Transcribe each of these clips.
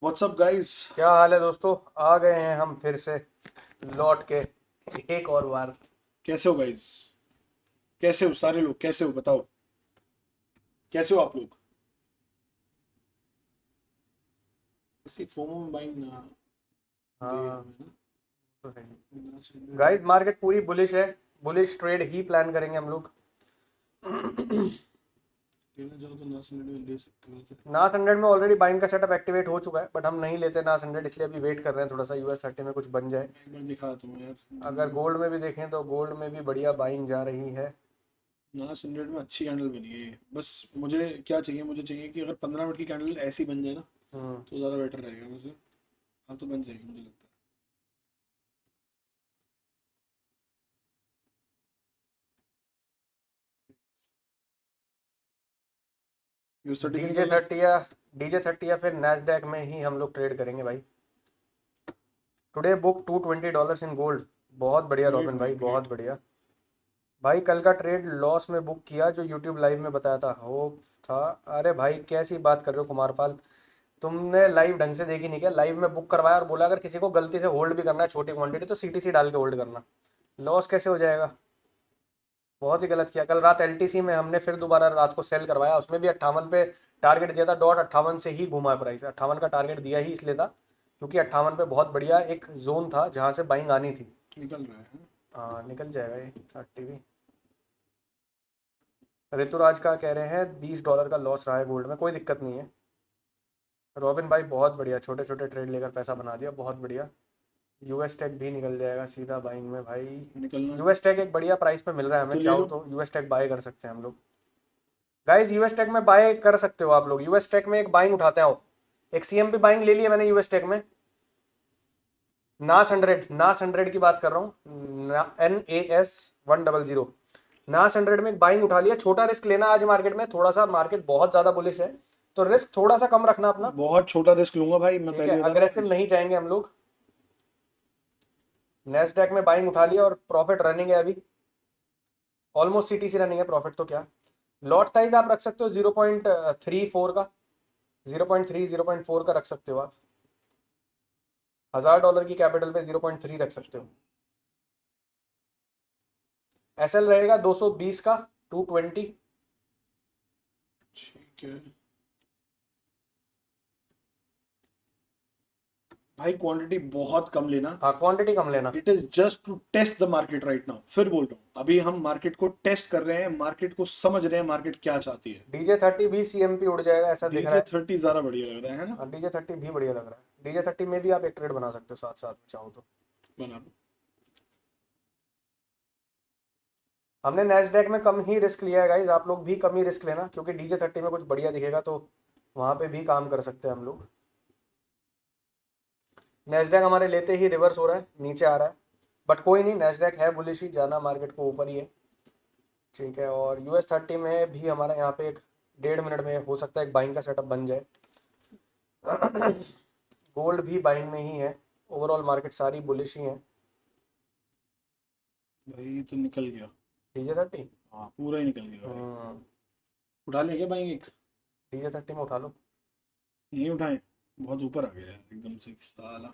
WhatsApp guys. क्या हाल है दोस्तों। आ गए हैं हम फिर से लौट के एक और बार। कैसे हो गाइस? कैसे हो सारे लोग? कैसे हो बताओ? कैसे हो आप लोग? इसी फोमो में बाइंग ना दे हाँ हमें तो है। ना गाइस मार्केट पूरी बुलिश है। बुलिश ट्रेड ही प्लान करेंगे हम लोग। लेना चाहो तो नास में ले सकते हो वैसे। नास 100 में ऑलरेडी बाइंग का सेटअप एक्टिवेट हो चुका है, बट हम नहीं लेते नास 100, इसलिए अभी वेट कर रहे हैं थोड़ा सा US 30 में कुछ बन जाए। मैं एक बार दिखा दूँ यार। अगर गोल्ड में भी देखें तो गोल्ड में भी बढ़िया बाइंग जा रही है। नास 100 में अच्छी कैंडल बनी है ये। बस मुझे क्या चाहिए, मुझे चाहिए कि अगर 15 मिनट की कैंडल ऐसी बन जाए ना हम्म तो ज़्यादा बेटर रहेगा मुझे। हाँ तो बन जाएगी मुझे लगता है। यूएसडी भी डीजे निकल गया। 30 या फिर नैस्डैक में ही हम लोग ट्रेड करेंगे भाई। Today book $220 in gold. बहुत बढ़िया ग्रेट रॉबिन भाई भाई, ग्रेट। बहुत बढ़िया। भाई कल का ट्रेड लॉस में बुक किया जो यूट्यूब लाइव में बताया था वो था। अरे भाई कैसी बात कर रहे हो कुमारपाल। तुमने लाइव ढंग से देखी नहीं क्या? लाइव में बुक करवाया और बोला अगर किसी को गलती से होल्ड भी करना है छोटी क्वांटिटी तो CTC डाल के होल्ड करना। लॉस कैसे हो जाएगा? बहुत ही गलत किया। कल रात LTC में हमने फिर दोबारा रात को सेल करवाया, उसमें भी 58 पे टारगेट दिया था। डॉट 58 से ही घुमा है प्राइस। 58 का टारगेट दिया ही इसलिए था क्योंकि 58 पे बहुत बढ़िया एक जोन था जहां से बाइंग आनी थी। निकल रहा है। हाँ निकल जाएगा ये 30 भी। ऋतुराज का कह रहे हैं $20 का लॉस रहा है गोल्ड में, कोई दिक्कत नहीं है। रॉबिन भाई बहुत बढ़िया, छोटे छोटे ट्रेड लेकर पैसा बना दिया, बहुत बढ़िया। US टेक भी निकल जाएगा सीधा बाइंग में भाई। निकलना US टेक एक बढ़िया प्राइस पे मिल रहा है तो हमें, ले चाहो लो। तो US टेक बाय कर सकते हैं हम लोग। गाइज US टेक में बाय कर सकते हो आप लोग। US टेक में एक बाइंग उठाते हो। एक CMP बाइंग ले लिया मैंने US टेक में। नास 100 की बात कर रहा हूँ। NAS 100। नास 100 में एक बाइंग उठा लिया। छोटा रिस्क लेना आज मार्केट में, थोड़ा सा मार्केट बहुत ज्यादा बुलिश है तो रिस्क थोड़ा सा कम रखना अपना। बहुत छोटा रिस्क लूंगा भाई, मैं ठीक है, पहले बता रहा हूँ। अग्रेसिव नहीं जाएंगे हम लोग। नेस्डैक में बाइंग उठा लिया और प्रॉफिट रनिंग है अभी। ऑलमोस्ट CTC रनिंग है, प्रॉफिट तो क्या। लॉट साइज आप रख सकते हो 0.34 का। 0.3 0.4 का रख सकते हो आप। $1000 की कैपिटल पे 0.3 रख सकते हो। SL रहेगा 220 का 220। ठीक है भाई, क्वांटिटी बहुत कम लेना। हाँ क्वांटिटी कम लेना। It is just to test the market right now. फिर बोल रहा हूँ, अभी हम मार्केट को टेस्ट कर रहे हैं, मार्केट को समझ रहे हैं, मार्केट क्या चाहती है। DJ 30 भी CMP उड़ जाएगा ऐसा दिख रहा डीजे है। 30 ज्यादा बढ़िया लग रहा है ना? हाँ DJ 30 भी बढ़िया लग रहा है। DJ 30 में भी आप एक ट्रेड बना सकते हो साथ साथ में चाहो तो। बना लो। हमने नेस्डैक में कम ही रिस्क लिया है गाइज, आप लोग भी कम ही रिस्क लेना क्योंकि DJ 30 में कुछ बढ़िया दिखेगा तो वहां पे भी काम कर सकते हैं हम लोग। नेस्डैक हमारे लेते ही रिवर्स हो रहा है, नीचे आ रहा है, बट कोई नहीं, नेस्डैक है बुलिश ही, जाना मार्केट को ऊपर ही है। ठीक है, और US 30 में भी हमारा यहाँ पे एक 1.5 मिनट में हो सकता है एक बाइंग का सेटअप बन जाए। गोल्ड भी बाइंग में ही है। ओवरऑल मार्केट सारी बुलिश ही है। भाई ये तो निकल गया। DJ 30। हाँ पूरा ही निकल गया भाई। उठा ले क्या भाई एक? DJ 30 में उठा लो। यही उठाएं? बहुत ऊपर आ गया यार एकदम से साला।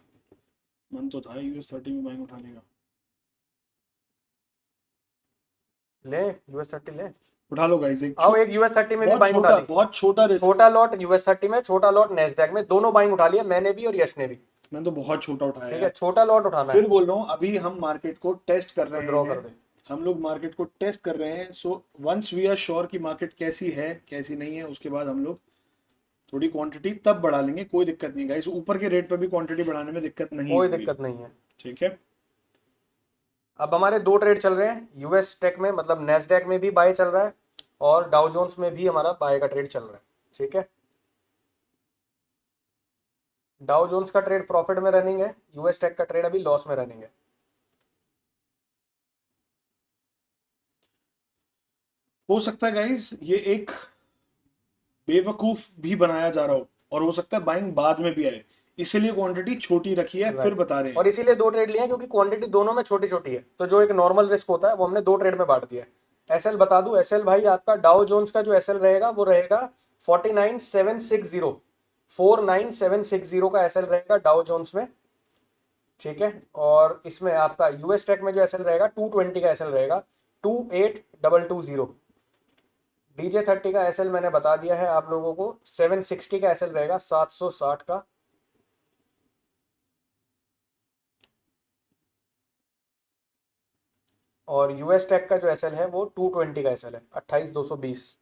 मन तो था US 30 में बाइंग उठाने का। ले US 30 ले। उठा लो गाइस एक आओ एक US 30 में भी बहुत बाइंग उठा छोटा, ली। बहुत छोटा रिस्क। छोटा लॉट US 30 में, छोटा लॉट नेस्डैक में, दोनों बाइंग उठा लिया मैंने भी और यश ने भी। मैंने तो बहुत छोटा उठाया ठीक है, यार। छोटा लॉट उठाना है। फिर बोल रहा हूँ, अभी हम मार्केट को टेस्ट कर इसको रहे ड्रॉ हैं। कर दे। हम लोग मार्केट को टेस्ट कर रहे हैं। So once we are sure कि मार्केट कैसी है कैसी नहीं है, उसके बाद हम लोग थोड़ी क्वांटिटी तब बढ़ा लेंगे। कोई दिक्कत नहीं गाइस, ऊपर के रेट पर भी क्वांटिटी बढ़ाने में दिक्कत नहीं कोई होगी। दिक्कत नहीं है। ठीक है। अब हमारे दो ट्रेड चल रहे हैं US टेक में, मतलब नेस्डैक में भी बाय चल रहा है और डाउ जोन्स में भी हमारा बाय का ट्रेड चल रहा है। ठीक है, डाउ जोन्स का ट्रेड प्रॉफिट में रनिंग है, US टेक का ट्रेड अभी लॉस में रनिंग है। हो सकता है गाइस ये एक बेवकूफ भी बनाया जा रहा हो, और हो सकता है बाइंग बाद में भी आए, इसीलिए क्वांटिटी छोटी रखी है। फिर राइट, बता रहे हैं। और इसीलिए दो ट्रेड लिए हैं क्योंकि क्वांटिटी दोनों में छोटी छोटी है, तो जो एक नॉर्मल रिस्क होता है वो हमने दो ट्रेड में बांट दिया है। SL बता दूं, SL भाई आपका डाउ जोन्स का जो SL रहेगा वो रहेगा 49760। 49760 का एसएल रहेगा डाउ जोन्स में, ठीक है। और इसमें आपका यूएस टेक में जो एसएल रहेगा 220 का एसएल रहेगा 28220। DJ30 का एसएल मैंने बता दिया है आप लोगों को, 760 का एसएल रहेगा 760 का। और यूएस टेक का जो एसएल है वो 220 का एसएल है 28220।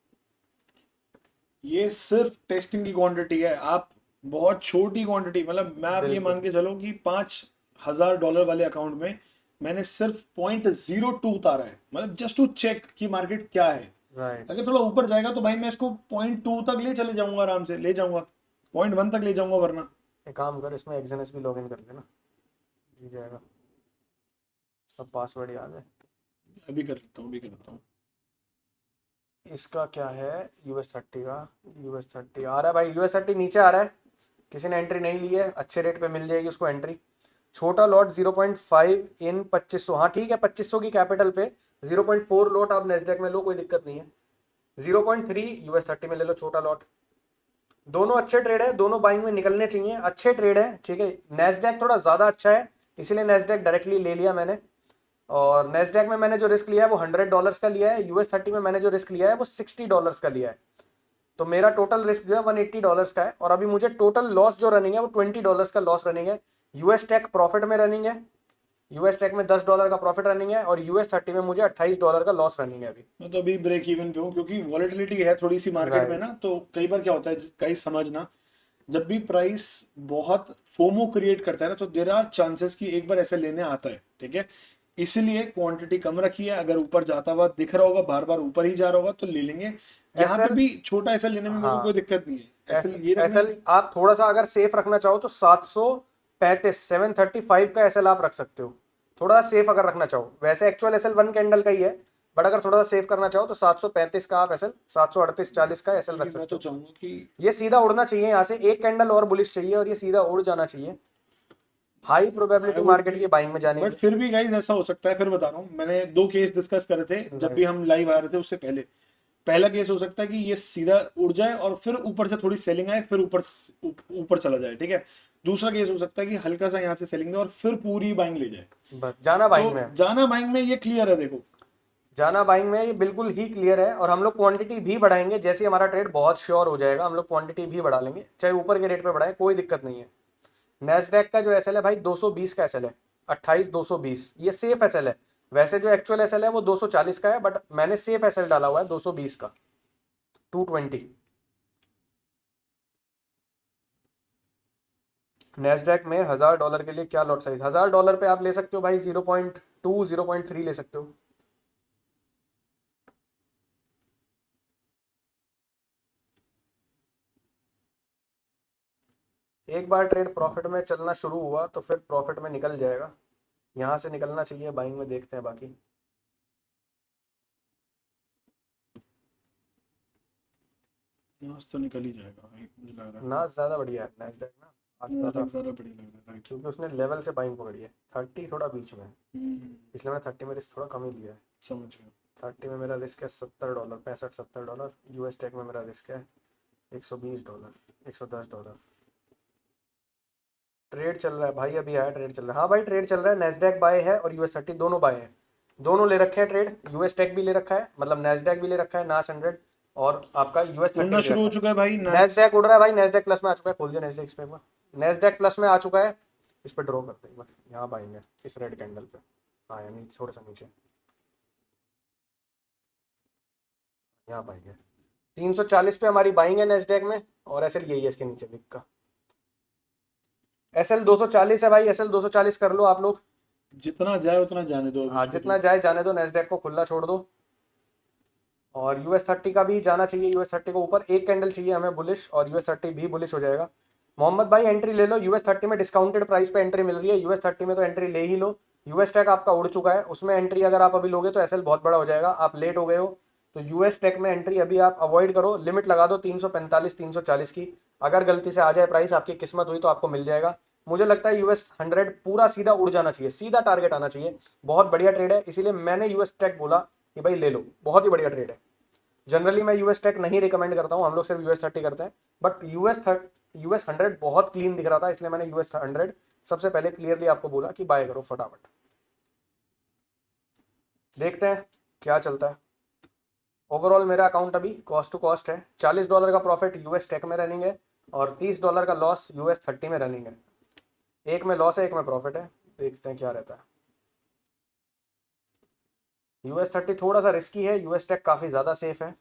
ये सिर्फ टेस्टिंग की क्वांटिटी है, आप बहुत छोटी क्वांटिटी, मतलब मैं आप ये बिल्कुल मान के चलो कि $5,000 वाले अकाउंट में मैंने सिर्फ 0.02 उतारा है, मतलब जस्ट टू चेक कि मार्केट क्या है। राइट। अगर थोड़ा ऊपर जाएगा तो भाई मैं इसको 0.2 तक ले चले जाऊंगा, आराम से ले जाऊंगा, 0.1 तक ले जाऊंगा, वरना एक काम कर, इसमें एक्सएनएस भी लॉगिन कर लेना, हो जाएगा, सब पासवर्ड याद है। अभी कर लेता हूँ, अभी कर लेता हूँ। इसका क्या है US30 का, US30 आ रहा है भाई, US30 नीचे आ रहा है, किसी ने एंट्री नहीं ली है, अच्छे रेट पे मिल जाएगी उसको एंट्री। छोटा लॉट 0.5 इन 2500, हाँ ठीक है 2500 की कैपिटल पे 0.4 लॉट आप नेस्डेक में लो, कोई दिक्कत नहीं है। 0.3 US30 में ले लो छोटा लॉट। दोनों अच्छे ट्रेड है, दोनों बाइंग में निकलने चाहिए, अच्छे ट्रेड है, ठीक है। नेस्डेक थोड़ा ज्यादा अच्छा है, इसीलिए नेस्डेक डायरेक्टली ले लिया मैंने। और नेस्डेक में मैंने जो रिस्क लिया है वो $100 का लिया है, US30 में मैंने जो रिस्क लिया है वो $60 का लिया है। तो मेरा टोटल रिस्क जो है $180 का है। और अभी मुझे टोटल लॉस जो रनिंग है वो $20 का लॉस रनिंग है। यूएस टेक प्रॉफिट में रनिंग है, यूएस टेक में $10 का प्रॉफिट रनिंग है, और US30 में मुझे $28 का लॉस रनिंग है अभी। मैं तो अभी ब्रेक इवन पे हूँ, क्योंकि वॉलेटिलिटी है थोड़ी सी मार्केट में ना, राइट। तो कई बार क्या होता है, कई समझना, जब भी प्राइस बहुत फोमो क्रिएट करता है ना, तो देर आर चांसेस कि एक बार ऐसे लेने आता है, ठीक है। इसीलिए क्वांटिटी कम रखी है, अगर ऊपर जाता हुआ दिख रहा होगा, बार बार ऊपर ही जा रहा होगा तो ले लेंगे। यहाँ पे एसएल, भी छोटा ऐसा लेने में मेरे को कोई हाँ दिक्कत नहीं है, ऐसे ये रखना एसएल है। आप थोड़ा सा अगर सेफ रखना चाहो तो 735 का एसएल आप रख सकते हो, थोड़ा सेफ अगर रखना चाहो। वैसे एक्चुअल एसएल 1 कैंडल का ही है, बट अगर थोड़ा सा सेफ करना चाहो तो 735 का आप एसएल, 738-40 का एसएल रख क्योंकि मैं सकते तो हो। चाहूंगा कि ये सीधा उड़ना चाहिए, यहाँ से एक कैंडल और बुलिश चाहिए और ये सीधा उड़ जाना चाहिए, high probability I would market be, की बाइंग में जाने बट की। फिर भी गाइस ऐसा हो सकता है, फिर बता रहा हूँ, मैंने 2 केस डिस्कस करे थे जब भी राइट। हम लाइव आ रहे थे उससे पहले। पहला केस हो सकता है कि ये सीधा उड़ जाए और फिर ऊपर से थोड़ी सेलिंग आए, फिर ऊपर चला जाए, ठीक है। दूसरा केस हो सकता है कि हल्का सा यहाँ से सेलिंग दे और फिर पूरी बाइंग ले जाए। बस जाना बाइंग तो में, जाना बाइंग में ये क्लियर है, देखो। जाना बाइंग में ये बिल्कुल ही क्लियर है। और हम लोग क्वांटिटी भी बढ़ाएंगे, जैसे हमारा ट्रेड बहुत श्योर हो जाएगा हम लोग क्वांटिटी भी बढ़ा लेंगे, चाहे ऊपर के रेट पे बढ़ाएं कोई दिक्कत नहीं है। नेस्डेक का जो एसएल है भाई 220 का एसएल है, 28220, ये सेफ एसएल है। वैसे जो एक्चुअल एसएल है वो 240 का है, बट मैंने सेफ एसएल डाला हुआ है 220 का, 220। नेस्डेक में $1000 के लिए क्या लॉट साइज, $1000 पे आप ले सकते हो भाई 0.2 0.3 ले सकते हो। एक बार ट्रेड प्रॉफिट में चलना शुरू हुआ तो फिर प्रॉफिट में निकल जाएगा, यहाँ से निकलना चाहिए बाइंग में, देखते हैं बाकी। नाश तो निकल ही जाएगा भाई, मुझे लग रहा है। ना ज्यादा बढ़िया है नेस्डेक ना, आज ज्यादा, ज्यादा बढ़िया लग रहा है, राइट। क्योंकि उसने लेवल से बाइंग पकड़ी है। 30 थोड़ा बीच में है, हम्म, इसलिए मैंने 30 में रिस्क थोड़ा कम ही लिया है। समझ गया। 30 में मेरा रिस्क है $70, 65-70। यूएस टेक में मेरा रिस्क है $120, $110। ट्रेड चल रहा है भाई, अभी आया ट्रेड चल रहा है, हाँ भाई ट्रेड चल रहा है। नेस्डेक बाय है और US30 दोनों बाय है, दोनों ले रखे हैं ट्रेड। यूएस टेक भी ले रखा है, मतलब नेस्डेक भी ले रखा है, नास 100, और आपका US30 उड़ना भी ले शुरू हो रखा चुका है भाई, है। नाइस। नेस्डेक उड़ रहा है भाई, नेस्डेक प्लस में आ चुका है, खोल दिया नेस्डेक इस पे एक बार, नेस्डेक प्लस में आ चुका है। इस पर ड्रॉ करते हैं एक बार, यहाँ पाएंगे इस रेड कैंडल पे, हाँ यानी थोड़ा सा नीचे, यहाँ पाएंगे 340 पे हमारी बाइंग है नेस्डेक में, और एसएल यही है इसके नीचे बिग का। एसएल 240 है भाई, एसएल 240 कर लो आप लोग। जितना जाए उतना जाने दो अभी हाँ शुरू। जितना जाए जाने दो, नेस्डेक को खुला छोड़ दो। और US30 का भी जाना चाहिए, US30 को ऊपर एक कैंडल चाहिए हमें बुलिश, और US30 भी बुलिश हो जाएगा। मोहम्मद भाई एंट्री ले लो, US30 में डिस्काउंटेड प्राइस पे एंट्री मिल रही है, US30 में तो एंट्री ले ही लो। यूएस टेक आपका उड़ चुका है, उसमें एंट्री अगर आप अभी लोगे तो एसएल बहुत बड़ा हो जाएगा, आप लेट हो गए हो। तो यूएस टेक में एंट्री अभी आप अवॉइड करो, लिमिट लगा दो 345 340 की। अगर गलती से आ जाए प्राइस, आपकी किस्मत हुई तो आपको मिल जाएगा। मुझे लगता है US100 पूरा सीधा उड़ जाना चाहिए, सीधा टारगेट आना चाहिए। बहुत बढ़िया ट्रेड है, इसीलिए मैंने यूएस टेक बोला कि भाई ले लो, बहुत ही बढ़िया ट्रेड है। जनरली मैं यूएस टेक नहीं रिकमेंड करता हूँ, हम लोग सिर्फ यूएस 30 करते हैं, बट यूएस 100 बहुत क्लीन दिख रहा था, इसलिए मैंने यूएस 100 सबसे पहले क्लियरली आपको बोला कि बाय करो फटाफट। देखते हैं क्या चलता है। ओवरऑल मेरा अकाउंट अभी कॉस्ट टू कॉस्ट है, $40 का प्रॉफिट यूएस टेक में रनिंग है और $30 का लॉस यूएस 30 में रनिंग है। एक में लॉस है, एक में प्रॉफिट है, देखते हैं क्या रहता है। यूएस 30 थोड़ा सा रिस्की है, यूएस टेक काफ़ी ज़्यादा सेफ है।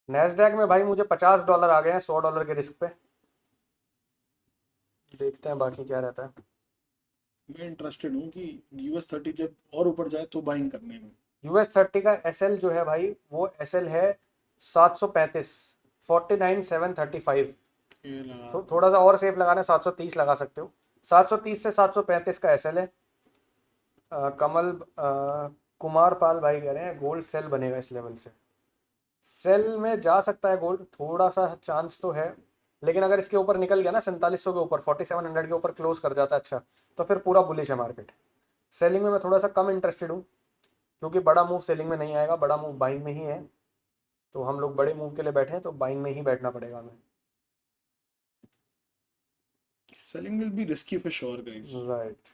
नैस्डैक में भाई मुझे $50 आ गए हैं $100 के रिस्क पे। देखते हैं बाकी क्या रहता है। मैं इंटरेस्टेड हूँ कि US 30 जब और ऊपर जाए तो बाइंग करने में। यूएस 30 का एसएल जो है भाई, वो एसएल है 735, 49735। ये लगा तो थोड़ा सा और सेफ लगाना 730 लगा सकते हो। 730 से 735 का एसएल है। कमल कुमार पाल भाई कह रहे हैं गोल्ड सेल बनेगा इस लेवल से। सेल में जा सकता है गोल्ड, थोड़ा सा चांस तो है, लेकिन अगर इसके ऊपर निकल गया ना 4700 के ऊपर, 4700 के ऊपर क्लोज कर जाता है अच्छा, तो फिर पूरा बुलिश है मार्केट। सेलिंग में मैं थोड़ा सा कम इंटरेस्टेड हूँ, क्योंकि बड़ा मूव सेलिंग में नहीं आएगा, बड़ा मूव बाइंग में ही है। तो हम लोग बड़े मूव के लिए बैठे हैं, तो बाइंग में ही बैठना पड़ेगा हमें। Selling will be risky for sure guys. Right.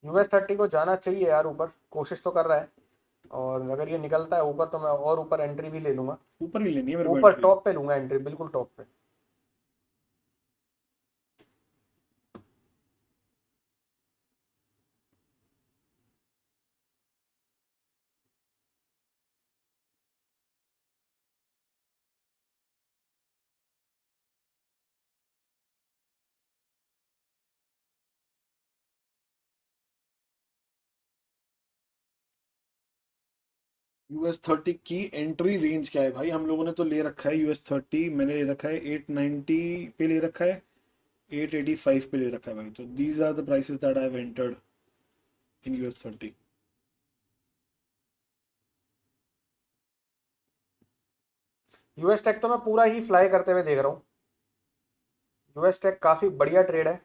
US 30 को जाना चाहिए यार ऊपर, कोशिश तो कर रहा है, और अगर ये निकलता है ऊपर तो मैं और ऊपर एंट्री भी ले लूंगा। ऊपर भी लेनी है मेरे को ऊपर एंट्री। टॉप पे लूंगा एंट्री, बिल्कुल टॉप पे। US 30 की एंट्री रेंज क्या है भाई? हम लोगों ने तो ले रखा है US 30, मैंने ले रखा है 890 पे ले रखा है, 885 पे ले रखा है भाई। तो these are the prices that I have entered in US 30। US tech तो मैं पूरा ही फ्लाई करते हुए देख रहा हूँ। यूएस टेक काफी बढ़िया ट्रेड है।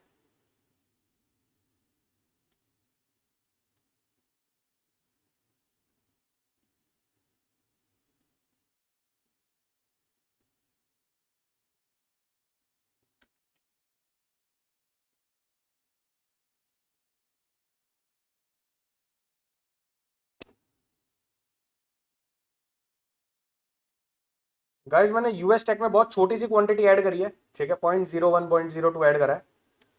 गाइज मैंने यूएस टेक में बहुत छोटी सी क्वांटिटी ऐड करी है, ठीक है, 0.01 0.02 ऐड करा है,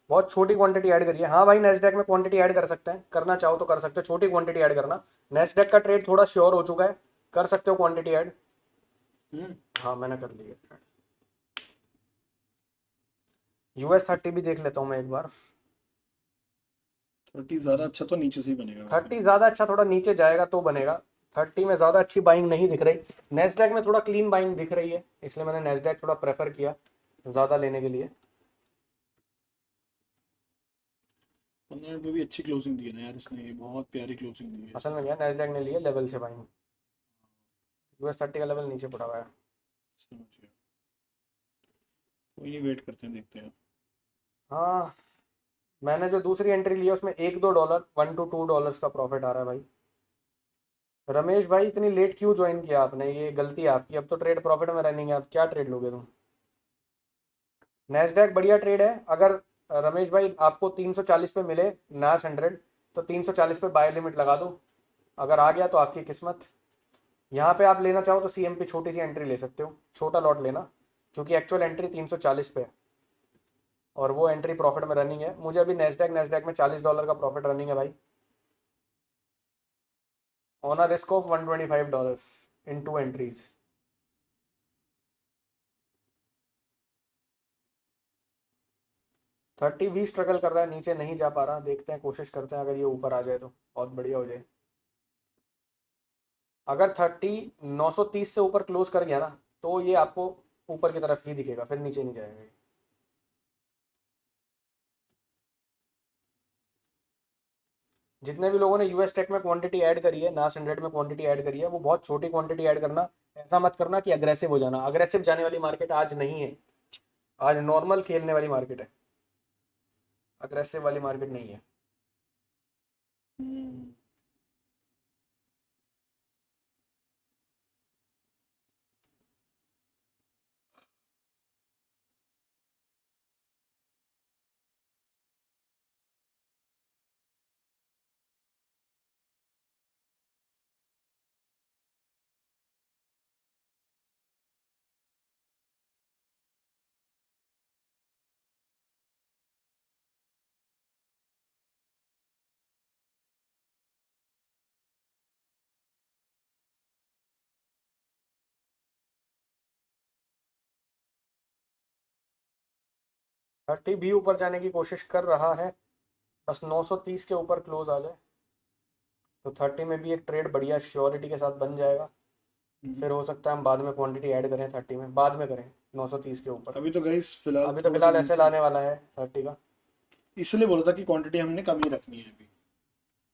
बहुत छोटी क्वांटिटी ऐड करी है। हाँ भाई नेस्डेक में क्वांटिटी ऐड कर सकते हैं, करना चाहो तो कर सकते हो, छोटी क्वांटिटी ऐड करना। नेस्डेक का ट्रेड थोड़ा श्योर हो चुका है, कर सकते हो क्वांटिटी ऐड। हाँ मैंने कर ली है। यूएस 30 भी देख लेता हूँ मैं एक बार। 30 ज्यादा अच्छा तो नीचे से ही बनेगा वैसे। 30 ज्यादा अच्छा, थोड़ा नीचे जाएगा तो बनेगा। 30 में ज्यादा अच्छी बाइंग नहीं दिख रही। नेस्डेक में थोड़ा क्लीन बाइंग दिख रही है, इसलिए मैंने नेस्डेक थोड़ा प्रेफर किया ज्यादा लेने के लिए। 15 मिनट में भी अच्छी क्लोजिंग दी है ना यार इसने, ये बहुत प्यारी क्लोजिंग दी है असल इसने। में क्या नेस्डेक ने लिया लेवल से बाइंग, यूएस 30 का लेवल नीचे पड़ा हुआ है। समझ गया। कोई नहीं, वेट करते हैं, देखते हैं। हाँ मैंने जो दूसरी एंट्री ली है उसमें $1-2, $1 to $2 का प्रॉफिट आ रहा है भाई। रमेश भाई इतनी लेट क्यों ज्वाइन किया आपने, ये गलती है आपकी, अब तो ट्रेड प्रॉफिट में रनिंग है, आप क्या ट्रेड लोगे तुम। नैस्डैक बढ़िया ट्रेड है, अगर रमेश भाई आपको 340 पे मिले नास 100, तो 340 पे बाय लिमिट लगा दो, अगर आ गया तो आपकी किस्मत। यहाँ पे आप लेना चाहो तो सीएम पे छोटी सी एंट्री ले सकते हो, छोटा लॉट लेना, क्योंकि एक्चुअल एंट्री 340 पे है और वो एंट्री प्रॉफिट में रनिंग है। मुझे अभी नैस्डैक में $40 का प्रॉफिट रनिंग है भाई, on a risk of $125 in 2 entries. 30 भी स्ट्रगल कर रहा है, नीचे नहीं जा पा रहा, देखते हैं कोशिश करते हैं, अगर ये ऊपर आ जाए तो बहुत बढ़िया हो जाए। अगर 930 से ऊपर क्लोज कर गया ना, तो ये आपको ऊपर की तरफ ही दिखेगा, फिर नीचे नहीं जाएगा ये। जितने भी लोगों ने यूएस टेक में क्वांटिटी ऐड करी है, नास 100 में क्वांटिटी ऐड करी है, वो बहुत छोटी क्वांटिटी ऐड करना। ऐसा मत करना कि अग्रेसिव हो जाना। अग्रेसिव जाने वाली मार्केट आज नहीं है। आज नॉर्मल खेलने वाली मार्केट है, अग्रेसिव वाली मार्केट नहीं है। हम्म। 30 भी ऊपर जाने की कोशिश कर रहा है, बस 930 के ऊपर क्लोज आ जाए तो 30 में भी एक ट्रेड बढ़िया श्योरिटी के साथ बन जाएगा। फिर हो सकता है हम बाद में क्वांटिटी ऐड करें, 30 में बाद में करें 930 के ऊपर। अभी तो गाइस फिलहाल अभी तो थोड़ा सा फिलहाल ऐसे नीचे, लाने वाला है 30 का। इसलिए बोला था कि क्वांटिटी हमने कम ही रखनी है अभी।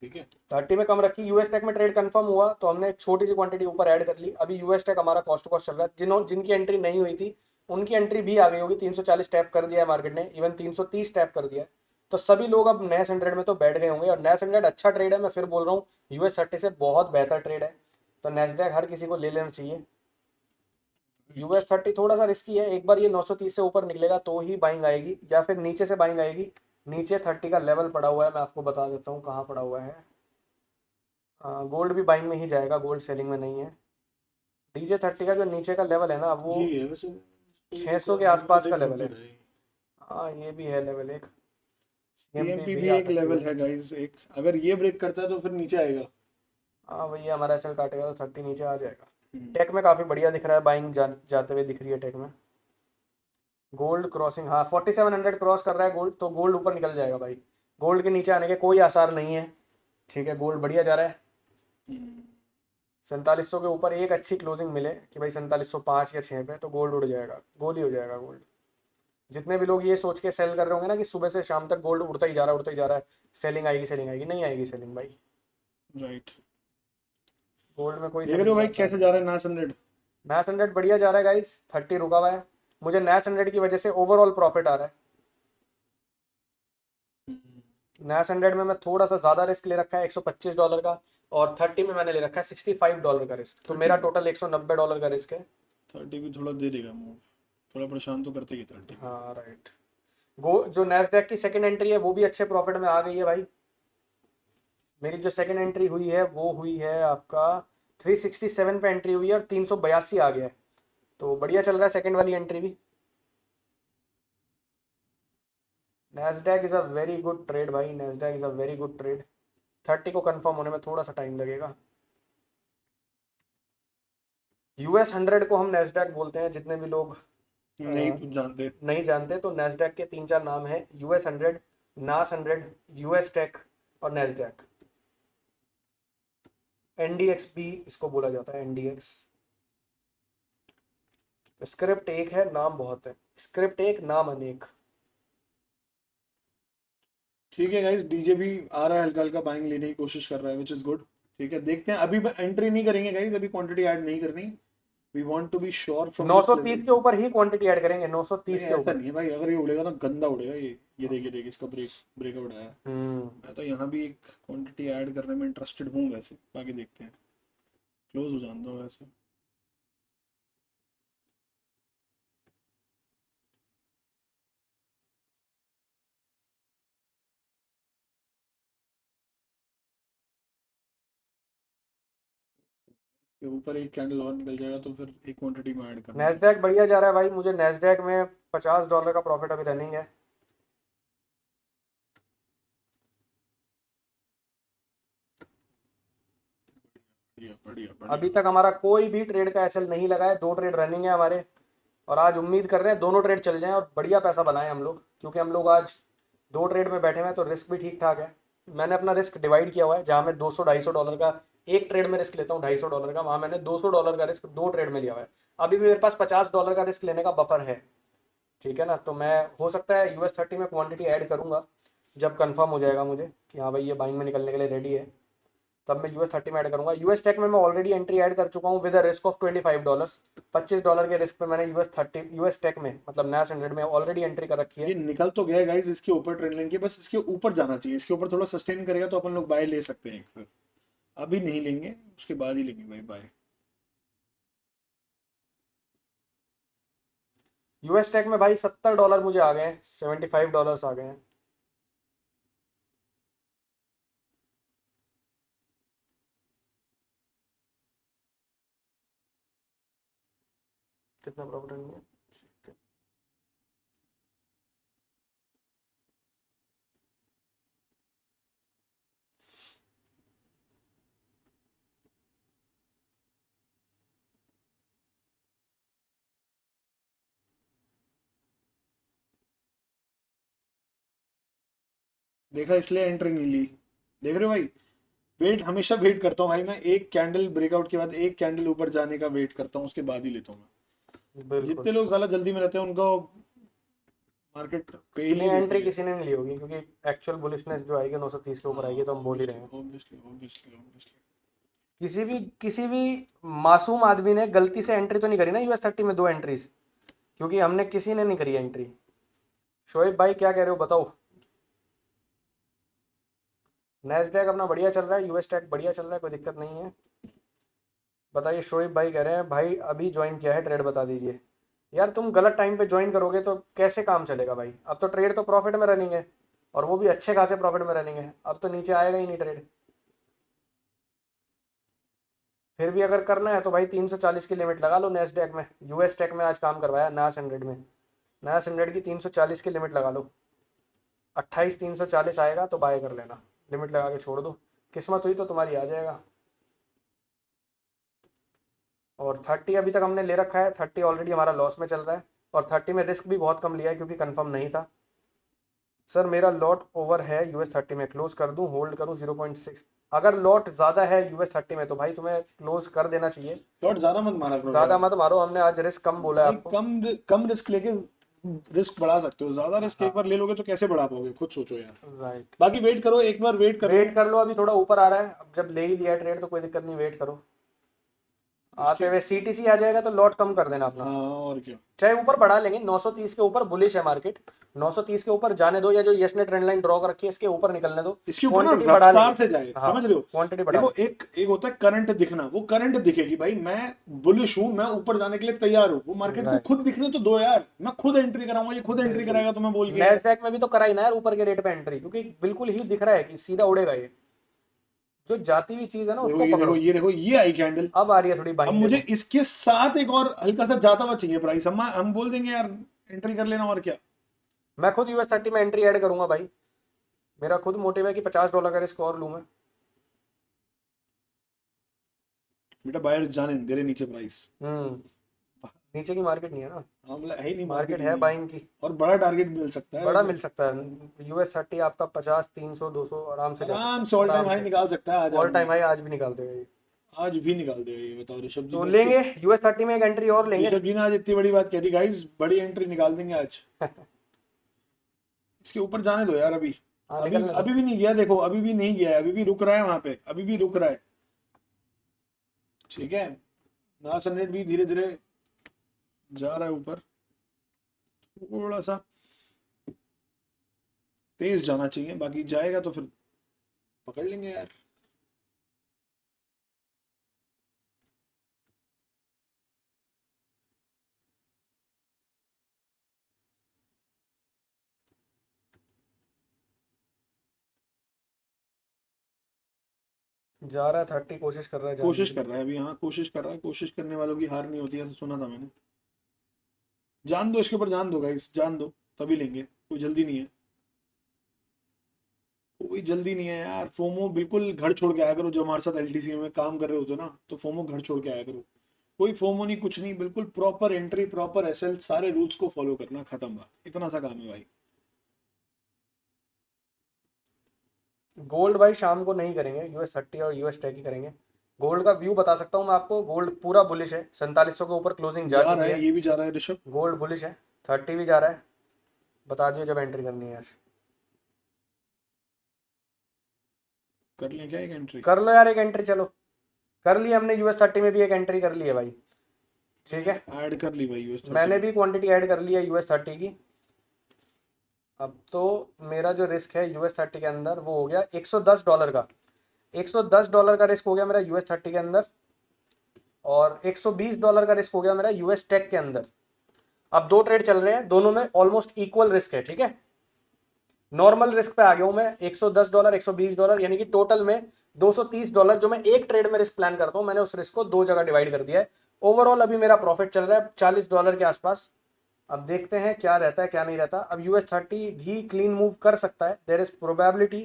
ठीक है। 30 में कम रखी। यूएस टेक में ट्रेड कंफर्म हुआ तो हमने एक छोटी सी क्वांटिटी ऊपर ऐड कर ली। अभी यूएस टेक हमारा कॉस्ट टू कॉस्ट चल रहा है। जिनकी एंट्री नहीं हुई थी उनकी एंट्री भी आ गई होगी। 340 टैप कर दिया है मार्केट ने, इवन 330 टैप कर दिया है। तो सभी लोग अब नेस 100 में तो बैठ गए होंगे। और नेस 100 अच्छा ट्रेड है, मैं फिर बोल रहा हूँ, यूएस 30 से बहुत बेहतर ट्रेड है। तो नेस्डैक हर किसी को ले लेना चाहिए। यूएस 30 थोड़ा सा रिस्की है। एक बार ये 930 से ऊपर निकलेगा तो ही बाइंग आएगी, या फिर नीचे से बाइंग आएगी। नीचे 30 का लेवल पड़ा हुआ है, मैं आपको बता देता हूँ कहाँ पड़ा हुआ है। गोल्ड भी बाइंग में ही जाएगा, गोल्ड सेलिंग में नहीं है। डीजे 30 का जो नीचे का लेवल है ना, वो ये है वैसे, 600 के तो आसपास का देख लो लेवल है। फिर है। हाँ, ये भी है लेवल एक। सीएमपी सीएमपी भी भी आ एक सकती लेवल है। है गाइस, एक अगर ये ब्रेक करता है तो फिर नीचे आएगा। हाँ भैया, हमारा एसएल काटेगा तो 30 नीचे आ जाएगा। हम्म। टेक में काफ़ी बढ़िया दिख रहा है, बाइंग जाते हुए दिख रही है टेक में। गोल्ड क्रॉसिंग, हाँ 4700 क्रॉस कर रहा है गोल्ड, तो गोल्ड ऊपर निकल जाएगा भाई। गोल्ड के नीचे आने के कोई आसार नहीं है। ठीक है, गोल्ड बढ़िया जा रहा है। 4700 के ऊपर एक अच्छी क्लोजिंग मिले कि भाई 4705 या 6 पे, तो गोल्ड उड़ जाएगा, गोल ही हो जाएगा गोल्ड। जितने भी लोग ये सोच के सेल कर रहे होंगे ना कि सुबह से शाम तक गोल्ड उड़ता ही जा रहा है, उड़ता ही जा रहा है, सेलिंग आएगी सेलिंग आएगी, नहीं आएगी सेलिंग भाई। राइट। गोल्ड में कोई देख रहे सेलिंग हो के भाई आसार कैसे नहीं। जा रहा है नास 100। नैस 100 बढ़िया जा रहा है गाइस, 30 रुका हुआ है। मुझे नैस 100 की वजह से ओवरऑल प्रॉफिट आ रहा है। नैस 100 में मैं थोड़ा सा ज्यादा रिस्क ले रखा है, $125 का। और 30 में मैंने ले रखा है $65 का रिस्क, तो 30 मेरा टोटल $190 का रिस्क है। 30 भी थोड़ा दे देगा मूव, थोड़ा परेशान तो करते ही 30 भी। हाँ राइट। गो जो नैसडैक की सेकंड एंट्री है वो भी अच्छे प्रॉफिट में आ गई है भाई। मेरी जो सेकंड एंट्री हुई है वो हुई है आपका 367 पे एंट्री हुई है, और 382 आ गया है। तो बढ़िया चल रहा है सेकंड वाली एंट्री भी। Nasdaq is a very good trade भाई, Nasdaq is a very good trade. 30 को कंफर्म होने में थोड़ा सा टाइम लगेगा। यूएस 100 को हम नैसडैक बोलते हैं, जितने भी लोग नहीं अ, तो जानते। नहीं जानते तो नैसडैक के 3-4 नाम है: US 100, नास 100, यूएस टेक और नैसडैक। एनडीएक्स भी इसको बोला जाता है, एनडीएक्स। स्क्रिप्ट एक है, नाम बहुत है। स्क्रिप्ट एक, नाम अनेक। ठीक है गाइस, डीजे भी आ रहा है, हल्का हल्का बाइंग लेने की कोशिश कर रहा है, विच इज गुड। ठीक है, देखते हैं। अभी एंट्री नहीं करेंगे गाइस, अभी क्वांटिटी ऐड नहीं करनी। We want to be sure from this 930 level. के ऊपर ही क्वांटिटी ऐड करेंगे, नहीं 930 के ऐसा ऊपर। नहीं है भाई, अगर ये उड़ेगा तो गंदा उड़ेगा ये देखिए देखिए इसका ब्रेकआउट आया। हम्म। मैं तो यहाँ भी एक क्वांटिटी ऐड करने में इंटरेस्टेड हूँ वैसे, बाकी देखते हैं। क्लोज हो जानता हूँ वैसे। ये ऊपर एक कैंडल और निकल जाएगा तो फिर एक क्वांटिटी में ऐड करना है। नैसडैक बढ़िया जा रहा है भाई, मुझे नैसडैक में $50 का प्रॉफिट अभी रनिंग है। बढ़िया बढ़िया अभी बढ़िया। तक हमारा कोई भी ट्रेड का एसएल नहीं लगा है, 2 ट्रेड रनिंग है हमारे। और आज उम्मीद कर रहे हैं दोनों ट्रेड चल जाएं और बढ़िया पैसा बनाएं हम लोग, क्योंकि हम लोग आज 2 ट्रेड में बैठे हुए हैं तो रिस्क भी ठीक ठाक है। मैंने अपना रिस्क डिवाइड किया हुआ है, जहाँ मैं 200-250 डॉलर का एक ट्रेड में रिस्क लेता हूँ, $250 का, वहाँ मैंने $200 का रिस्क 2 ट्रेड में लिया हुआ है। अभी भी मेरे पास $50 का रिस्क लेने का बफर है। ठीक है ना, तो मैं हो सकता है US 30 में क्वांटिटी ऐड करूंगा। जब कंफर्म हो जाएगा मुझे कि हाँ भाई ये बाइंग में निकलने के लिए रेडी है, तब मैं US30 में ऐड करूंगा। यूएस टेक में मैं ऑलरेडी एंट्री ऐड कर चुका हूँ विद अ रिस्क ऑफ $25। $25 के रिस्क पे मैंने यूएस टेक में मतलब नैस 100 में ऑलरेडी एंट्री कर रखी है। ये निकल तो गया गाइस इसके ऊपर ट्रेंड लाइन के, बस इसके ऊपर जाना चाहिए, इसके ऊपर थोड़ा सस्टेन करेगा तो अपन लोग बाय ले सकते हैं एक फिर। अभी नहीं लेंगे, उसके बाद ही लेंगे भाई बाय। यूएस टेक में भाई $70 मुझे आ गए हैं, $75 आ गए हैं। कितना प्रॉफिट है? देखा, इसलिए एंट्री नहीं ली। देख रहे हो भाई, वेट हमेशा वेट करता हूँ भाई मैं, एक कैंडल ब्रेकआउट के बाद एक कैंडल ऊपर जाने का वेट करता हूँ, उसके बाद ही लेता हूँ मैं। बिल्कुल। जितने लोग साला जल्दी में रहते हैं उनको मार्केट फेल ही नहीं, देती एंट्री है। किसी ने नहीं ली होगी क्योंकि एक्चुअल बुलिशनेस जो आएगी 930 के ऊपर आएगी, तो हम बोल ही रहे हैं। Obviously obviously obviously. किसी भी मासूम आदमी ने गलती से एंट्री तो नहीं करी ना US30 में 2 एंट्रीज, क्योंकि हमने किसी ने नहीं करी एंट्री। शोएब भाई क्या कह रहे हो बताओ। नैस्डैक अपना बढ़िया चल रहा है, यूएस टेक बढ़िया चल रहा है, कोई दिक्कत नहीं है। बताइए, शोएब भाई कह रहे हैं भाई अभी ज्वाइन किया है, ट्रेड बता दीजिए। यार तुम गलत टाइम पे ज्वाइन करोगे तो कैसे काम चलेगा भाई। अब तो ट्रेड तो प्रॉफिट में रनिंग है, और वो भी अच्छे खासे प्रॉफिट में रनिंग है। अब तो नीचे आएगा ही नहीं ट्रेड। फिर भी अगर करना है तो भाई 340 की लिमिट लगा लो नैस्डैक में। यूएस टेक में आज काम करवाया नास 100 में, नास 100 की 340 की लिमिट लगा लो। 28,340 आएगा तो बाय कर लेना, लिमिट लगा के छोड़ दो, किस्मत हुई तो तुम्हारी आ जाएगा। और 30 अभी तक हमने ले रखा है, 30 ऑलरेडी हमारा लॉस में चल रहा है, और 30 में रिस्क भी बहुत कम लिया है क्योंकि कंफर्म नहीं था। सर मेरा लॉट ओवर है US30 में, क्लोज कर दूं, होल्ड करूं 0.6? अगर लॉट ज़्यादा है US30 में तो भाई तुम्हें क्लोज कर देना चाहिए। शॉट ज्यादा मत मारा करो ज़्यादा यार। मत मारो, हमने आज रिस्क कम बोला है भाई आपको। कम रिस्क लेके रिस्क बढ़ा सकते हो, ज्यादा रिस्क एक हाँ, बार ले लोगे तो कैसे बढ़ा पाओगे, खुद सोचो यार। राइट। बाकी वेट करो, एक बार वेट कर लो। वेट कर लो, अभी थोड़ा ऊपर आ रहा है, अब जब ले ही लिया ट्रेड तो कोई दिक्कत नहीं, वेट करो। आते इसके, हुए CTC आ जाएगा तो लॉट कम कर देना अपना। हाँ और क्या। चाहे ऊपर बढ़ा लेंगे, 930 के ऊपर बुलिश है मार्केट, 930 के ऊपर जाने दो, या जो यश ने ट्रेंड लाइन ड्रॉ कर रखी है इसके ऊपर निकलने दो, इसके ऊपर ना क्वांटिटी बढ़ा लेंगे। रफ्तार से जाए, हाँ, समझ रहे हो। क्वांटिटी बढ़ा देखो लेंगे। एक एक होता है करंट दिखना, वो करंट दिखेगी भाई, मैं बुलिश हूँ, मैं ऊपर जाने के लिए तैयार हूँ, वो मार्केट को राइट, खुद दिखने तो दो यार, मैं खुद एंट्री कराऊंगा, ये खुद एंट्री बिल्कुल। कराएगा तो मैं बोल के यार। नैस्डैक में भी तो करा ही ना यार ऊपर के रेट पे एंट्री, क्योंकि बिल्कुल ही दिख रहा है कि सीधा उड़ेगा ये। जो जाती हुई चीज है ना देखो उसको ये देखो पकड़ो। ये देखो ये आई कैंडल। अब आ रही है थोड़ी अब बाइंग, मुझे देखो। इसके साथ एक और हल्का सा जाता हुआ चाहिए प्राइस, हम बोल देंगे यार एंट्री कर लेना, और क्या। मैं खुद US30 में एंट्री ऐड करूंगा भाई, मेरा खुद मोटिव है कि $50 का रिस्क और लूं मैं। बेटा बायर्स जाने दे रहे नीचे प्राइस। नीचे की मार्केट नहीं है ना, हाँ मतलब है ही नहीं, मार्केट मार्केट ही है नहीं है। बाइंग की। और बड़ा टारगेट मिल सकता है बड़ा वैसे। मिल सकता है, US30 आपका 50, 300, 200 आराम से जा आराम सकता से है, ऑल टाइम आराम हाई से। निकाल सकता है आज ऑल आदमी। टाइम हाई आज भी निकाल देगा ये। आज भी निकाल देगा ये, बताओ ऋषभ जी तो ने लेंगे US30 में एक एंट्री और लेंगे। ऋषभ जी ने आज इतनी बड़ी बात कह दी गाइस, बड़ी एंट्री निकाल देंगे आज। इसके ऊपर जाने दो यार अभी। हाँ, अभी निकलने दो। अभी भी नहीं गया, देखो अभी भी नहीं गया है, अभी भी रुक रहा है वहां पे, अभी भी रुक रहा है। ठीक है, नास नेट भी धीरे धीरे जा रहा है ऊपर, थोड़ा सा तेज जाना चाहिए, बाकी जाएगा तो फिर पकड़ लेंगे यार। जा रहा है 30, कोशिश कर रहा है जाने कोशिश की। कर रहा है अभी, हाँ कोशिश कर रहा है, कोशिश करने वालों की हार नहीं होती ऐसा सुना था मैंने। जान दो इसके ऊपर, जान दो गाइस, जान दो, तभी लेंगे, कोई जल्दी नहीं है, कोई जल्दी नहीं है यार। फोमो बिल्कुल घर छोड़ के आया करो, जब हमारे साथ एलटीसी में काम कर रहे होते हो ना, तो फोमो घर छोड़ के आया करो। कोई फोमो नहीं, कुछ नहीं, बिल्कुल प्रॉपर एंट्री, प्रॉपर एसएल, सारे रूल्स को फॉलो करना, खत्म बात, इतना सा काम है भाई। गोल्ड भाई शाम को नहीं करेंगे, US30 और US10 ही करेंगे। गोल्ड का व्यू बता सकता हूँ मैं आपको, गोल्ड पूरा बुलिश है, 4700 के ऊपर क्लोजिंग जा जा रहा चुकी है, है। ये भी जा रहा है ऋषभ। गोल्ड बुलिश है, 30 भी जा रहा है। बता दियो जब एंट्री करनी है यार। कर लें क्या एक एंट्री? कर लो यार एक एंट्री, चलो कर ली हमने, US30 में भी एक एंट्री कर ली है भाई, ठीक है। ऐड कर ली भाई यूएस मैंने 30। भी क्वांटिटी ऐड कर ली है US30 की। अब तो मेरा जो रिस्क है US30 के अंदर वो हो गया $110 का, $110 का रिस्क हो गया मेरा US30 के अंदर, और $120 का रिस्क हो गया मेरा US टेक के अंदर। अब दो ट्रेड चल रहे हैं, दोनों में ऑलमोस्ट इक्वल रिस्क है, ठीक है। नॉर्मल रिस्क पे आ गया हूं मैं, $110 $120, यानी कि टोटल में $230 जो मैं एक ट्रेड में रिस्क प्लान करता हूं, मैंने उस रिस्क को दो जगह डिवाइड कर दिया है। ओवरऑल अभी मेरा प्रॉफिट चल रहा है $40 के आसपास। अब देखते हैं क्या रहता है क्या नहीं रहता। अब US30 भी क्लीन मूव कर सकता है, देर इज प्रोबेबिलिटी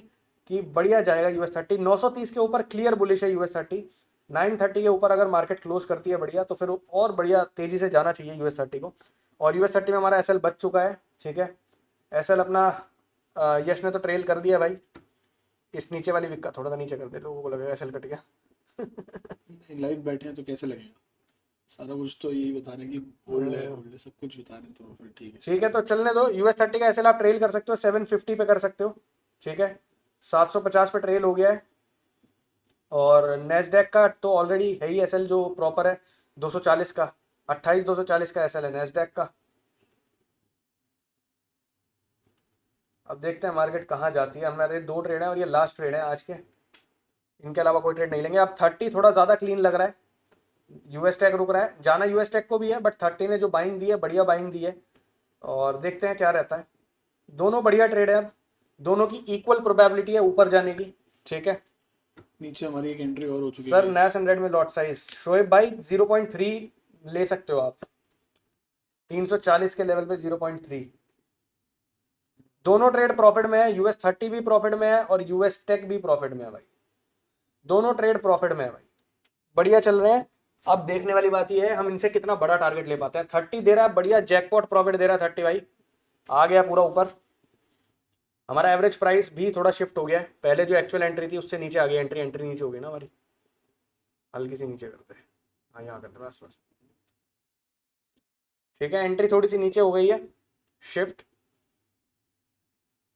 कि बढ़िया जाएगा US30। 930 के ऊपर क्लियर बुलिश है US30। 930 के ऊपर अगर मार्केट क्लोज करती है बढ़िया, तो फिर और बढ़िया तेजी से जाना चाहिए US30 को। और US30 में हमारा एसएल बच चुका है, ठीक है। एसएल अपना यश ने तो ट्रेल कर दिया भाई। इस नीचे वाली विक का थोड़ा सा नीचे कर दे, लोगों को लगेगा एसएल कट गया। लाइव बैठे हैं तो कैसे लगेगा? सारा कुछ तो यही बता रहे हैं कि होल्ड है सब कुछ बता रहे हैं, तो फिर ठीक है। ठीक है, तो चलने दो। US30 का एसएल आप ट्रेल कर सकते हो, 750 पे कर सकते हो, ठीक है। 750 पे ट्रेल हो गया है। और नेस्डैक का तो ऑलरेडी है ही एसएल जो प्रॉपर है 240 का, 28240 का एसएल है नेस्डैक का। अब देखते हैं मार्केट कहाँ जाती है। हमारे दो ट्रेड है और ये लास्ट ट्रेड है आज के, इनके अलावा कोई ट्रेड नहीं लेंगे। अब 30 थोड़ा ज्यादा क्लीन लग रहा है, यूएस टेक रुक रहा है, जाना यूएस टेक को भी है, बट 30 ने जो बाइंग दी है बढ़िया बाइंग दी है। और देखते हैं क्या रहता है। दोनों बढ़िया ट्रेड है, अब दोनों की इक्वल प्रोबेबिलिटी है ऊपर जाने की, ठीक है। नीचे हमारी एक एंट्री और हो चुकी सर है। नैस 100 में लॉट साइज शोएब भाई 0.3 ले सकते हो आप, 340 के लेवल पे 0.3। दोनों ट्रेड प्रॉफिट में है, US30 भी प्रॉफिट में है और US टेक भी प्रॉफिट में है भाई। दोनों ट्रेड प्रॉफिट में है भाई, बढ़िया चल रहे हैं। अब देखने वाली बात यह है हम इनसे कितना बड़ा टारगेट ले पाते हैं। 30 दे रहा है, बढ़िया जैकपॉट प्रॉफिट दे रहा है 30 भाई, आ गया पूरा ऊपर। हमारा एवरेज प्राइस भी थोड़ा शिफ्ट हो गया है, पहले जो एक्चुअल एंट्री थी उससे नीचे आ गई। एंट्री नीचे हो गई ना हमारी, हल्की सी नीचे करते हैं, हाँ यहाँ करते हैं बस बस, ठीक है। एंट्री थोड़ी सी नीचे हो गई है, शिफ्ट।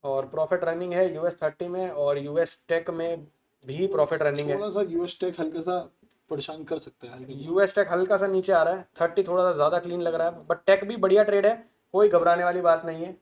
और प्रॉफिट रनिंग है US30 में और US टेक में भी प्रॉफिट रनिंग है। थोड़ा सा यूएस टेक हल्का सा परेशान कर सकता है हल्का। US टेक हल्का सा नीचे आ रहा है, 30 थोड़ा सा ज़्यादा क्लीन लग रहा है, बट टेक भी बढ़िया ट्रेड है, कोई घबराने वाली बात नहीं है।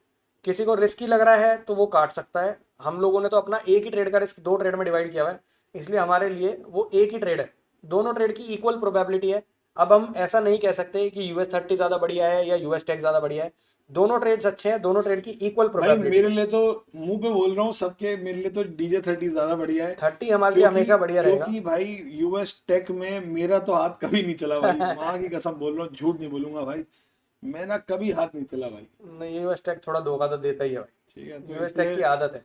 किसी को रिस्की लग रहा है तो वो काट सकता है। हम लोगों ने तो अपना एक ही ट्रेड का रिस्क दो ट्रेड में डिवाइड किया हुआ है, इसलिए हमारे लिए वो एक ही ट्रेड है। दोनों ट्रेड की इक्वल प्रोबेबिलिटी है। अब हम ऐसा नहीं कह सकते कि US30 ज़्यादा बढ़िया है या US टेक ज़्यादा बढ़िया है, दोनों ट्रेड्स अच्छे हैं, दोनों ट्रेड की इक्वल भाई प्रोबेबिलिटी। मेरे लिए तो मुंह पे बोल रहा हूँ सबके, मेरे लिए तो DJ30 ज्यादा बढ़िया है। 30 हमारे लिए हमेशा बढ़िया रहेगा। क्योंकि भाई यूएस टेक में मेरा तो हाथ कभी नहीं चला भाई, माँ की कसम बोल रहा हूँ, झूठ नहीं बोलूंगा भाई, मेरा कभी हाथ नहीं चला भाई। नहीं, US टेक थोड़ा धोखा तो देता ही है भाई, ठीक है, तो US टेक की इसलिए आदत है।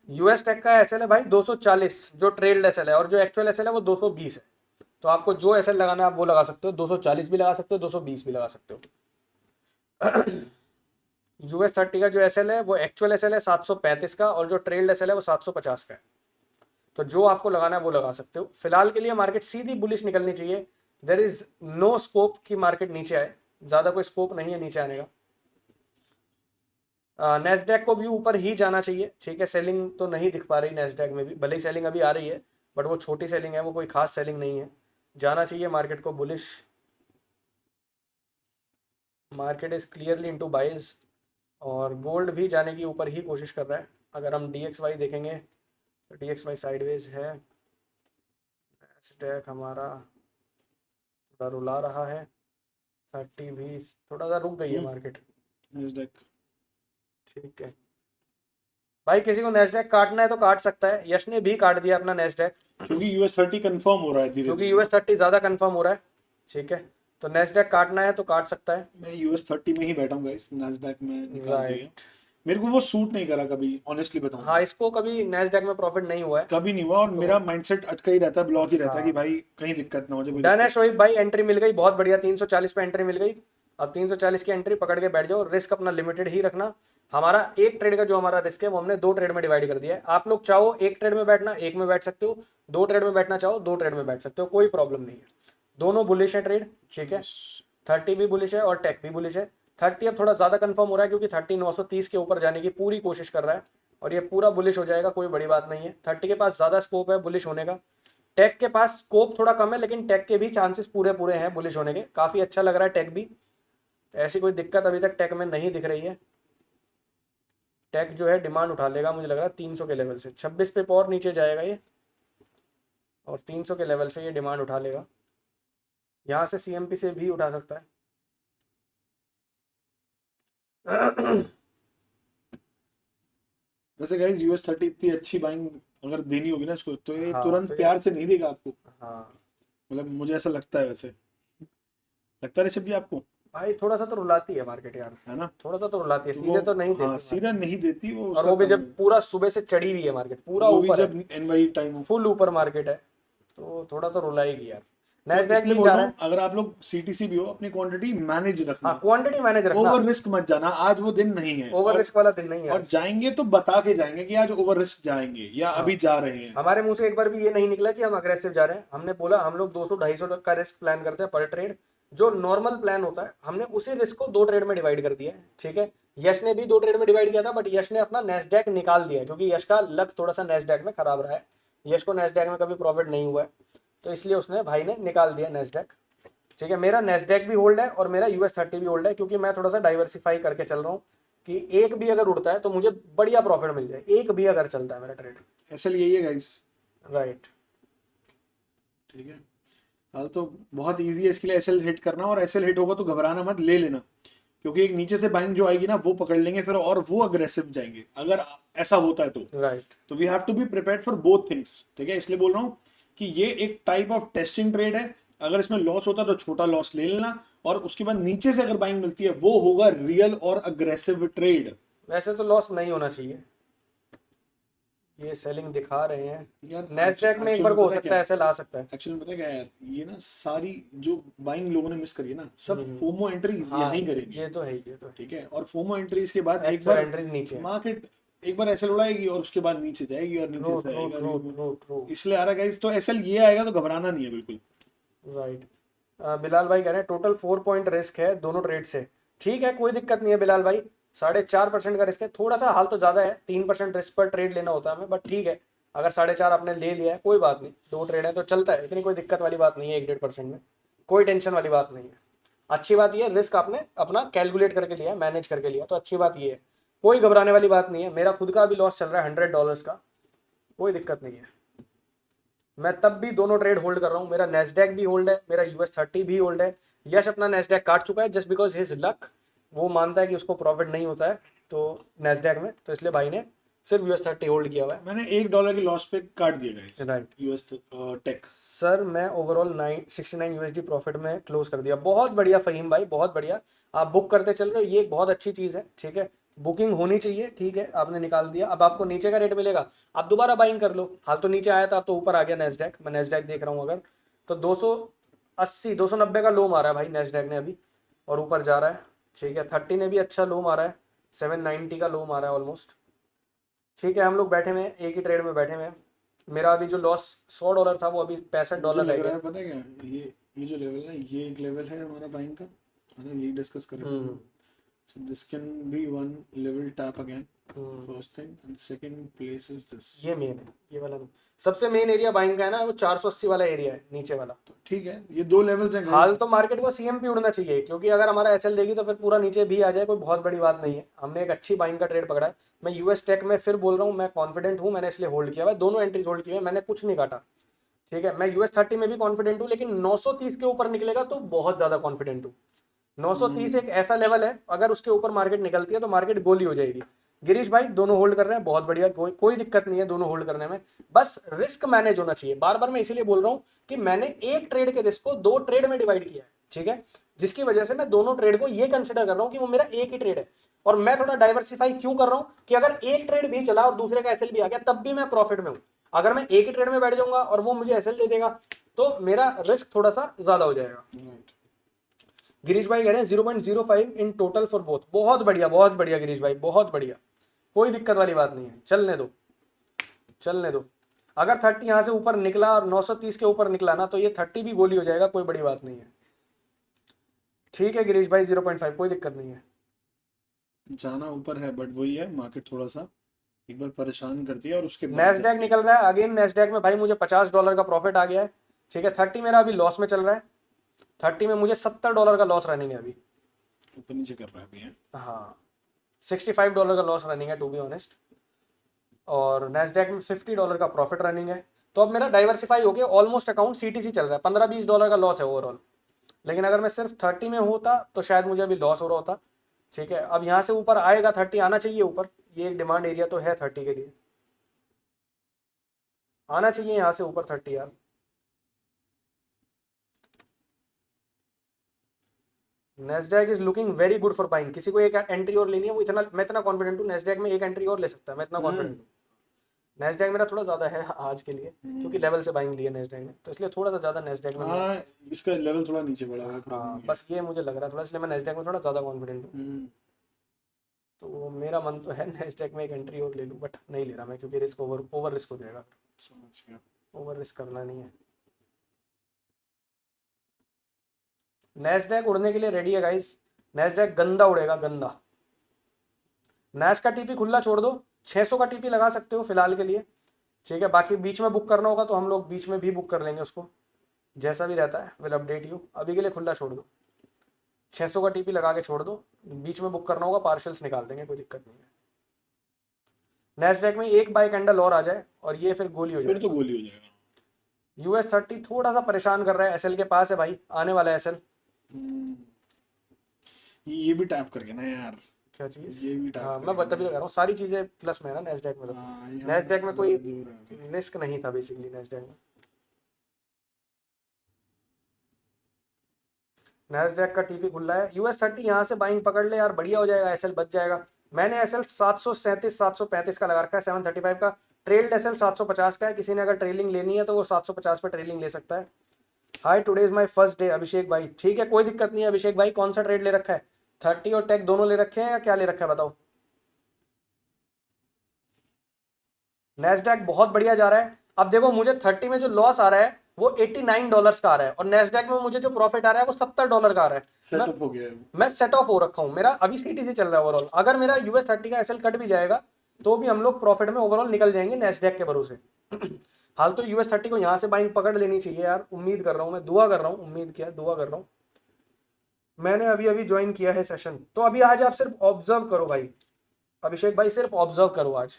US टेक का एसएल है भाई 240 जो ट्रेल्ड एसएल है, और जो एक्चुअल एसएल है वो 220 है। तो आपको जो एसएल लगाना है आप वो लगा सकते हो, 240 भी लगा सकते हो, 220 भी लगा सकते हो। US30 का जो एसएल है वो एक्चुअल एसएल है 735 का, और जो ट्रेल्ड एसएल है वो 750 का है। तो जो आपको लगाना है वो लगा सकते हो। फिलहाल के लिए मार्केट सीधी बुलिश निकलनी चाहिए, देर इज नो स्कोप कि मार्केट नीचे आए, ज्यादा कोई स्कोप नहीं है नीचे आने का। नेस्डैक को भी ऊपर ही जाना चाहिए, ठीक है। सेलिंग तो नहीं दिख पा रही नेस्डैक में भी, भले ही सेलिंग अभी आ रही है, बट वो छोटी सेलिंग है, वो कोई खास सेलिंग नहीं है। जाना चाहिए मार्केट को bullish. Market is clearly into buys, और गोल्ड भी जाने की ऊपर ही कोशिश कर रहा है। अगर हम DXY देखेंगे तो DXY साइडवेज है, नेस्डैक हमारा थोड़ा रुला रहा है, 30 भी थोड़ा सा रुक गई है मार्केट, Nasdaq। ठीक है। भाई किसी को नेस्डैक काटना है तो काट सकता है, यश ने भी काट दिया अपना नेस्डैक, क्योंकि US30 कंफर्म हो रहा है धीरे क्योंकि धीरे। US30 ज्यादा कंफर्म हो रहा है, ठीक है। तो नेस्डैक काटना है तो काट सकता है, मैं US30 में ही बैठा हूँ गाइस, Nasdaq में निकाल दिया। राइट। मेरे को वो सूट नहीं करा कभी, ऑनेस्टली बताऊं। हाँ, इसको कभी नेस्डैक में प्रॉफिट नहीं हुआ है। कभी नहीं हुआ, और मेरा माइंडसेट अटका ही रहता है, ब्लॉक ही रहता है कि हाँ, भाई कहीं दिक्कत ना हो जाए, कोई डन है दिक्कत। शोएब भाई, एंट्री मिल गई, बहुत बढ़िया। 340 पे एंट्री मिल गई। अब 340 की एंट्री पकड़ के बैठ जाओ, रिस्क अपना लिमिटेड ही रखना। हमारा एक ट्रेड का जो हमारा रिस्क है वो हमने दो ट्रेड में डिवाइड कर दिया है। आप लोग चाहो एक ट्रेड में बैठना, एक में बैठ सकते हो, दो ट्रेड में बैठना चाहो दो ट्रेड में बैठ सकते हो, कोई प्रॉब्लम नहीं है। दोनों बुलिश है ट्रेड, ठीक है। 30 भी बुलिश है और टेक भी बुलिश है। 30 अब थोड़ा ज्यादा कंफर्म हो रहा है, क्योंकि 30 930 के ऊपर जाने की पूरी कोशिश कर रहा है। और ये पूरा बुलिश हो जाएगा, कोई बड़ी बात नहीं है। 30 के पास ज़्यादा स्कोप है बुलिश होने का, टेक के पास स्कोप थोड़ा कम है, लेकिन टेक के भी चांसेस पूरे पूरे हैं बुलिश होने के। काफ़ी अच्छा लग रहा है टेक भी, ऐसी कोई दिक्कत अभी तक टेक में नहीं दिख रही है। टेक जो है डिमांड उठा लेगा मुझे लग रहा है 300 के लेवल से, 26 पे और नीचे जाएगा ये, और 300 के लेवल से ये डिमांड उठा लेगा। यहाँ से सीएमपी से भी उठा सकता है। वैसे गाइस US 30 इतनी अच्छी बाइंग अगर देनी होगी ना इसको, तो ये हाँ तुरंत तो ये, प्यार से नहीं देगा आपको। हाँ मतलब मुझे ऐसा लगता है, वैसे लगता है ऋषभ जी आपको, भाई थोड़ा सा तो रुलाती है मार्केट यार, है ना? थोड़ा सा तो रुलाती है, तो सीधे वो, तो नहीं हाँ, देती सीधा मार्केट। नहीं देती वो, और उसका वो भी काम जब है। पूरा सुबह से चढ़ी हुई है मार्केट, पूरा वो भी ऊपर है, जब NY टाइम हो। फुल ऊपर मार्केट है, तो थोड़ा तो रुलाएगी यार। तो नैस्डैक इसलिए नहीं बोल जा रहा रहा हूँ, है। अगर आप लोग CTC भी हो, अपनी क्वांटिटी मैनेज हाँ रखना, क्वांटिटी मैनेज रखना, ओवर रिस्क मत जाना। आज वो दिन नहीं है, ओवर रिस्क वाला दिन नहीं है और आज। जाएंगे तो बता के जाएंगे कि आज ओवर रिस्क जाएंगे या हाँ, अभी जा रहे हैं। हमारे मुंह से एक बार भी ये नहीं निकला कि हम अग्रेसिव जा रहे हैं। हमने बोला हम लोग 200-250 का रिस्क प्लान करते हैं पर ट्रेड, जो नॉर्मल प्लान होता है। हमने उसी रिस्क को 2 ट्रेड में डिवाइड कर दिया है, ठीक है। यश ने भी 2 ट्रेड में डिवाइड किया था, बट यश ने अपना नेस्डैक निकाल दिया है, क्योंकि यश का लक थोड़ा सा नेस्डैक में खराब रहा है। यश को नेस्डैक में कभी प्रॉफिट नहीं हुआ है, तो इसलिए उसने भाई ने निकाल दिया नेस्डैक, ठीक है। मेरा नेस्डैक भी होल्ड है और मेरा US 30 भी होल्ड है, क्योंकि मैं थोड़ा सा डाइवर्सिफाई करके चल रहा हूँ कि एक भी अगर उड़ता है तो मुझे बढ़िया प्रॉफिट मिल जाए, एक भी अगर चलता है मेरा ट्रेड। ऐसा यही है गाइस, राइट। ठीक है। हाल तो बहुत इजी है इसके लिए SL हिट करना, और SL हिट होगा तो घबराना मत, ले लेना, क्योंकि एक नीचे से बाइंग जो आएगी ना वो पकड़ लेंगे फिर, और वो अग्रेसिव जाएंगे अगर ऐसा होता है तो। राइट। तो we have to be prepared for both things, ठीक है। इसलिए बोल रहा हूँ कि ये एक टाइप ऑफ टेस्टिंग ट्रेड है। अगर इसमें लॉस होता है तो छोटा लॉस ले लेना, और उसके बाद नीचे से अगर बाइंग मिलती है वो होगा रियल और अग्रेसिव ट्रेड। वैसे तो लॉस नहीं होना चाहिए, ये सेलिंग दिखा रहे हैं। यार नेस्डैक में एक बार को हो सकता है ऐसे ला सकता है। एक्चुअली पता है क्या है यार, ये ना सारी जो बाइंग लोगों ने मिस करी है ना, सब हम्म। फोमो एंट्रीज हाँ यहीं करेंगे, ये तो है, ये तो है। ठीक है। और फोमो एंट्रीज के बाद एक एक्चुअल बार एंट्रीज नीचे है। मार्केट एक बार एसएल उड़ाएगी और उसके बाद नीचे जाएगी और ट्रू नीचे से ट्रू आएगा ट्रू ट्रू ट्रू। इसलिए आ रहा गाइस, तो एसएल ये आएगा तो घबराना नहीं है बिल्कुल। राइट। बिलाल भाई कह रहे हैं टोटल 4 पॉइंट रिस्क है दोनों ट्रेड से। ठीक है, कोई दिक्कत नहीं है बिलाल भाई, 4.5% का रिस्क है, थोड़ा सा हाल तो ज़्यादा है, 3% रिस्क पर ट्रेड लेना होता है हमें, बट ठीक है। अगर 4.5 आपने ले लिया है कोई बात नहीं, 2 ट्रेड है तो चलता है, इतनी कोई दिक्कत वाली बात नहीं है। 1-1.5% में कोई टेंशन वाली बात नहीं है। अच्छी बात ये है रिस्क आपने अपना कैलकुलेट करके लिया, मैनेज करके लिया, तो अच्छी बात ये है, कोई घबराने वाली बात नहीं है। मेरा खुद का अभी लॉस चल रहा है $100 का, कोई दिक्कत नहीं है। मैं तब भी दोनों ट्रेड होल्ड कर रहा हूँ, मेरा नेस्डैक भी होल्ड है, मेरा US 30 भी होल्ड है। यश अपना नेस्डैक काट चुका है जस्ट बिकॉज हिज लक, वो मानता है कि उसको प्रॉफिट नहीं होता है तो नेस्डैक में, तो इसलिए भाई ने सिर्फ US 30 होल्ड किया हुआ है। मैंने $1 के लॉस पे काट दिया guys right US tech. Sir, मैं ओवरऑल 69 USD प्रॉफिट में क्लोज कर दिया। बहुत बढ़िया फहीम भाई, बहुत बढ़िया। आप बुक करते चल रहे हो, ये एक बहुत अच्छी चीज़ है, ठीक है। बुकिंग होनी चाहिए, ठीक है। आपने निकाल दिया, अब आपको नीचे का रेट मिलेगा, आप दोबारा बाइंग कर लो। हाल तो नीचे आया था, अब तो ऊपर आ गया नेस्डैक। मैं नेस्डैक देख रहा हूँ, अगर तो 280 290 का लो मारा है भाई नेस्डैक ने अभी, और ऊपर जा रहा है, ठीक है। 30 ने भी अच्छा लो मारा है, 790 का लो मारा है ऑलमोस्ट, ठीक है। हम लोग बैठे हुए हैं, एक ही ट्रेड में बैठे हुए हैं। मेरा अभी जो लॉस $100 था वो अभी मुझे $65 रह लग रहा गया। है पता है क्या, ये जो लेवल है, ये एक लेवल है हमारा बाइंग का, है ना, यही डिस्कस करेंगे। So this can be one level tap again. First thing, and second place is this. ये मेन है, ये वाला नहीं। सबसे मेन एरिया बाइंग का है ना, वो 480 वाला एरिया है नीचे वाला। ठीक है, ये 2 लेवल्स हैं हाल guys। तो मार्केट को सीएमपी उड़ना चाहिए, क्योंकि अगर हमारा एसएल देगी तो फिर पूरा नीचे भी आ जाए, कोई बहुत बड़ी बात नहीं है। हमने एक अच्छी बाइंग का ट्रेड पकड़ा है। मैं यूएस टेक में फिर बोल रहा हूँ, मैं कॉन्फिडेंट हूँ, मैंने इसलिए होल्ड किया हुआ है, दोनों एंट्रीज होल्ड की है, मैंने कुछ नहीं काटा, ठीक है। मैं US 30 में भी कॉन्फिडेंट हूँ, लेकिन 930 के ऊपर निकलेगा तो बहुत ज्यादा कॉन्फिडेंट हूँ। 930 एक ऐसा लेवल है, अगर उसके ऊपर मार्केट निकलती है तो मार्केट गोली हो जाएगी। गिरीश भाई दोनों होल्ड कर रहे हैं, बहुत बढ़िया, कोई दिक्कत नहीं है दोनों होल्ड करने में, बस रिस्क मैनेज होना चाहिए। बार बार मैं इसीलिए बोल रहा हूँ कि मैंने एक ट्रेड के रिस्क को 2 ट्रेड में डिवाइड किया है, ठीक है, जिसकी वजह से मैं दोनों ट्रेड को ये कंसिडर कर रहा हूँ कि वो मेरा एक ही ट्रेड है। और मैं थोड़ा डाइवर्सिफाई क्यों कर रहा हूँ कि अगर एक ट्रेड भी चला और दूसरे का एसएल भी आ गया तब भी मैं प्रॉफिट में हूँ। अगर मैं एक ही ट्रेड में बैठ जाऊंगा और वो मुझे एसएल दे देगा तो मेरा रिस्क थोड़ा सा ज्यादा हो जाएगा। गिरीश भाई कह रहे हैं 0.05 इन टोटल फॉर बोथ। बहुत बढ़िया गिरीश भाई, बहुत बढ़िया, कोई दिक्कत वाली बात नहीं है, चलने दो, चलने दो। अगर 30 यहाँ से ऊपर निकला और 930 के ऊपर निकला ना, तो ये 30 भी गोली हो जाएगा, कोई बड़ी बात नहीं है, ठीक है गिरीश भाई। 0.5 कोई दिक्कत नहीं है, जाना ऊपर है, बट वही है, मार्केट थोड़ा सा एक बार परेशान करती है और उसके बाद नेस्डैक निकल रहा है अगेन, नेस्डैक में भाई मुझे $50 का प्रॉफिट आ गया है, ठीक है। 30 मेरा अभी लॉस में चल रहा है, 30 में मुझे $70 का लॉस रनिंग है अभी। ऊपर नीचे कर रहा है अभी है। हाँ, $65 का लॉस रनिंग है टू बी ऑनेस्ट, और नेस्डैक में $50 का प्रॉफिट रनिंग है। तो अब मेरा डाइवर्सिफाई हो गया, ऑलमोस्ट अकाउंट सीटीसी चल रहा है, $15-20 का लॉस है ओवरऑल। लेकिन अगर मैं सिर्फ 30 में होता तो शायद मुझे अभी लॉस हो रहा होता, ठीक है। अब यहाँ से ऊपर आएगा, 30 आना चाहिए ऊपर, ये एक डिमांड एरिया तो है 30 के लिए, आना चाहिए यहाँ से ऊपर 30 यार। Nasdaq is looking very good for buying, किसी को एक एंट्री और लेनी है, वो इतना, मैं इतना कॉन्फिडेंट हूँ नेस्डैक में एक एंट्री और ले सकता है, मैं इतना कॉन्फिडेंट हूँ। नेस्डैक मेरा थोड़ा ज्यादा है आज के लिए, क्योंकि लेवल से बाइंग लिया नेस्डैक ने, तो इसलिए थोड़ा सा ज्यादा नेस्डैक में हाँ, इसका लेवल थोड़ा नीचे बढ़ा हुआ है, हाँ प्रॉब्लम ये बस ये मुझे लग रहा है थोड़ा, इसलिए मैं नेस्डैक में थोड़ा ज्यादा कॉन्फिडेंट हूँ। है। तो मेरा मन तो है नेस्डैक में एक एंट्री और ले लूँ, बट नहीं ले रहा मैं, क्योंकि रिस्क ओवर रिस्क हो जाएगा, समझ गया। ओवर रिस्क करना नहीं है। नेस्डैक उड़ने के लिए रेडी है गाइस, नेस्डैक गंदा उड़ेगा गंदा। नैस का टीपी खुला छोड़ दो, 600 का टीपी लगा सकते हो फिलहाल के लिए, ठीक है। बाकी बीच में बुक करना होगा तो हम लोग बीच में भी बुक कर लेंगे उसको, जैसा भी रहता है विल अपडेट यू। अभी के लिए खुला छोड़ दो, 600 का टीपी लगा के छोड़ दो, बीच में बुक करना होगा पार्शल्स निकाल देंगे, कोई दिक्कत नहीं है। नेस्डैक में एक बाय कैंडल और आ जाए और ये फिर गोली हो फिर तो जाएगा। गोली हो जाएगा। US30 थोड़ा सा परेशान कर रहा है, एसएल के पास है भाई, आने वाला है एसएल। ये भी टैप करके ना यार, क्या चीज? ये भी टैप हाँ करके मैं तभी तो कह रहा हूँ, सारी चीजें प्लस में है ना नेस्डैक में। तो हाँ, ये नेस्डैक में कोई दूर है। रिस्क नहीं था बेसिकली नेस्डैक में। नेस्डैक का टीपी खुला है, US30 यहाँ से बाइंग पकड़ ले यार, बढ़िया हो जाएगा, एसएल बच जाएगा। मैंने एसएल 737 735 का लगा रखा है, 735 का ट्रेल्ड एसएल 750 का है, किसी ने अगर ट्रेलिंग लेनी है तो वो 750 पे ट्रेलिंग ले सकता है। Hi today is my first day Abhishek भाई, ठीक है कोई दिक्कत नहीं है अभिषेक भाई। कौन सा ट्रेड ले रखा है, 30 और टेक दोनों ले रखे हैं या क्या ले रखा है बताओ। नेस्डैक बहुत बढ़िया जा रहा है। अब देखो मुझे 30 में जो लॉस आ रहा है वो $89 का आ रहा है, और नेस्डैक में मुझे जो प्रॉफिट आ रहा है वो $70 का आ रहा है। सेटअप हो गया है। मैं सेट ऑफ हो रखा हूँ, मेरा अभी सीटीसी चल रहा है ओवरऑल। अगर मेरा US30 का एसएल कट भी जाएगा तो भी हम लोग प्रॉफिट में ओवरऑल निकल जाएंगे नेस्डैक के भरोसे। हाल तो US30 को यहाँ से बाइंग पकड़ लेनी चाहिए यार, उम्मीद कर रहा हूँ मैं, दुआ कर रहा हूँ, उम्मीद किया दुआ कर रहा हूँ। मैंने अभी अभी ज्वाइन किया है सेशन, तो अभी आज आप सिर्फ ऑब्जर्व करो भाई, अभिषेक भाई सिर्फ ऑब्जर्व करो आज।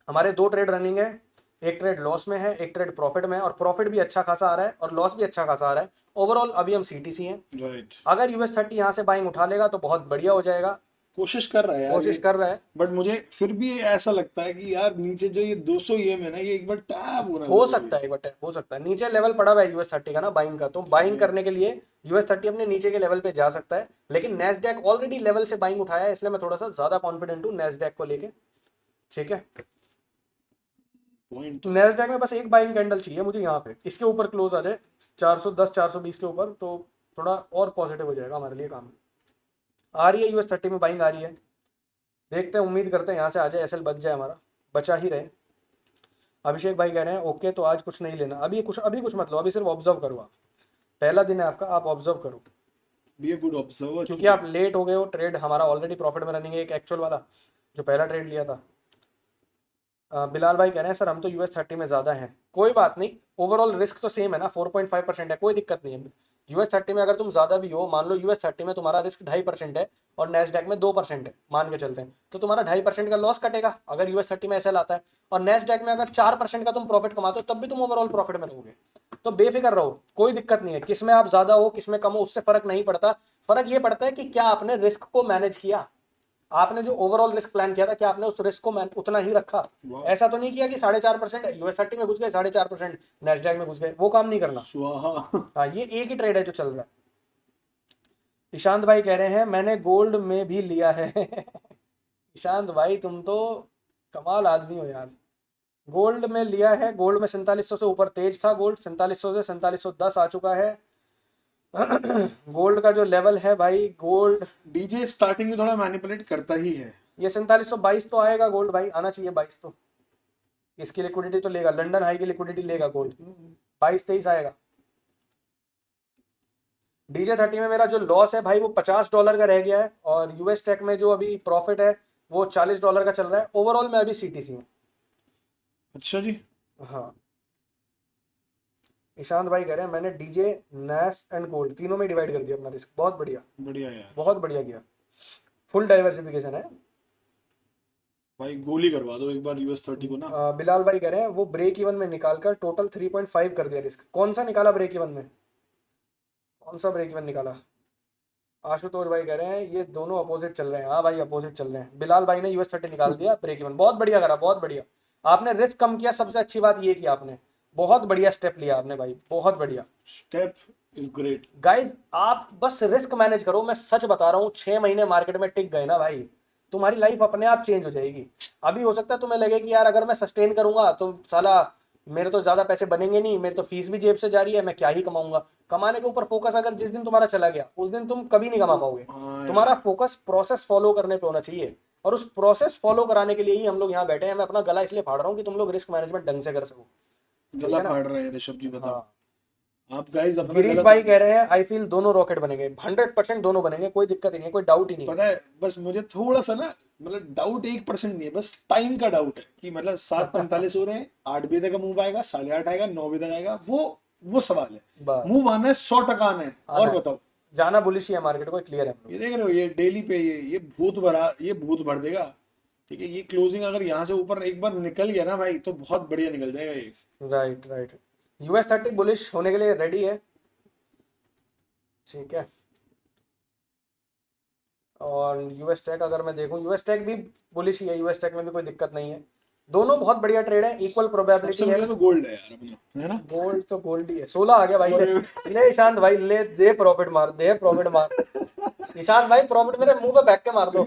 हमारे 2 ट्रेड रनिंग है, एक ट्रेड लॉस में है, एक ट्रेड प्रॉफिट में है, और प्रॉफिट भी अच्छा खासा आ रहा है और लॉस भी अच्छा खासा आ रहा है। ओवरऑल अभी हम सीटीसी हैं। राइट, अगर US30 यहाँ से बाइंग उठा लेगा तो बहुत बढ़िया हो जाएगा, कोशिश कर रहा है यार, कोशिश कर रहा है। बट मुझे फिर भी ऐसा लगता है कि यार नीचे जो ये 200 EM है ना, ये एक बार टैप होना हो जरूरी सकता है बट हो सकता है, नीचे लेवल पड़ा हुआ है US30 का ना बाइंग का, तो बाइंग करने के लिए US30 अपने नीचे के लेवल पे जा सकता है। लेकिन नेस्डैक ऑलरेडी लेवल से बाइंग उठाया है, इसलिए मैं थोड़ा सा ज्यादा कॉन्फिडेंट हूँ नेस्डैक को लेके, ठीक है। पॉइंट। नेस्डैक में बस एक बाइंग कैंडल चाहिए मुझे यहाँ पे, इसके ऊपर क्लोज आ जाए 410 420 के ऊपर, तो थोड़ा और पॉजिटिव हो जाएगा हमारे लिए काम। आ रही है US30 में बाइंग आ रही है, देखते हैं, उम्मीद करते हैं यहाँ से आ जाए, एसएल बच जाए हमारा, बचा ही रहे। अभिषेक भाई कह रहे हैं ओके तो आज कुछ नहीं लेना, अभी कुछ मत लो, अभी सिर्फ ऑब्जर्व करो आप, पहला दिन है आपका, आप ऑब्जर्व करो। बी अ गुड ऑब्जर्वर, क्योंकि आप लेट हो गए हो, ट्रेड हमारा ऑलरेडी प्रॉफिट में रनिंग है, एक एक्चुअल वाला जो पहला ट्रेड लिया था। बिलाल भाई कह रहे हैं सर हम तो US30 में ज़्यादा हैं, कोई बात नहीं, ओवरऑल रिस्क तो सेम है ना, 4.5% है, कोई दिक्कत नहीं है। US30 में अगर तुम ज़्यादा भी हो, मान लो US30 में तुम्हारा रिस्क 2.5% है और नेस्डैक में 2% है, मान के चलते हैं, तो तुम्हारा 2.5% का लॉस कटेगा अगर US30 में एसएल आता है, और नेस्डैक में अगर 4% का तुम प्रॉफिट कमाते हो तब भी तुम ओवरऑल प्रॉफिट में रहोगे। तो बेफिक्र रहो, कोई दिक्कत नहीं है, किसमें आप ज़्यादा हो किसमें कम हो उससे फर्क नहीं पड़ता। फर्क ये पड़ता है कि क्या आपने रिस्क को मैनेज किया, आपने जो ओवरऑल रिस्क प्लान किया था क्या आपने उस रिस्क को उतना ही रखा। ऐसा तो नहीं किया कि 4.5% US30 में घुस गए, 4.5% नेस्डैक में घुस गए, वो काम नहीं करना। स्वाहा। हाँ ये एक ही ट्रेड है जो चल रहा है। ईशांत भाई कह रहे हैं मैंने गोल्ड में भी लिया है। ईशांत भाई तुम तो कमाल आदमी हो यार, गोल्ड में लिया है, गोल्ड में 4700 से ऊपर तेज था, गोल्ड 4700 से 4710 आ चुका है। गोल्ड का जो लेवल है भाई, गोल्ड डीजे स्टार्टिंग में थोड़ा मैनिपुलेट करता ही है। ये 4722 तो आएगा गोल्ड भाई, आना चाहिए 22 तो, इसकी लिक्विडिटी तो लेगा, लंदन हाई की लिक्विडिटी लेगा गोल्ड, 22-23 आएगा। DJ30 में मेरा जो लॉस है भाई वो $50 का रह गया है, और US टेक में जो अभी प्रॉफिट है वो $40 का चल रहा है। ओवरऑल मैं अभी सीटीसी हूँ। अच्छा जी। हाँ, ईशांत भाई कह रहे हैं मैंने डीजे, नैस एंड गोल्ड तीनों में डिवाइड कर दिया अपना रिस्क। बहुत बढ़िया, बढ़िया यार। बहुत बढ़िया किया। फुल डाइवर्सिफिकेशन है। भाई गोली करवा दो एक बार US30 को ना। बिलाल भाई कह रहे हैं वो ब्रेक इवन में निकालकर टोटल 3.5 कर दिया रिस्क। कौन सा निकाला ब्रेक इवन में, कौन सा ब्रेक इवन निकाला? आशुतोष भाई कह रहे हैं ये दोनों अपोजिट चल रहे हैं। हाँ भाई अपोजिट चल रहे हैं। बिलाल भाई ने US30 निकाल दिया ब्रेक इवन। बहुत बढ़िया करा, बहुत बढ़िया। आपने रिस्क कम किया, सबसे अच्छी बात ये की आपने। बहुत बढ़िया स्टेप लिया आपने भाई, बहुत बढ़िया। Step is great. गाइज आप बस रिस्क मैनेज करो। मैं सच बता रहा हूँ, 6 महीने मार्केट में टिक गए ना भाई, तुम्हारी लाइफ अपने आप चेंज हो जाएगी। अभी हो सकता है तुम्हें लगे कि यार अगर मैं सस्टेन करूंगा तो साला मेरे तो ज्यादा पैसे बनेंगे नहीं, मेरे तो फीस भी जेब से जा रही है, मैं क्या ही कमाऊंगा। कमाने के ऊपर फोकस अगर जिस दिन तुम्हारा चला गया उस दिन तुम कभी नहीं कमा पाओगे। हाँ तुम्हारा यार। फोकस प्रोसेस फॉलो करने पे होना चाहिए, और उस प्रोसेस फॉलो कराने के लिए ही हम लोग यहाँ बैठे हैं। मैं अपना गला इसलिए फाड़ रहा हूँ कि तुम लोग रिस्क मैनेजमेंट ढंग से कर सको। ठीक गला है ना? फाड़ रहे हैं ऋषभ जी, बताओ। हाँ। आप गाइस अपना गिरीश गला। भाई कह रहे हैं आई फील दोनों रॉकेट बनेंगे। 100% दोनों बनेंगे, कोई दिक्कत ही नहीं है, कोई डाउट ही नहीं है। पता है, बस मुझे थोड़ा सा ना, मतलब डाउट 1% नहीं है, बस टाइम का डाउट है कि मतलब 7:45 हो रहे हैं, 8 बजे तक मूव आएगा, 8:30 आएगा, 9 बजे तक आएगा, वो सवाल है। बस मूव आना है, 100% आना है। आना और है, बताओ। जाना बुलिश ही है मार्केट को, क्लियर है हम ये देख रहे हो, ये डेली पे ये भूत भर देगा। ठीक है, ये क्लोजिंग अगर यहाँ से ऊपर एक बार निकल गया ना भाई, तो बहुत बढ़िया निकल जाएगा ये। लोग। Right right. US30 बुलिश होने के लिए रेडी है। ठीक है। और यूएस टेक अगर मैं देखूं, यूएस टेक भी बुलिश ही है, यूएस टेक में भी कोई दिक्कत नहीं है। दोनों बहुत बढ़िया ट्रेड है, इक्वल सबसे प्रोबेबिलिटी है। बढ़िया तो गोल्ड है यार अपना, है ना। गोल्ड तो गोल्ड ही है। 16 आ गया भाई। ले और ले ईशांत भाई, ले दे प्रॉफिट मार, दे प्रॉफिट मार। ईशांत भाई प्रॉफिट मेरे मुंह पे फेंक के मार दो।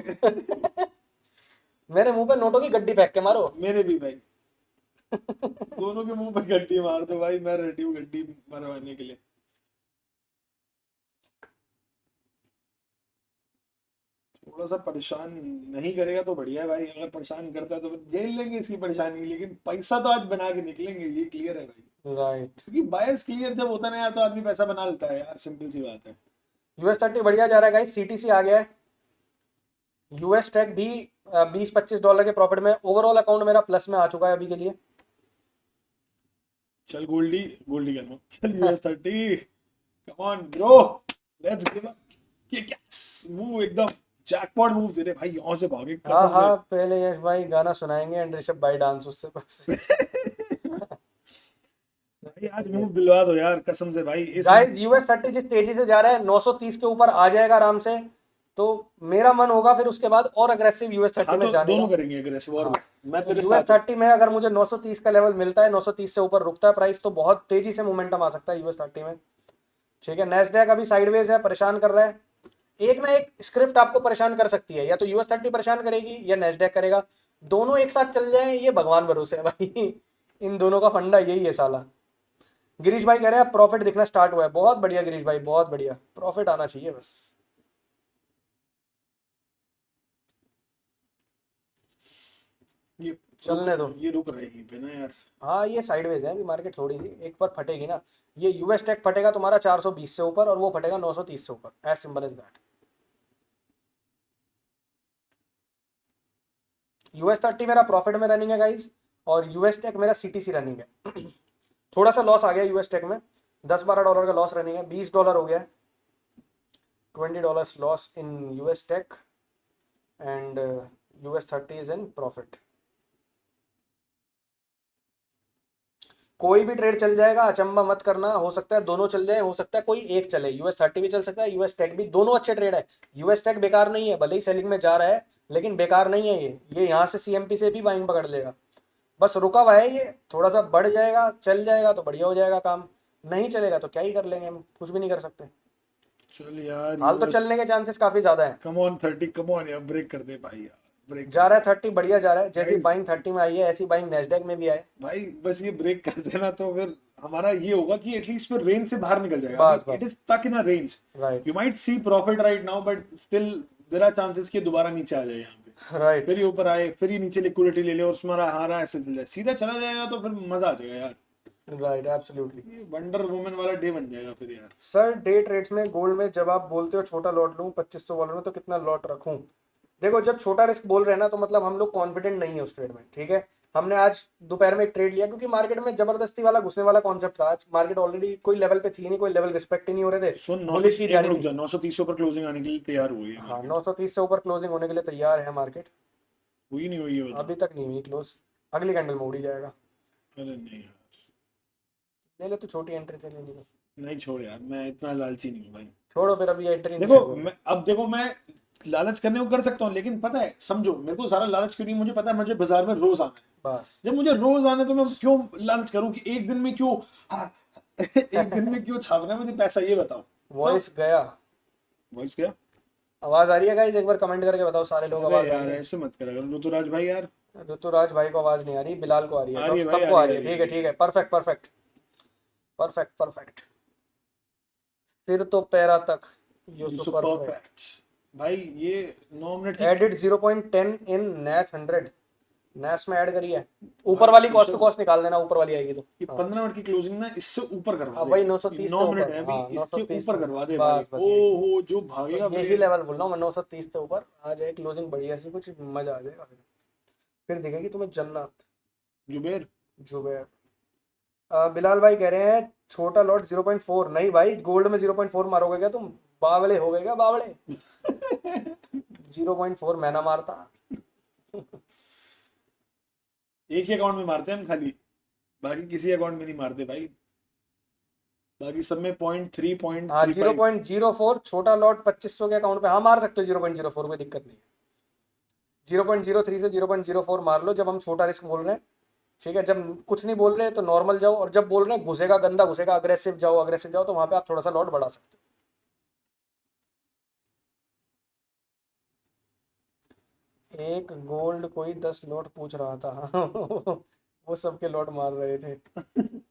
मेरे मुंह पे नोटों की गड्डी फेंक के मारो। मेरे भी भाई, दोनों के मुंह पे गड्डी मार दो भाई, मैं रेडी हूँ गड्डी मरवाने के लिए। थोड़ा सा परेशान नहीं करेगा तो बढ़िया है भाई, अगर परेशान करता है तो फिर झेल लेंगे इसकी परेशानी, लेकिन पैसा तो आज बना के निकलेंगे, ये क्लियर है भाई। राइट। क्योंकि बायस क्लियर जब होता है ना यार, तो आदमी पैसा बना लेता है यार, सिंपल सी बात है। US30 बढ़िया जा रहा है गाइस, सीटीसी आ गया है। यूएस टेक भी $20-25 के प्रॉफिट में। ओवरऑल अकाउंट मेरा प्लस में आ चुका है अभी के लिए। चल गोल्डी, गोल्डी कह रहा हूँ, चल US30, come on bro, let's give a kick S move, एकदम जैकपॉट मूव दे रहे भाई, यहाँ से भागे हाँ कसम से। हाँ, पहले यश भाई गाना सुनाएंगे एंड ऋषभ भाई डांस उससे बस। भाई आज मूव दिलवा दो यार कसम से भाई, इस गाइस US30 जिस तेजी से जा रहा है 930 के ऊपर आ जाएगा आराम से। तो मेरा मन होगा फिर उसके बाद और अग्रेसिव US30 हाँ में तो जाने दोनों का। करेंगे अग्रेसिव, और हाँ, मैं तो तेरे यूएस साथ हूँ। थर्टी में अगर मुझे 930 का लेवल मिलता है, 930 से ऊपर रुकता है प्राइस, तो बहुत तेजी से मोमेंटम आ सकता है US30 में। ठीक है। नेस्डैक अभी साइडवेज है, परेशान कर रहा है। एक ना एक स्क्रिप्ट आपको परेशान कर सकती है, या तो US30 परेशान करेगी या नेस्डैक करेगा। दोनों एक साथ चल जाए ये भगवान भरोसे है भाई। इन दोनों का फंडा यही है साला। गिरीश भाई कह रहे हैं प्रॉफिट दिखना स्टार्ट हुआ है। बहुत बढ़िया गिरीश भाई, बहुत बढ़िया। प्रॉफिट आना चाहिए बस। ये चलने दो। ये रुक रहे हैं पे ना यार। हाँ ये साइडवेज है अभी मार्केट, थोड़ी सी एक बार फटेगी ना। ये यूएस टेक फटेगा तुम्हारा 420 से ऊपर, और वो फटेगा 930 से ऊपर। As simple as that. US30 मेरा प्रॉफिट में रनिंग है गाइस, और यूएस टेक मेरा सीटीसी रनिंग है। थोड़ा सा लॉस आ गया यूएस टेक में, $10-12 का लॉस रनिंग है। $20 हो गया है। $20 loss in US tech, and US30 is in profit. कोई भी ट्रेड चल जाएगा, अचंबा मत करना। हो सकता है दोनों चल जाए, हो सकता है कोई एक चले। US30 भी चल सकता है, यूएस टेक भी, दोनों अच्छे ट्रेड है। यूएस टेक बेकार नहीं है, भले ही सेलिंग में जा रहा है, लेकिन बेकार नहीं है ये यहाँ से सीएमपी से भी बाइंग पकड़ लेगा। बस रुका हुआ है ये, थोड़ा सा बढ़ जाएगा, चल जाएगा तो बढ़िया हो जाएगा काम। नहीं चलेगा तो क्या ही कर लेंगे, हम कुछ भी नहीं कर सकते। चल यार हाल तो यूएस, चलने के चांसेस काफी ज्यादा है। कम ऑन 30, कम ऑन यार, ब्रेक कर दे भाई यार, ब्रेक कर जा रहा दे है 30, बढ़िया जा रहा है। जैसी गाइस। बाइंग 30 में आई है ऐसी बाइंग नेस्डैक में भी आए। भाई बस ये ब्रेक कर देना तो फिर हमारा ये होगा कि एटलीस्ट फिर रेंज से बाहर निकल जाएगा। बस अभी इट बस। Is stuck in a range. Right you might see profit right now, but still there are chances कि दोबारा नीचे आ जाए यहाँ पे, राइट फिर ये ऊपर आए, फिर ये नीचे लिक्विडिटी ले ले और उसमें हमारा ऐसे चल जाए, सीधा चला जाएगा तो फिर मजा आ जाएगा यार। Right, absolutely. ये वंडर वुमन वाला डे बन जाएगा फिर यार। सर डे ट्रेड्स में गोल्ड में जब आप बोलते हो छोटा लॉट लूं $2500 में, तो कितना लॉट रखूं? देखो जब छोटा रिस्क बोल रहे हैं ना तो मतलब हम लोग कॉन्फिडेंट नहीं है उस ट्रेड में, ठीक है। हमने आज दोपहर में एक ट्रेड लिया क्योंकि मार्केट में जबरदस्ती वाला घुसने वाला कॉन्सेप्ट था। आज मार्केट ऑलरेडी कोई लेवल पे थी नहीं, कोई लेवल रिस्पेक्ट ही नहीं हो रहे थे, सो नौ सौ बुलिश की एक जा मिनट रही रुक थी। जा, 930 से ऊपर क्लोजिंग आने के लिए तैयार हुई है हाँ, मार्केट? 930 से ऊपर क्लोजिंग होने के लिए तैयार है मार्केट। हुई नहीं हुई है बता। अभी तक नहीं हुई क्लोज, अगली कैंडल में उड़ ही जाएगा। अरे नहीं यार, ले ले, तो छोटी एंट्री चले नहीं तो नहीं छोड़ यार, मैं इतना लालची नहीं हूँ भाई। छोड़ो फिर, अभी एंट्री नहीं देखो है। मैं अब देखो मैं लालच करने को कर सकता हूँ, लेकिन पता है, समझो मेरे को सारा लालच क्यों नहीं, मुझे पता है मुझे बाजार में रोज आना है। बस जब मुझे रोज आना है तो मैं क्यों लालच करूं कि एक दिन में क्यों एक दिन में क्यों छापना है मुझे पैसा, ये बताओ तो। वॉइस गया। वॉइस क्या? आवाज आ रही है गाइस? एक बार कमेंट करके बताओ सारे लोग, अरे आवाज आ यार रही है? ऐसे मत करा करो ऋतुराज भाई यार। ऋतुराज भाई को आवाज नहीं आ रही, बिलाल को आ रही है, आ रही है भाई, आ सबको रही आ है, रही आ है। रही है, ठीक है ठीक है, परफेक्ट परफेक्ट परफेक्ट परफेक्ट। फिर तो पैरा तक, यूसुफ यूसुफ परफेक्ट। परफेक्ट। भाई ये 9 मिनट की एडिड 0.10 इन नैस 100, नैस में ऐड करी है। ऊपर भाई वाली कॉस्ट टू ऋषभ, कॉस्ट निकाल देना, ऊपर वाली आएगी तो। ये हाँ 15 मिनट की क्लोजिंग ना इससे ऊपर करवा हाँ, दे। वही ये 930 से 9 मिनट ऊपर, है अभी, हाँ इसके 930 ऊपर से करवा दे भाई। बस बस ओ यही। हो जो तो भागेगा यही ब्रेड। लेवल बोल रहा हूँ मैं, 930 से ऊपर आ जाए क्लोजिंग बढ़िया सी, कुछ मजा आ जाएगा। फिर दिखेगी तुम्हें जन्नत। जुबेर जुबैर। बिलाल भाई कह रहे हैं छोटा लॉट 0.4 नहीं भाई, गोल्ड में 0.4 मारोगे क्या तुम? बावले हो गए क्या बावले? 0.4 मैं ना मारता। एक ही अकाउंट में मारते हैं हम खाली, बाकी किसी अकाउंट में नहीं मारते भाई, बाकी सब में 0.3 हाँ 0.35। 0.04 छोटा लॉट 2500 के अकाउंट पे, हाँ मार सकते हो 0.04, कोई दिक्कत नहीं है। 0.03 से 0.04 मार लो जब हम छोटा रिस्क बोल रहे हैं, ठीक है। जब कुछ नहीं बोल रहे तो नॉर्मल जाओ, और जब बोल रहे हैं घुसेगा गंदा घुसेगा, अग्रेसिव जाओ, अग्रेसिव जाओ, तो वहां पे आप थोड़ा सा लॉट बढ़ा सकते हो। एक गोल्ड कोई 10 लॉट पूछ रहा था। वो सबके लॉट मार रहे थे। एक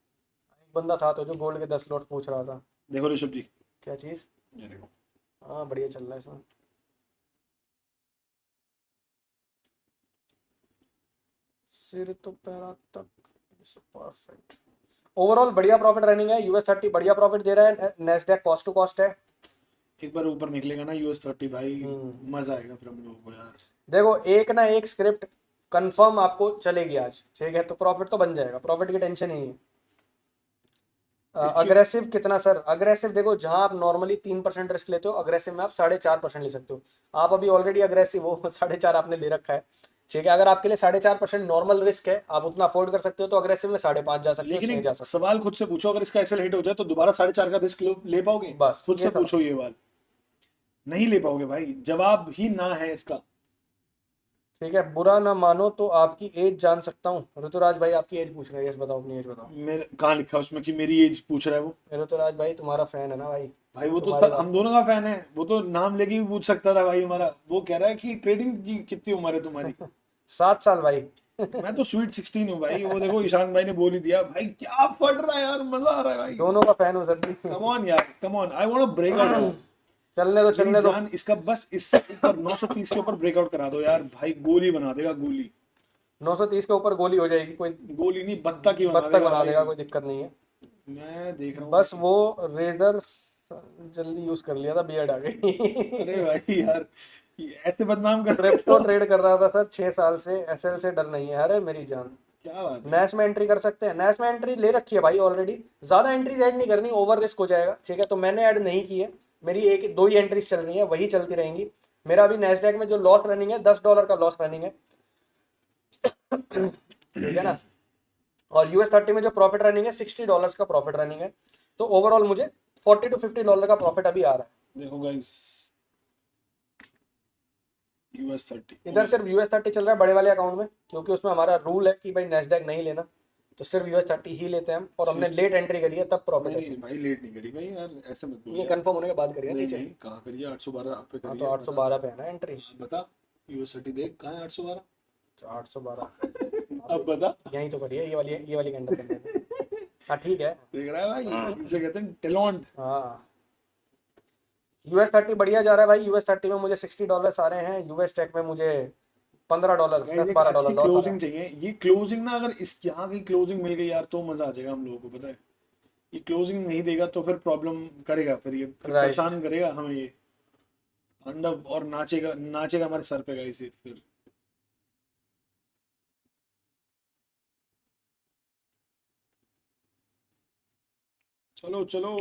बंदा था तो जो गोल्ड के 10 लॉट पूछ रहा था। देखो ऋषभ जी, क्या चीज? ये देखो हाँ बढ़िया चल रहा है इसमें। सिर तो पैरा तक, परफेक्ट। ओवरऑल बढ़िया प्रॉफिट रनिंग है, US 30 बढ़िया प्रॉफिट दे रहा है, नेस्डैक कॉस्ट टू कॉस्ट है। एक बार ऊपर निकलेगा ना US 30 भाई, हम्म। मजा आएगा फिर हम लोगों को यार। देखो एक ना एक स्क्रिप्ट कंफर्म आपको चलेगी आज, ठीक है, तो प्रॉफिट तो बन जाएगा, प्रॉफिट की टेंशन ही नहीं है। इसकी अग्रेसिव कितना सर? अग्रेसिव देखो, जहां आप नॉर्मली 3% रिस्क लेते हो, अग्रेसिव में आप 4.5% ले सकते हो। आप अभी ऑलरेडी अग्रेसिव हो, 4.5 आपने ले रखा है, ठीक है। अगर आपके लिए 4.5% नॉर्मल रिस्क है, आप उतना अफोर्ड कर सकते हो, तो अग्रेसिव में 5.5 जा सकते हो, लेकिन 6 एक जा सकते सवाल खुद से पूछो, अगर इसका एक्सेल हिट हो जाए तो दोबारा 4.5 का रिस्क ले पाओगे? हो। बस खुद ये से सवाल। पूछो ये बात, नहीं ले पाओगे भाई, जवाब ही ना है इसका। ठीक है, बुरा ना मानो तो आपकी एज जान सकता हूँ? ऋतुराज भाई आपकी एज पूछ रहे हैं, यस बताओ अपनी एज बताओ। मेरे कहाँ लिखा है उसमें कि मेरी एज पूछ रहा है वो? ऋतुराज भाई तुम्हारा फैन है ना भाई, भाई वो तो तुम्हारी बात हम कर। दोनों का फैन है, वो तो नाम लेके भी पूछ सकता था भाई हमारा। वो कह रहा है कि ट्रेडिंग की कितनी उम्र है तुम्हारी? 7 साल भाई। मैं तो स्वीट 16 हूँ भाई। वो देखो ईशान भाई ने बोल ही दिया भाई, क्या फट रहा है यार, मजा आ रहा है भाई। दोनों का फैन हूँ सर जी। कम ऑन यार, come on, I want to break out यार। चलने दो मेरी चलने दो। जान, इसका बस इससे ऊपर 930 के ऊपर ब्रेकआउट करा दो यार भाई, गोली बना देगा गोली। 930 के ऊपर गोली हो जाएगी, कोई गोली नहीं, बत्ता की बना बत्तख देगा बना भाई। देगा, कोई दिक्कत नहीं है। मैं देख रहा हूँ बस भाई। वो रेजर जल्दी यूज कर लिया था, बियर्ड आ अरे गई। भाई यार, ये ऐसे बदनाम कर रहे क्रिप्टो हो। ट्रेड कर रहा था सर 6 साल से, एसएल से डर नहीं है, अरे मेरी जान। क्या बात है। नैश में एंट्री कर सकते हैं, नैश में एंट्री ले रखी है भाई ऑलरेडी, ज्यादा एंट्रीज ऐड नहीं करनी, ओवर रिस्क हो जाएगा, ठीक है। तो मैंने ऐड नहीं की है, मेरी एक दो ही एंट्रीज चल रही है, वही चलती रहेंगी। मेरा अभी नैसडैक में जो लॉस रनिंग है, $10 का लॉस रनिंग है, ठीक है ना। और US 30 में जो प्रॉफिट रनिंग है, $60 का प्रॉफिट रनिंग है। तो ओवरऑल मुझे $40 to $50 का प्रॉफिट अभी आ रहा है। देखो गाइस, US 30 इधर सिर्फ US 30 चल रहा है बड़े वाले अकाउंट में, क्योंकि उसमें हमारा रूल है कि भाई नैसडैक नहीं लेना, तो सिर्फ US 30 ही लेते हैं हम, और हमने लेट एंट्री करी है तब प्रॉफिट नहीं है। नहीं भाई, लेट नहीं करी भाई यार, ऐसे मत बोल ये यार। कंफर्म होने के बाद करिए नहीं नीचे। नहीं, कहाँ करिए? 812 पे हाँ करिए, तो बता। 812 पे है ना एंट्री। बता, US 30 देख कहाँ है 812? 812। अब बता। यहीं तो करिए, ये वाली कैंडल कर लेते। हाँ ठीक है। देख रहा है भाई, इसे कहते हैं टैलेंट। हाँ US 30 बढ़िया जा रहा है भाई, US 30 में मुझे $60 आ रहे हैं, US टेक में मुझे $15, गाइस एक $10-12 अच्छी लॉस आ रहा क्लोजिंग है। चाहिए, ये क्लोजिंग ना, अगर इस यहाँ की क्लोजिंग मिल गई यार तो मजा आ जाएगा हम लोगों को, पता है। ये क्लोजिंग नहीं देगा तो फिर प्रॉब्लम करेगा, फिर ये फिर राइट। परेशान करेगा हमें ये। अंडा और नाचेगा नाचेगा हमारे सर पे गाइस ये फिर। चलो चलो।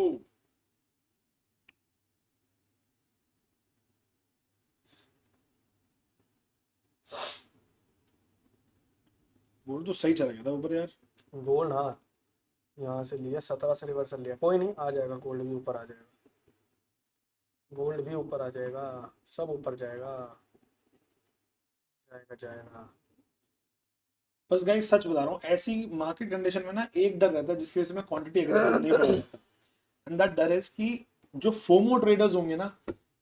गोल्ड तो सही चला गया था ऊपर यार। गोल्ड, हाँ, यहाँ से लिया 17 से रिवर्सल लिया, कोई नहीं, आ जाएगा गोल्ड भी ऊपर आ जाएगा, गोल्ड भी ऊपर आ जाएगा, सब ऊपर जाएगा, जाएगा जाएगा। बस गाइस सच बता रहा हूँ, ऐसी मार्केट कंडीशन में ना एक डर रहता है जिसकी वजह से मैं क्वांटिटी एग्रेसिव नहीं बढ़ा पाता। एंड दैट डर इज कि जो फोमो ट्रेडर्स होंगे ना,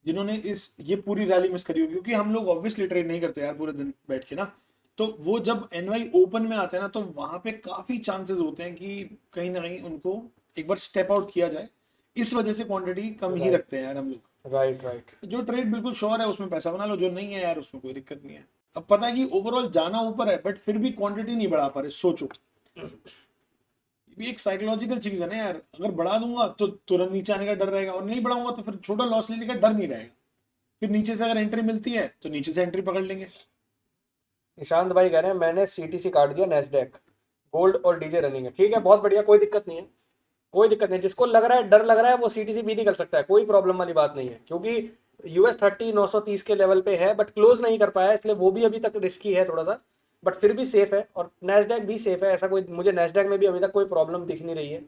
जिन्होंने इस ये पूरी रैली मिस करी होगी, क्योंकि हम लोग ऑब्वियसली ट्रेड नहीं करते यार पूरे दिन बैठ के ना, तो वो जब एनवाई ओपन में आते हैं ना, तो वहां पे काफी चांसेस होते हैं कि कहीं ना कहीं उनको एक बार स्टेप आउट किया जाए। इस वजह से क्वांटिटी कम ही राइट रखते हैं यार हम लोग। Right right. जो ट्रेड बिल्कुल श्योर है उसमें पैसा बना लो, जो नहीं है यार उसमें कोई दिक्कत नहीं है। अब पता है कि ओवरऑल जाना ऊपर है, बट फिर भी क्वांटिटी नहीं बढ़ा पा रहे, सोचो। ये भी एक साइकोलॉजिकल चीज है ना यार, अगर बढ़ा दूंगा तो तुरंत नीचे आने का डर रहेगा, और नहीं बढ़ाऊंगा तो फिर छोटा लॉस लेने का डर नहीं रहेगा। फिर नीचे से अगर एंट्री मिलती है तो नीचे से एंट्री पकड़ लेंगे। निशांत भाई कह रहे हैं मैंने सीटीसी काट दिया, नेस्डेक, गोल्ड और डीजे रनिंग है, ठीक है, बहुत बढ़िया, कोई दिक्कत नहीं है, कोई दिक्कत नहीं, जिसको लग रहा है, डर लग रहा है, वो सीटीसी भी निकल सकता है, कोई प्रॉब्लम वाली बात नहीं है, क्योंकि US 30 930 के लेवल पे है, बट क्लोज नहीं कर पाया, इसलिए वो भी अभी तक रिस्की है थोड़ा सा, बट फिर भी सेफ है, और नेस्डेक भी सेफ है, ऐसा कोई मुझे नेस्डेक में भी अभी तक कोई प्रॉब्लम दिख नहीं रही है,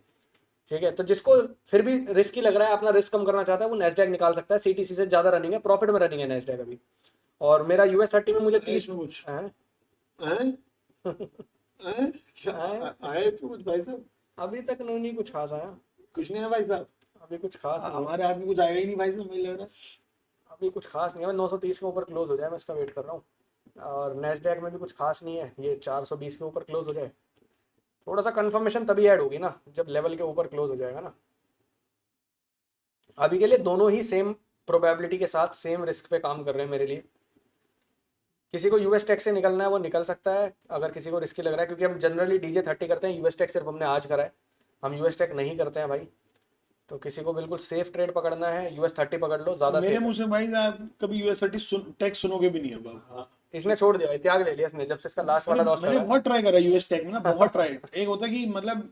ठीक है, तो जिसको फिर भी रिस्की लग रहा है, अपना रिस्क कम करना चाहता है, वो नेस्डेक निकाल सकता है, सीटीसी से ज्यादा रनिंग है, प्रॉफिट में रनिंग है नेस्डेक अभी, और मेरा US 30 में मुझे आए 30 इसमें कुछ है। आए आए क्या है, आए तो कुछ भाई साहब? अभी तक नहीं कुछ खास आया, कुछ नहीं है भाई साहब। अभी कुछ खास नहीं है, हमारे हाथ में कुछ आएगा ही नहीं भाई साहब, मुझे लग रहा अभी कुछ खास नहीं है, मैं 930 के ऊपर क्लोज हो जाए, मैं इसका वेट कर रहा हूँ, और नेस्डैक में भी कुछ खास नहीं है, ये 420 के ऊपर क्लोज हो जाए, थोड़ा सा कंफर्मेशन तभी ऐड होगी ना जब लेवल के ऊपर क्लोज हो जाएगा ना, अभी के लिए दोनों ही सेम प्रोबेबिलिटी के साथ सेम रिस्क पे काम कर रहे हैं मेरे लिए, किसी को यूएस टेक से निकलना है वो निकल सकता है, अगर किसी को रिस्की लग रहा है, क्योंकि हम जनरली DJ 30 करते हैं, यूएस टेक सिर्फ हमने आज करा है, हम यूएस टेक नहीं करते हैं भाई, तो किसी को बिल्कुल सेफ ट्रेड पकड़ना है US 30 पकड़ लो, है। ज़्यादा मेरे सेफ है। मुंह से भाई आप कभी US 30 टैक्स सुनोगे भी नहीं अब। हाँ। इसने छोड़ दिया, त्याग ले लिया इसने, जब से इसका लास्ट मैंने वाला लॉस मैंने लगा है। बहुत ट्राई करा यूएस टेक में ना, बहुत ट्राई। एक होता है कि मतलब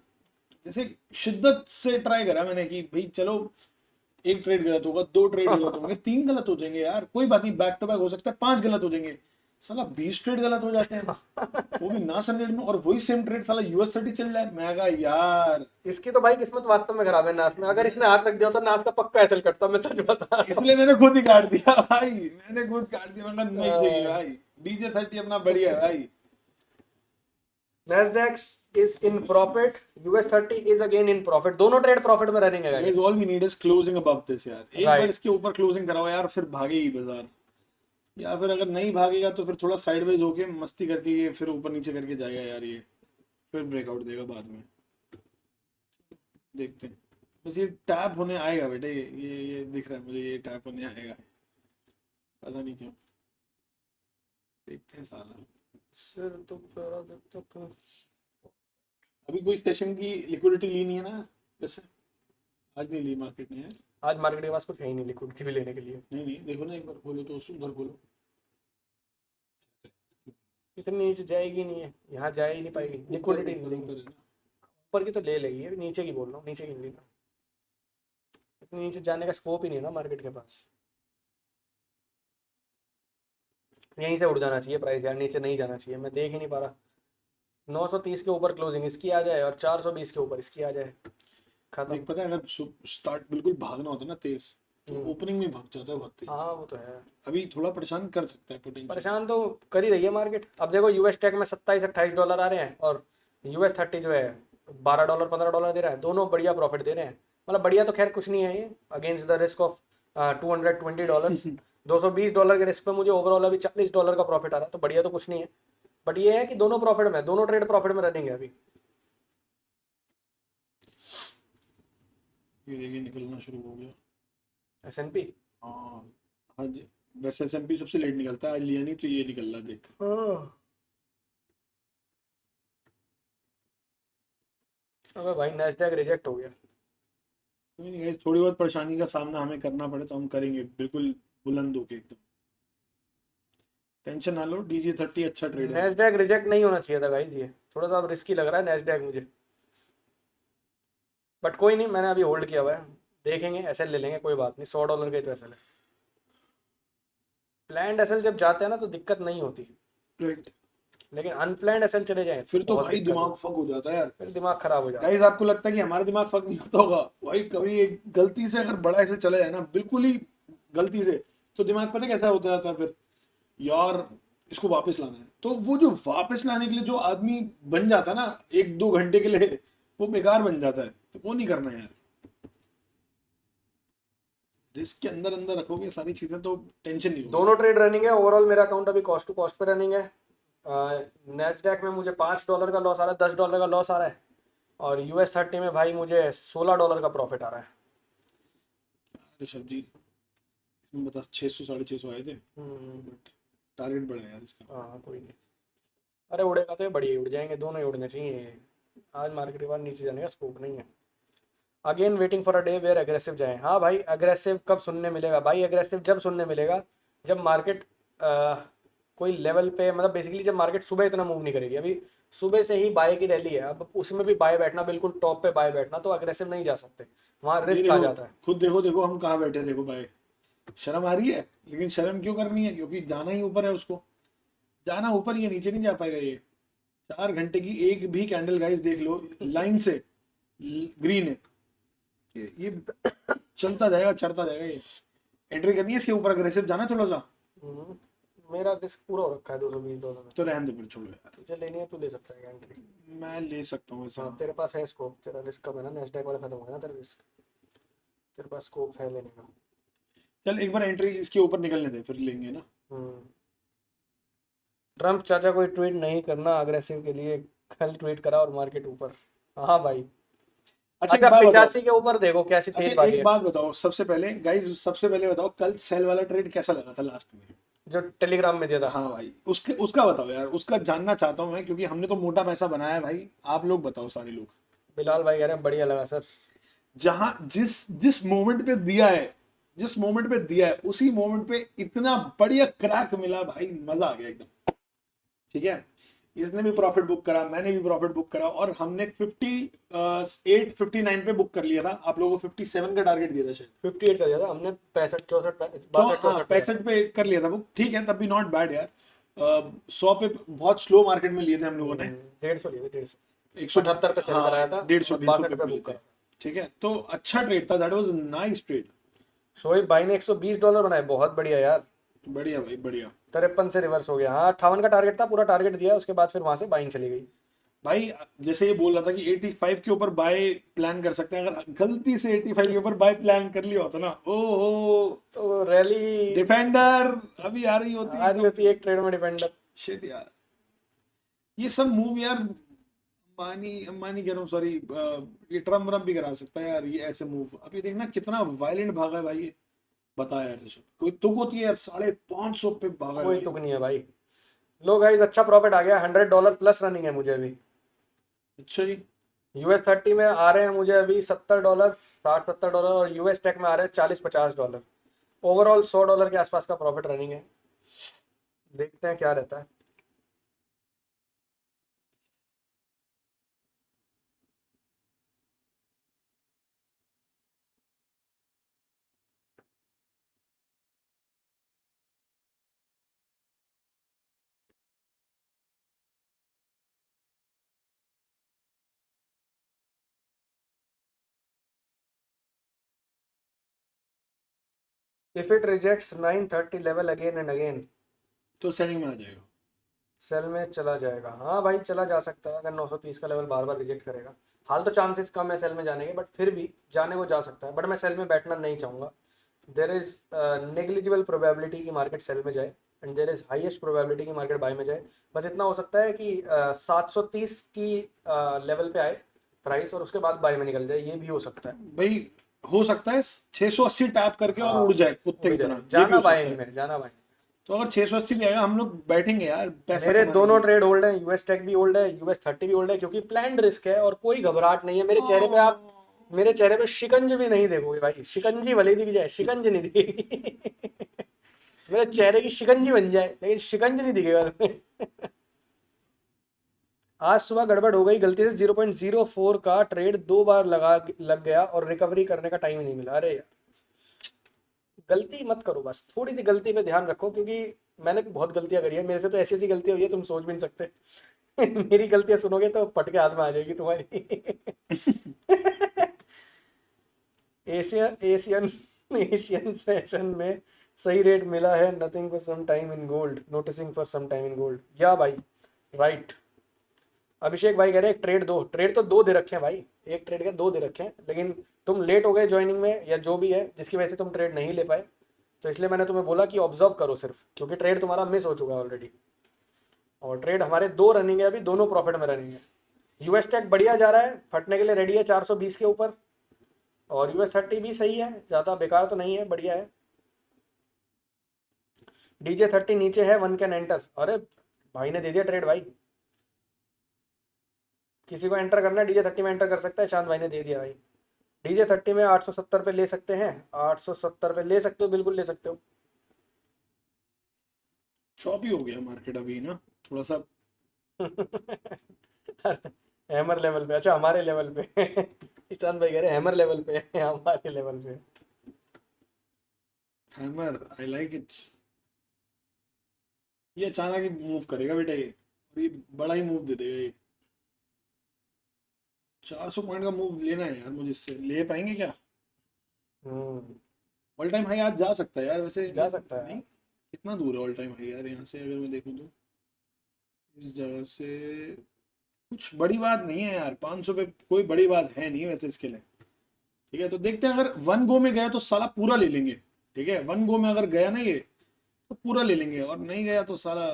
जैसे शिद्दत से ट्राई करा मैंने कि भाई चलो, एक ट्रेड गलत होगा, दो ट्रेड गलत होंगे, तीन गलत हो जाएंगे यार, कोई बात नहीं, बैक टू बैक हो सकता है, पांच गलत हो जाएंगे। साला 20 ट्रेड गलत हो जाते हैं, वो भी ना सन रेट में, और वही सेम ट्रेड साला US 30 चल रहा है। मैं कहा यार, इसकी तो भाई किस्मत वास्तव में खराब है नाश में, अगर इसने हाथ रख दिया तो नाश का पक्का एसएल कटता, मैं सच बता रहा हूँ। इसलिए मैंने खुद ही काट दिया भाई, मैंने खुद काट दिया, मैं कहा नहीं चाहिए अह, भाई। DJ 30 अपना बढ़िया है भाई। Nasdaq is in profit, US 30 is again in profit, दोनों ट्रेड प्रॉफिट में रनिंग है guys guys. All we need is closing above this यार, एक बार राइट, इसके ऊपर क्लोजिंग कराओ यार, फिर भागेगी बाजार। या फिर अगर नहीं भागेगा तो फिर थोड़ा साइडवेज होके मस्ती करके ये फिर ऊपर नीचे करके जाएगा यार ये, फिर ब्रेकआउट देगा बाद में। देखते हैं। बस ये टैप होने आएगा बेटे, ये दिख रहा है मुझे, ये टैप होने आएगा, पता नहीं क्यों। देखते हैं साला। सिर तो पैरा जब तक। अभी कोई सेशन की लिक्विडिटी ली नहीं है ना वैसे? आज नहीं ली मार्केट ने यार? आज मार्केट के पास कुछ है ही नहीं लिक्विडिटी भी लेने के लिए, नहीं नहीं, देखो ना एक बार खोलो तो उधर खोलो। इतनी नीचे जाएगी नहीं है, यहाँ जा ही नहीं पाएगी, ऊपर लिक्विडिटी नहीं ऊपर देंगे, ऊपर है ना। ऊपर की तो ले लेगी, अभी नीचे की बोल रहा हूँ, नीचे की नहीं लेना, इतनी नीचे जाने का स्कोप ही नहीं है ना मार्केट के पास, यहीं से उड़ जाना चाहिए प्राइस यार, नीचे नहीं जाना चाहिए, मैं देख ही नहीं पा रहा, 930 के ऊपर क्लोजिंग इसकी आ जाए और 420 के ऊपर इसकी आ जाए, खत्म। देख पता है, अगर स्टार्ट बिल्कुल भागना होता है ना तेज, तो ओपनिंग में भाग जाता है बहुत तेज। हाँ वो तो है, अभी थोड़ा परेशान कर सकता है पोटेंशियल। परेशान तो कर ही रही है मार्केट, अब देखो यूएस टेक में 27 28 डॉलर आ रहे हैं, और US 30 जो है $12 $15 दे रहा है, दोनों बढ़िया प्रॉफिट दे रहे हैं, मतलब बढ़िया तो खैर कुछ नहीं है ये, अगेंस्ट द रिस्क ऑफ $220, $220 के रिस्क पे मुझे ओवरऑल अभी $40 का प्रॉफिट आ रहा है, तो बढ़िया तो कुछ नहीं है, बट ये है कि दोनों प्रॉफिट में, दोनों ट्रेड प्रॉफिट में रनिंग है अभी। ये देखिए निकलना शुरू हो गया। S&P, हाँ। आज वैसे S&P सबसे लेट निकलता है, आज लिया नहीं तो ये निकल रहा देख। हाँ, अबे भाई नैस्डैक रिजेक्ट हो गया। कोई नहीं guys, थोड़ी बहुत परेशानी का सामना हमें करना पड़े तो हम करेंगे बिल्कुल। बुलंद होके एकदम। टेंशन ना लो, DG30 अच्छा ट्रेड है। नैस्डैक रिजेक्ट नहीं होना चाहिए था गाइस, ये थोड़ा सा रिस्की लग रहा है नैस्डैक मुझे, बट कोई नहीं, मैंने अभी होल्ड किया हुआ है, देखेंगे एसएल ले लेंगे, कोई बात नहीं, $100 के तो एसएल है। प्लान्ड एसएल जब जाते हैं ना तो दिक्कत नहीं होती, राइट। लेकिन अनप्लान्ड एसएल चले जाएं फिर तो बहुत भाई दिक्कत दिमाग होती फक हो जाता है यार। है, फिर दिमाग खराब हो जाता गाइस आपको लगता है कि हमारा दिमाग फक नहीं होता होगा भाई? कभी एक गलती से अगर बड़ा ऐसे चला जाए ना, बिल्कुल ही गलती से, तो दिमाग पता है कैसा होता जाता है फिर, यार इसको वापस लाना है। तो वो जो वापस लाने के लिए जो आदमी बन जाता है ना 1-2 घंटे के लिए, वो बेकार बन जाता है, तो वो नहीं करना यार। रिस्क के अंदर अंदर रखोगे सारी चीजें तो टेंशन नहीं है। होगी। दोनों ट्रेड रनिंग है, ओवरऑल मेरा अकाउंट अभी कॉस्ट टू कॉस्ट पे रनिंग है। नेस्डैक में मुझे $5 का लॉस आ रहा है, $10 का लॉस आ रहा है, और US30 में भाई मुझे $16 का प्रॉफिट आ रहा है। ऋषभ जी इसमें बता 600 650 आए थे, बट टारगेट बढ़ा यार इसका। हाँ कोई नहीं, अरे उड़ेगा तो ये बढ़िया ही उड़ जाएंगे, दोनों ही उड़ने चाहिए, आज मार्केट के बाद नीचे जाने का स्कोप नहीं है। Again waiting for a day where aggressive जाए। हाँ भाई अग्रेसिव कब सुनने मिलेगा भाई? अग्रेसिव जब सुनने मिलेगा जब मार्केट कोई लेवल पे, मतलब बेसिकली जब मार्केट सुबह इतना मूव नहीं करेगी। अभी सुबह से ही बाय की रैली है, अब उसमें भी बाय बैठना, बिल्कुल टॉप पे बाय बैठना, तो अग्रेसिव नहीं जा सकते, वहाँ ये रिस्क आ देखो, जाता है। खुद देखो देखो हम कहाँ बैठे, देखो भाई शर्म आ रही है, लेकिन शर्म क्यों करनी है? क्योंकि जाना ही ऊपर है, उसको जाना ऊपर ही है, नीचे नहीं जा पाएगा ये। 4 घंटे की एक भी कैंडल गाइस देख लो लाइन से ग्रीन है, ये चलता जाएगा, चढ़ता जाएगा ये। एंट्री करनी है इसके ऊपर, अग्रेसिव जाना है थोड़ा सा, हम्म, मेरा रिस्क पूरा हो रखा है $220 में। तो रहने दो फिर, छोड़ो यार। तुझे लेनी है तू ले सकता है एंट्री। मैं ले सकता हूँ ऐसा। हाँ तेरे पास है स्कोप, तेरा रिस्क कम है ना, नेस्डैक वाला खत्म हो गया ना तेरा रिस्क, तेरे पास स्कोप है लेने का। चल एक बार एंट्री इसके ऊपर निकलने दे, फिर लेंगे ना। हम्म। ट्रम्प चाचा कोई ट्वीट नहीं करना अग्रेसिव के लिए, कल ट्वीट करा और मार्केट ऊपर। हाँ भाई। अच्छा एक अच्छा बात बताओ, 85 के ऊपर देखो कैसी तेज अच्छा भागी एक है। बात बताओ सबसे पहले गाइस, सबसे पहले बताओ कल सेल वाला ट्रेड कैसा लगा था लास्ट में? जो टेलीग्राम में दिया था। हाँ भाई, उसके उसका बताओ यार, उसका जानना चाहता हूँ मैं, क्योंकि हमने तो मोटा पैसा बनाया है भाई। आप लोग बताओ, सारे लोग। बिलाल भाई कह रहे हैं बढ़िया लगा सर। जहां जिस जिस मोमेंट पे दिया है, जिस मोमेंट पे दिया है, उसी मोमेंट पे इतना बढ़िया क्रैक मिला भाई, मजा आ गया एकदम। ठीक है, इसने भी प्रॉफिट बुक करा, मैंने भी प्रॉफिट बुक करा, और हमने 58-59 पे बुक कर लिया था। आप लोगों को 57 का टारगेट दिया था शायद। 58 का दिया था हमने, 65 64 तो 62 हाँ 64 पे था। 65 पे कर लिया था बुक, ठीक है, तब भी नॉट बैड यार। 100 पे बहुत स्लो मार्केट में लिए थे हम लोगों ने। 150 लिए थे, 150 100, 75 पे सेल हाँ कराया था 150 और 150 62 पे पे लिए बुक थे। करा। ठीक है, तो अच्छा ट्रेड था, that was nice trade. Shoaib भाई ने $120 बनाए, बहुत बढ़िया यार। बढ़िया भाई बढ़िया। 53 से रिवर्स हो गया। हाँ 58 का टारगेट था, पूरा टारगेट दिया, उसके बाद फिर वहां से बाइंग चली गई। भाई जैसे ये बोल रहा था कि 85 के ऊपर बाय प्लान कर सकते हैं, अगर गलती से 85 के ऊपर बाय प्लान कर लिया होता ना, ओहो, तो रैली डिफेंडर अभी आ रही होती आ रही एकदम। होती है एक ट्रेड में डिफेंडर। शिट यार, ये सब मूव यार अंबानी अंबानी कह रहा हूँ, सॉरी, ये ट्रम्प व्रम्प भी करा सकता है यार, ये ऐसे मूव। अभी देखना कितना वायलेंट भागा है भाई ये। बता यार ऋषभ, कोई तुक होती है यार? 550 पे भागा है कोई भाई। तुक नहीं है भाई। लो गाइस अच्छा प्रॉफिट आ गया, $100 प्लस रनिंग है मुझे अभी। अच्छा जी। US30 में आ रहे हैं मुझे अभी $70, 60-70 और US टेक में आ रहे हैं $40-50। ओवरऑल $100 के आसपास का प्रॉफिट रनिंग है, देखते हैं क्या रहता है। If it rejects 930 level again and again, तो सेलिंग में आ जाएगा। सेल में चला जाएगा। हाँ भाई चला जा सकता है, अगर 930 का लेवल बार बार रिजेक्ट करेगा। हाल तो चांसेस कम है सेल में जाने के, बट फिर भी जाने को जा सकता है, बट मैं सेल में बैठना नहीं चाहूँगा। देर इज नेग्लिजिबल प्रोबेबिलिटी कि मार्केट सेल में जाए, and there is highest probability कि मार्केट बाय में जाए। बस इतना हो सकता है कि 730 की लेवल पे आए प्राइस और उसके बाद बाय में निकल जाए, ये भी हो सकता है। भाई हो सकता है 680 टैप करके और हाँ उड़ जाए कुत्ते उड़ की जाए, तरह, ये भी जाना हो सकता बाइंग है। में, जाना बाइंग। तो अगर 680 भी आएगा, हम लोग बैठेंगे यार पैसा मेरे कमाने के दोनों लिए। ट्रेड होल्ड है, US टेक भी होल्ड है, US30 भी होल्ड है, क्योंकि प्लान्ड रिस्क है और कोई घबराहट नहीं है मेरे चेहरे पे। आप मेरे चेहरे पे शिकंज भी नहीं देखोगे भाई, शिकंजी भले दिख जाए, शिकंज नहीं दिखेगी। मेरे चेहरे की शिकंजी बन जाए, लेकिन शिकंज नहीं दिखेगा तुम्हें। आज सुबह गड़बड़ हो गई, गलती से 0.04 का ट्रेड 2 बार लग गया और रिकवरी करने का टाइम ही नहीं मिला। अरे यार, गलती मत करो, बस थोड़ी सी गलती पे ध्यान रखो, क्योंकि मैंने भी बहुत गलतियां करी है, मेरे से तो ऐसी ऐसी गलतियां हुई है तुम सोच भी नहीं सकते। मेरी गलतियां सुनोगे तो पटके हाथ में आ जाएगी तुम्हारी। एशियन एशियन एशियन सेशन में सही रेट मिला है, nothing for some time in gold, noticing for some time in gold, या भाई राइट। अभिषेक भाई कह रहे हैं एक ट्रेड दो, ट्रेड तो दो दे रखे हैं भाई, एक ट्रेड के दो दे रखे हैं, लेकिन तुम लेट हो गए ज्वाइनिंग में या जो भी है जिसकी वजह से तुम ट्रेड नहीं ले पाए, तो इसलिए मैंने तुम्हें बोला कि ऑब्जर्व करो सिर्फ, क्योंकि ट्रेड तुम्हारा मिस हो चुका है ऑलरेडी। और ट्रेड हमारे दो रनिंग है अभी, दोनों प्रॉफिट में रनिंग है। यूएस टेक बढ़िया जा रहा है, फटने के लिए रेडी है 420 के ऊपर, और US30 भी सही है, ज़्यादा बेकार तो नहीं है, बढ़िया है। DJ30 नीचे है, 1 कैन एंटर। अरे भाई ने दे दिया ट्रेड भाई, किसी को एंटर करना है DJ30 में एंटर कर सकता है, शांत भाई ने दे दिया भाई। DJ30 में 870 पे ले सकते हैं, 870 पे ले सकते हो, बिल्कुल ले सकते हो। चॉपी हो गया मार्केट अभी ना, थोड़ा सा। हैमर लेवल पे, अच्छा हमारे लेवल पे। ईशान भाई कह रहे हैमर लेवल पे, हमारे लेवल पे। Hammer, I like it. ये अचानक ही मूव करेगा बेटा, ये बड़ा ही मूव दे देगा ये। 400 पॉइंट का मूव लेना है यार मुझे, इससे ले पाएंगे क्या? हम्म, ऑल टाइम हाई आज जा सकता है यार वैसे, जा सकता है। नहीं? कितना दूर है ऑल टाइम हाई यार यहाँ से, अगर मैं देखूँ तो इस जगह से कुछ बड़ी बात नहीं है यार, 500 पे कोई बड़ी बात है नहीं वैसे इसके लिए। ठीक है, तो देखते हैं, अगर वन गो में गया तो साला पूरा ले लेंगे। ठीक है, वन गो में अगर गया ना ये तो पूरा ले लेंगे, और नहीं गया तो साला।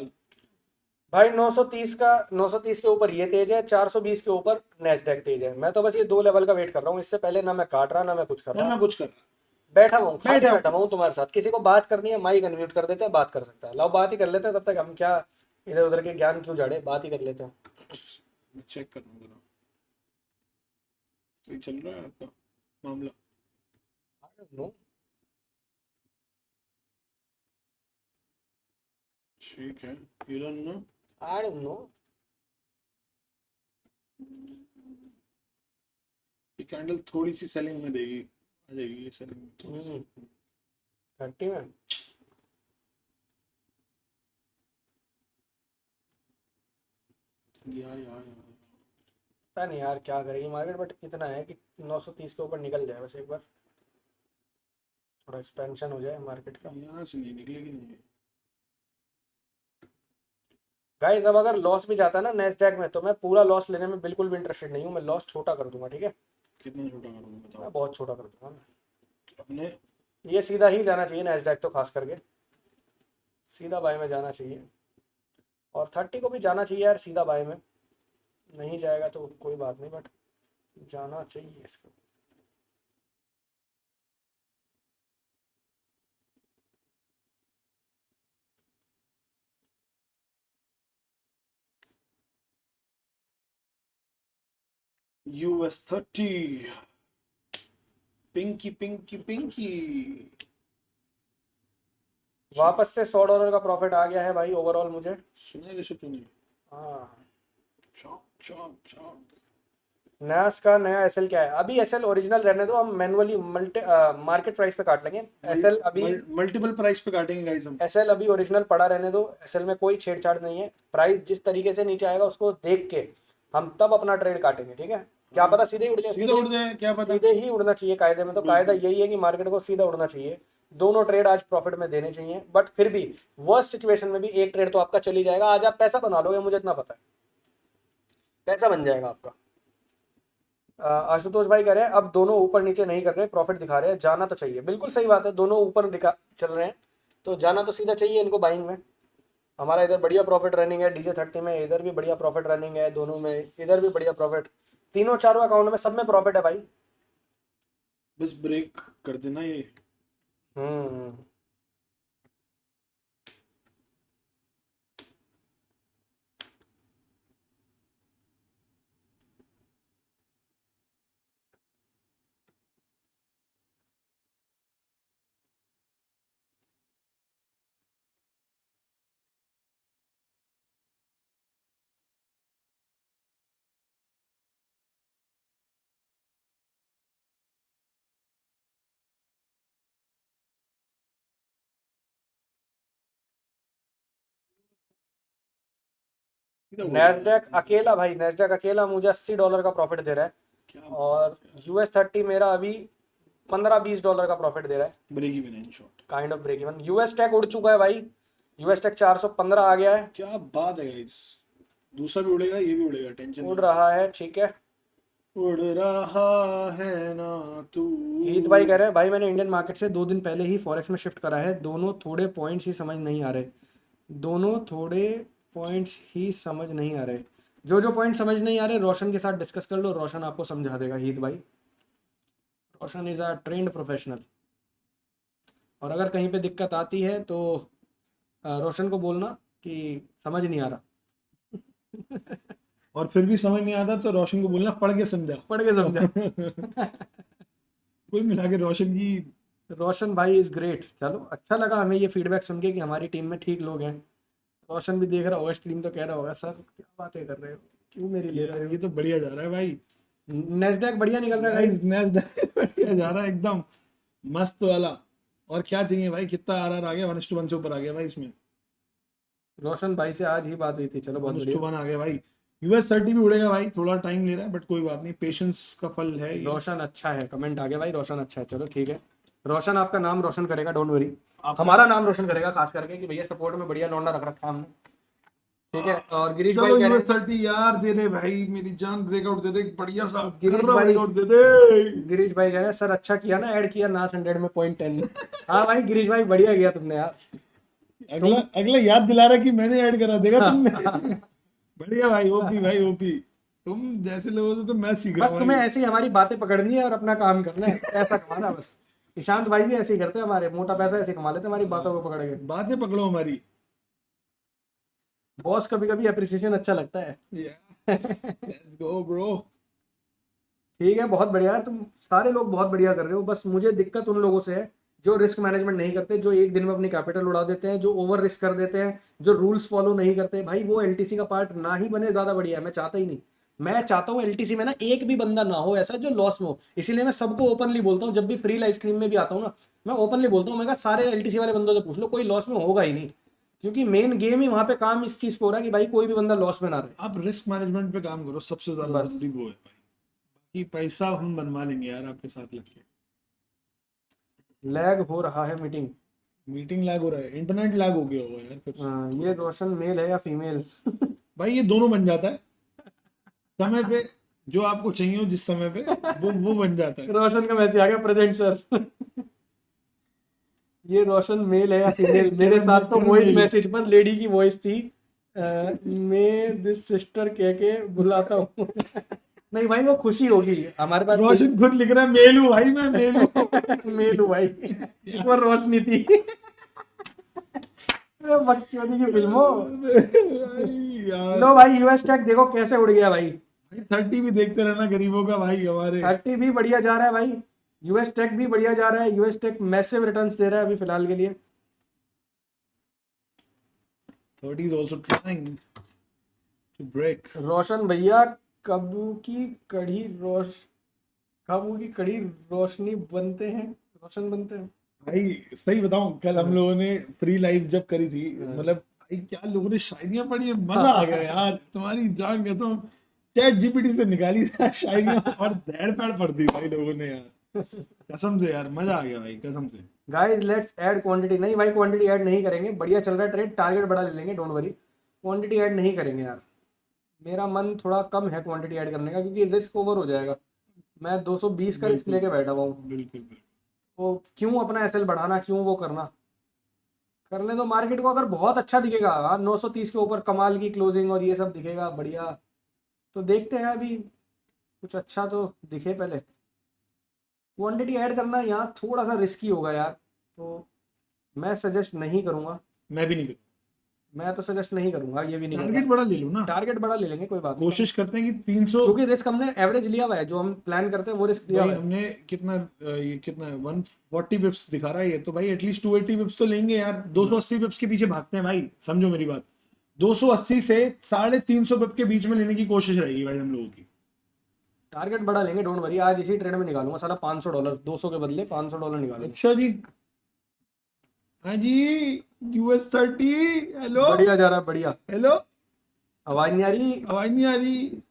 भाई 930 का, 930 के ऊपर ये तेज है, 420 के ऊपर नेस्डैक तेज है। मैं तो बस ये दो लेवल का वेट कर रहा हूँ, इससे पहले ना मैं काट रहा ना मैं कुछ कर ना रहा। मैं कुछ कर रहा, बैठा हुआ हूँ, खाली बैठा बैठा हूँ। हुआ हूँ तुम्हारे साथ। किसी को बात करनी है माइक अनम्यूट कर देते हैं, बात कर सकता है, लाओ बात ही कर लेते हैं, तब तक हम क्या इधर उधर के ज्ञान क्यों झाड़े, बात ही कर लेते हैं। चेक कर रहा हूँ जरा, सही चल रहा है आपका मामला? नो, ठीक है, you don't know? I don't know. ये कैंडल थोड़ी सी सेलिंग में देगी, आ जाएगी ये सेलिंग में थोड़ी सी। 30 में या पता नहीं यार क्या करेगी मार्केट, बट इतना है कि 930 के ऊपर निकल जाए बस एक बार, थोड़ा एक्सपेंशन हो जाए मार्केट का। यहाँ से नहीं निकलेगी, नहीं। गाइस अब अगर लॉस भी जाता है ना नेस्डैक में, तो मैं पूरा लॉस लेने में बिल्कुल भी इंटरेस्टेड नहीं हूँ, मैं लॉस छोटा कर दूंगा, ठीक है। कितना छोटा करोगे मैं बताओ? बहुत छोटा कर दूंगा मैं। अपने ये सीधा ही जाना चाहिए नेस्डैक, तो खास करके सीधा बाय में जाना चाहिए, और 30 को भी जाना चाहिए यार सीधा बाय में। नहीं जाएगा तो कोई बात नहीं, बट जाना चाहिए इसको। US30, पिंकी पिंकी पिंकी। वापस से $100 का प्रॉफिट आ गया है भाई ओवरऑल मुझे। सुना है ऋषभ तूने? हाँ, चौक चौक चौक। नयास का नया एसएल क्या है? अभी एसएल ओरिजिनल रहने दो, हम मैनुअली मल्टी मार्केट प्राइस पे काट लेंगे। एसएल अभी मल्टीपल प्राइस पे काटेंगे गाइस हम। एसएल अभी ओरिजिनल पड़ा रहने दो, एसएल में कोई छेड़छाड़ नहीं है। प्राइस जिस तरीके से नीचे आएगा उसको देख के हम तब अपना ट्रेड काटेंगे, ठीक है। क्या पता सीधे ही उड़ जाए, सीधा उड़ जाए, क्या पता। सीधे ही उड़ना चाहिए कायदे में, तो कायदा यही है कि मार्केट को सीधा उड़ना चाहिए। दोनों ट्रेड आज प्रॉफिट में देने चाहिए, बट फिर भी वर्स्ट सिचुएशन में भी एक ट्रेड तो आपका चल ही जाएगा। आज आप पैसा बना लोगे, मुझे इतना पता है, पैसा बन जाएगा आपका। आशुतोष भाई कह रहे हैं अब दोनों ऊपर नीचे नहीं कर रहे, प्रॉफिट दिखा रहे हैं, जाना तो चाहिए। बिल्कुल सही बात है, दोनों ऊपर दिखा चल रहे हैं तो जाना तो सीधा चाहिए इनको बाइंग में। हमारा इधर बढ़िया प्रॉफिट रनिंग है DJ30 में, इधर भी बढ़िया प्रॉफिट रनिंग है, दोनों में, इधर भी बढ़िया प्रॉफिट, तीनों चारों अकाउंट में सब में प्रॉफिट है भाई। बस ब्रेक कर देना ये। हम्म, इधर बोल रहा है। नैस्डैक अकेला भाई, नैस्डैक अकेला मुझे $80 का प्रॉफिट दे रहा है, क्या और बात है। US30 मेरा अभी $15-20 का प्रॉफिट दे रहा है, break even in short. Kind of break even. US tech उड़ चुका है भाई, यूएस टेक 415 आ गया है, क्या बात है गाइस, दूसरा भी उड़ेगा, ये भी उड़ेगा, टेंशन उड़ नहीं। रहा है, ठीक है। उड़ रहा है ना तू। हीत भाई कह रहे हैं भाई मैंने इंडियन मार्केट से 2 दिन पहले ही फॉरेक्स में शिफ्ट करा है, दोनों थोड़े पॉइंट्स ही समझ नहीं आ रहे, दोनों थोड़े पॉइंट्स ही समझ नहीं आ रहे। जो पॉइंट समझ नहीं आ रहे रोशन के साथ डिस्कस कर लो, रोशन आपको समझा देगा हीत भाई। रोशन इज अ ट्रेंड प्रोफेशनल, और अगर कहीं पे दिक्कत आती है तो रोशन को बोलना कि समझ नहीं आ रहा। और फिर भी समझ नहीं आता तो रोशन को बोलना पढ़ के समझा। पढ़ के समझा। कुल मिला के रोशन की। रोशन भाई इज ग्रेट। चलो अच्छा लगा हमें ये फीडबैक सुन के कि हमारी टीम में ठीक लोग हैं। रोशन भी देख रहा होगा स्ट्रीम तो कह रहा होगा सर क्या बातें कर रहे हो, क्यों मेरी ले यार रहे ये हो। तो बढ़िया जा रहा है भाई। नेस्डैक बढ़िया निकल रहा है नाइस भाई। नाइस बढ़िया जा रहा है एकदम मस्त वाला। और क्या चाहिए भाई, कितना आरआर आ गया, 1:1 से ऊपर आ गया भाई इसमें। रोशन भाई से आज ही बात हुई थी, चलो बहुत बढ़िया। 1:1 आ गया भाई। US30 भी उड़ेगा भाई, थोड़ा टाइम ले रहा है बट कोई बात नहीं, पेशेंस का फल है ये। रोशन अच्छा है, कमेंट आ गया भाई, रोशन अच्छा है, चलो ठीक है। रोशन आपका नाम रोशन करेगा, डोंट वरी। आपका- हमारा नाम रोशन करेगा खास करके कि भैया सपोर्ट में बढ़िया लौंडा रख रखा है हमने, ठीक है। और गिरीश भाई चलो कह रहे हैं, US30 यार दे दे भाई, मेरी जान ब्रेकआउट दे दे, बढ़िया सा गिरीश कर्रा भाई ब्रेकआउट दे दे। गिरीश भाई कह रहे हैं सर अच्छा किया ना ऐड किया नास 100 में 0.10। हाँ भाई गिरीश भाई बढ़िया किया तुमने यार। अगला अगला याद दिला रहा कि मैंने ऐड करा देगा तुमने। हाँ। बढ़िया भाई, ओपी भाई ओपी। तुम जैसे लोगों से तो मैं सीख रहा बस हूँ तुम्हें भाई। ऐसी हमारी बातें पकड़नी है और अपना काम करना है, पैसा कमाना बस। ईशांत भाई भी ऐसे ही करते हैं, हमारे मोटा पैसा ऐसे कमा लेते हैं हमारी बातों को पकड़ के। बातें पकड़ो हमारी। बॉस कभी कभी अप्रिसिएशन अच्छा लगता है। Let's go bro. ठीक है बहुत बढ़िया है, तुम सारे लोग बहुत बढ़िया कर रहे हो, बस मुझे दिक्कत उन लोगों से है जो रिस्क मैनेजमेंट नहीं करते, जो एक दिन में अपनी कैपिटल उड़ा देते हैं, जो ओवर रिस्क कर देते हैं, जो रूल्स फॉलो नहीं करते। भाई वो एलटीसी का पार्ट ना ही बने ज्यादा बढ़िया है, मैं चाहता ही नहीं। मैं चाहता हूँ एलटीसी में ना एक भी बंदा ना हो ऐसा जो लॉस में हो, इसीलिए मैं सबको ओपनली बोलता हूँ, जब भी फ्री लाइव स्ट्रीम में भी आता हूँ ना मैं ओपनली बोलता हूँ, मैं कहा सारे एलटीसी वाले बंदों से पूछ लो कोई लॉस में होगा ही नहीं, क्योंकि मेन गेम ही वहां पे काम इस चीज पे हो रहा है कि भाई कोई भी बंदा लॉस में ना रहे। आप रिस्क मैनेजमेंट पे काम करो, सबसे ज्यादा बस जरूरी वो है भाई। कि पैसा हम बनवा लेंगे यार आपके साथ लग के। लैग हो रहा है मीटिंग। मीटिंग लैग हो रहा है, इंटरनेट लैग हो गया होगा यार फिर। ये रोशन मेल है या फीमेल। भाई ये दोनों बन जाता है समय पे, जो आपको चाहिए हो जिस समय पे वो बन जाता है। रोशन का मैसेज आ गया प्रेजेंट सर। ये रोशन मेल है या फीमेल, मेरे साथ तो करण वॉइस मेल। मैसेज पर लेडी की वॉइस थी। मैं दिस सिस्टर कह के बुलाता हूँ। नहीं भाई वो खुशी होगी हमारे पास रोशन खुद लिख रहा है मेल हूँ भाई, मैं मेल हूँ। मेल हूँ भाई, वो रोशनी थी। अरे बकचोदी की फिल्म हो। यार लो भाई यूएस टेक देखो कैसे उड़ गया भाई। भाई 30 भी देखते रहना गरीबों का भाई हमारे। 30 भी बढ़िया जा रहा है भाई, यूएस टेक भी बढ़िया जा रहा है, यूएस टेक मैसिव रिटर्न्स दे रहा है अभी फिलहाल के लिए। 30 is also trying to break। रोशन भैया काबू की कड़ी रोशनी बनते हैं, रोशन बनते हैं। भाई सही बताऊं, कल हम लोगों ने फ्री लाइव जब करी थी, मतलब भाई क्या लोगों ने शायरियां पढ़ी है, मजा आ गया यार, तुम्हारी जान कहता हूँ। चैट जीपीटी से निकाली शायरियां और धैड़ पैड़ पढ़ दी भाई लोगों ने यार, कसम से यार मजा आ गया भाई कसम से। Guys let's add quantity. नहीं भाई क्वांटिटी ऐड नहीं करेंगे, बढ़िया चल रहा है ट्रेड, टारगेट बड़ा ले लेंगे, डोंट वरी। क्वांटिटी ऐड नहीं करेंगे यार, मेरा मन थोड़ा कम है क्वांटिटी ऐड करने का, क्योंकि रिस्क ओवर हो जाएगा। मैं 220 का रिस्क बिल्कुल लेके बैठा हुआ हूँ, बिल्कुल बिल्कुल। तो क्यों अपना एसएल बढ़ाना, क्यों वो करना। करने दो मार्केट को, अगर बहुत अच्छा दिखेगा, हाँ 930 के ऊपर कमाल की क्लोजिंग और ये सब दिखेगा बढ़िया, तो देखते हैं अभी कुछ अच्छा तो दिखे पहले। क्वांटिटी ऐड करना यहाँ थोड़ा सा रिस्की होगा यार, तो मैं सजेस्ट नहीं करूंगा। मैं भी नहीं करूँ, मैं तो सजेस्ट नहीं करूंगा, ये भी नहीं टारगेट करूंगा। बड़ा ले लो ना। टारगेट बड़ा ले लेंगे कोई बात नहीं, कोशिश करते हैं कि 300। क्योंकि रिस्क हमने एवरेज लिया हुआ है, जो हम प्लान करते हैं वो रिस्क लिया भाई हुआ है। हमने कितना ये कितना 140 बिप्स दिखा रहा है ये, तो भाई एटलीस्ट 280 बिप्स तो लेंगे यार, 280 बिप्स के पीछे भागते हैं भाई, समझो मेरी बात। 280 से 350 बिप के बीच में लेने की कोशिश रहेगी भाई हम लोगों की। टारगेट बड़ा लेंगे, डोंट वरी। आज इसी ट्रेड में निकालूंगा साला $500, 200 के बदले $500 निकालूंगा। अच्छा जी, हाँ जी US30 हेलो बढ़िया जा रहा है बढ़िया। हेलो। आवाज नहीं आ रही। आवाज नहीं आ रही।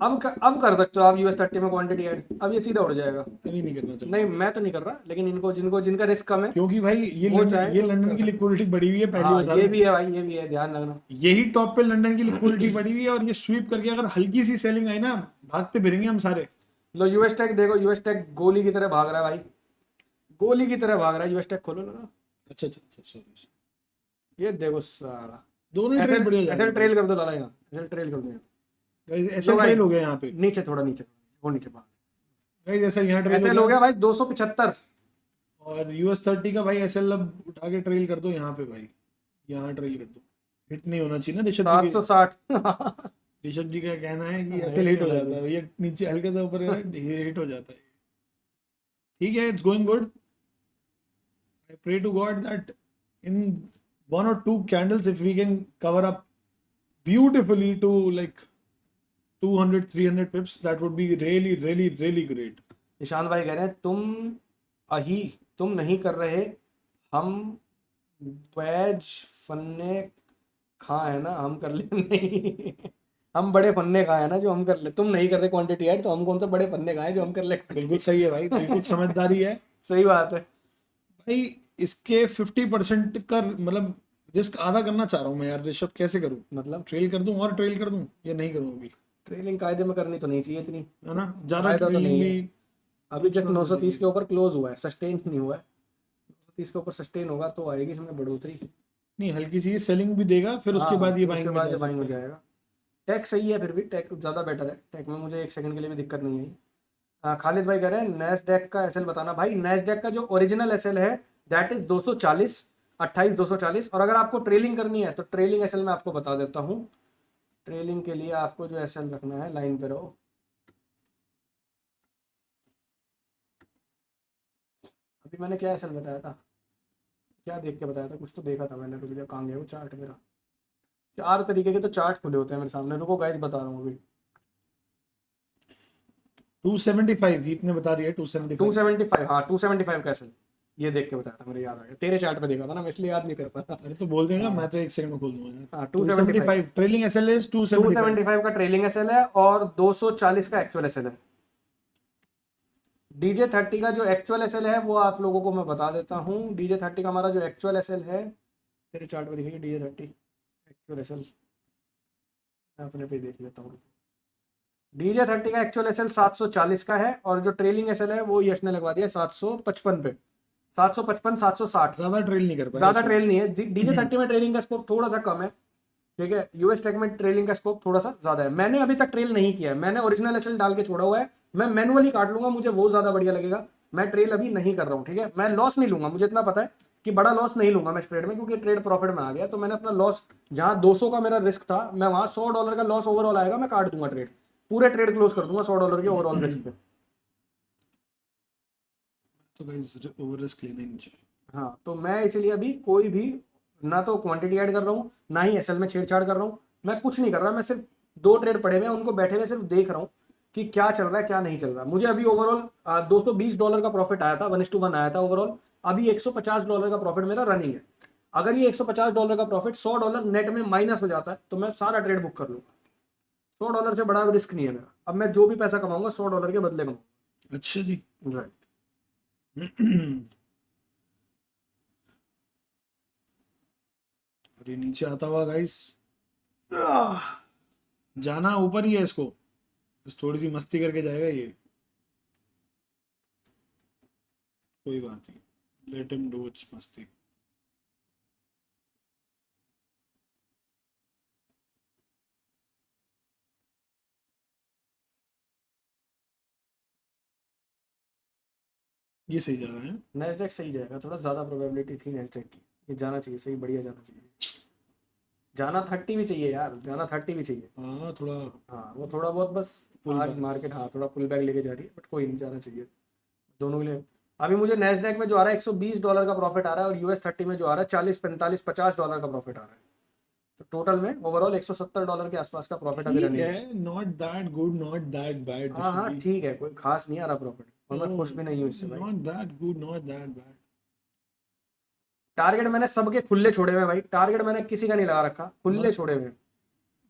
अब कर सकते हो आप US30 में क्वांटिटी ऐड, अब ये सीधा उड़ जाएगा। अभी नहीं करना नहीं चाहूंगा, मैं तो नहीं कर रहा, लेकिन इनको जिनको जिनका रिस्क कम है क्योंकि भाई वो चाहे ये तो लंदन कर की सकते लिक्विडिटी बढ़ी हुई है, हैं। पहले हाँ बता ये दूं। भी है भाई, ये भी है, ध्यान रखना। यही टॉप पे लंदन की लिक्विडिटी बढ़ी हुई है, और ये स्वीप करके अगर हल्की सी सेलिंग आई ना, भागते फिरेंगे हम सारे। लो US टेक देखो, US टेक गोली की तरह भाग रहा है भाई, गोली की तरह भाग रहा है। US टेक खोलो ना, अच्छा अच्छा अच्छा, सॉरी। ये देखो सारा। दोनों ही ट्रेड एसएल बढ़िया जा रहे एसएल हैं ट्रेल कर दो लाला, यहाँ एसएल ट्रेल कर दो यहाँ। भाई। लो एसएल भाई, ट्रेल हो गया यहाँ पे। नीचे थोड़ा नीचे, वो नीचे भाग। भाई एसएल यहाँ ट्रेल हो एसएल हो गया। गया भाई 275। और US30 का भाई एसएल अब उठा के ट्रेल कर दो यहाँ पे भाई, यहाँ ट्रेल कर दो। हिट नहीं होना चाहिए ना ऋषभ जी के। 760। ऋषभ जी का कहना है कि हिट एसएल नहीं हिट हो होना जाता है चाहिए। भैया, नीचे हल्के से ऊपर हिट हो जाता है। ठीक है, it's going good. I pray to God that in 1 or 2 candles, if we can cover up beautifully to like 200-300 pips, that would be really, really, really great. Nishant भाई कह रहे हैं अही तुम नहीं कर रहे, हम बैज फन्ने खा है ना, हम कर ले नहीं। हम बड़े फन्ने खा है ना जो हम कर ले, तुम नहीं कर रहे क्वांटिटी ऐड, तो हम कौन सा बड़े फन्ने खाए जो हम कर ले बिल्कुल quantity। सही है भाई, बिल्कुल समझदारी है सही बात है। भाई। इसके 50% का मतलब रिस्क आधा करना चाह रहा हूँ मैं यार ऋषभ, कैसे करूँ? मतलब ट्रेल कर दूं और ट्रेल कर दूं या नहीं करूं अभी? ट्रेलिंग कायदे में करनी तो नहीं चाहिए इतनी, है ना, ज्यादा फायदा तो ट्रेलिंग नहीं भी है। अभी तक नुकसान तो 930 देगी। के ऊपर क्लोज हुआ है, सस्टेन नहीं हुआ है। 930 के ऊपर सस्टेन होगा तो आएगी इसमें बढ़ोतरी। नहीं, हल्की सी सेलिंग भी देगा, फिर हाँ उसके हाँ, बाद ये फिर उसके बाइंग में बाद जा ये बाइंग हो सकते हैं। जाएगा। टेक सही है, फिर भी टेक ज़्यादा बेटर है, टेक में मुझे एक सेकंड के लिए भी दिक्कत नहीं आई। हाँ, खालिद भाई कह रहे हैं नैस्डैक का एसएल बताना। भाई नैस्डैक का जो ओरिजिनल एसएल है दैट इज 240, 28,240। और अगर आपको ट्रेलिंग करनी है तो ट्रेलिंग एसएल मैं आपको बता देता हूँ। ट्रेलिंग के लिए आपको जो एसएल रखना है, लाइन पे रहो। अभी मैंने क्या एसएल बताया था, क्या देख के बताया था, कुछ तो देखा था मैंने, रुक जा कहाँ गया वो चार्ट मेरा। 4 तरीके के तो चार्ट खुले होते हैं मेरे सामने, रुको गाइस बता रहा हूँ अभी। 275 जीत ने बता रही है, 275। 275, हाँ 275 का एसएल ये देख के बताया था, मेरे याद आ गया, तेरे चार्ट पे देखा था ना मैं, इसलिए याद नहीं कर पाता। अरे तो बोल देगा, मैं हाँ तो एक सेकंड में खोल दूंगा यार। हाँ, 275। 275 ट्रेलिंग एसएल इज 275। 275 का ट्रेलिंग एसएल है और 240 का एक्चुअल एसएल है। DJ30 का जो एक्चुअल एसएल है वो आप लोगों को मैं बता देता हूँ। DJ30 का हमारा जो एक्चुअल एसएल है, तेरे चार्ट पे देखिए DJ30 एक्चुअल एसएल, मैं अपने पे देख लेता हूँ। DJ30 का एक्चुअल एसएल 740 का है, और जो ट्रेलिंग एसएल है वो यश ने लगवा दिया 755 पे, 755 760। ज्यादा ट्रेल नहीं कर पाया ज्यादा इसको। ट्रेल नहीं है, DJ30 में ट्रेलिंग का स्कोप थोड़ा सा कम है, ठीक है। US टेक में ट्रेलिंग का स्कोप थोड़ा सा ज्यादा है। मैंने अभी तक ट्रेल नहीं किया है, मैंने ओरिजिनल एसएल डाल के छोड़ा हुआ है, मैं मैनुअली काट लूंगा, मुझे वो ज्यादा बढ़िया लगेगा। मैं ट्रेल अभी नहीं कर रहा हूँ, ठीक है। मैं लॉस नहीं लूंगा, मुझे इतना पता है कि बड़ा लॉस नहीं लूंगा मैं इस ट्रेड में, क्योंकि ट्रेड प्रॉफिट में आ गया। तो मैंने अपना लॉस, जहां 200 का मेरा रिस्क था, मैं वहां $100 का लॉस ओवरऑल आएगा, मैं काट दूंगा ट्रेड, पूरे ट्रेड क्लोज कर दूंगा $100 के ओवरऑल रिस्क पे। तो गाइस ओवर रिस्क लेना ही नहीं चाहिए। हाँ तो मैं इसीलिए अभी कोई भी ना तो क्वांटिटी ऐड कर रहा हूँ, ना ही एसएल में छेड़छाड़ कर रहा हूँ, मैं कुछ नहीं कर रहा। मैं सिर्फ 2 ट्रेड पड़े हुए हैं, उनको बैठे हुए सिर्फ देख रहा हूँ कि क्या चल रहा है क्या नहीं चल रहा। मुझे अभी ओवरऑल $220 का प्रॉफिट आया था, 1:1 आया था ओवरऑल। अभी $150 का प्रॉफिट मेरा रनिंग है। अगर ये $150 का प्रॉफिट $100 नेट में माइनस हो जाता है तो मैं सारा ट्रेड बुक कर लूंगा। $100 से बड़ा रिस्क नहीं है मेरा। अब मैं जो भी पैसा कमाऊंगा $100 के बदले कमाऊंगा। अच्छा जी। राइट। और ये नीचे आता हुआ गाइस, जाना ऊपर ही है इसको, बस थोड़ी सी मस्ती करके जाएगा ये, कोई बात नहीं, लेट हिम डू इट्स मस्ती। ये सही जा रहा है। नेस्डेक सही जाएगा, थोड़ा ज्यादा प्रोबेबिलिटी थी नेस्डेक की, ये जाना चाहिए सही, बढ़िया जाना चाहिए। जाना 30 भी चाहिए यार, जाना 30 भी चाहिए। हाँ थोड़ा हाँ वो थोड़ा बहुत बस, पुल आज बैक। मार्केट हाँ थोड़ा पुल बैक लेके जा रही है, बट कोई नहीं, जाना चाहिए दोनों के लिए। अभी मुझे नेस्डेक में जो आ रहा है $120 का प्रॉफिट आ रहा है, और US30 में जो आ रहा है 40 45 $50 का प्रॉफिट आ रहा है। तो टोटल में ओवरऑल $170 के आसपास का प्रॉफिट अभी ठीक रनिंग है, है। Not that good, not that bad हाँ ऋषभ हाँ जी। ठीक है, कोई खास नहीं आ रहा प्रॉफिट, और मैं खुश भी नहीं हूँ इससे भाई। Not that good, not that bad. Target मैंने सबके खुले छोड़े हुए हैं भाई, टारगेट मैंने किसी का नहीं लगा रखा, खुले मत छोड़े हुए हैं।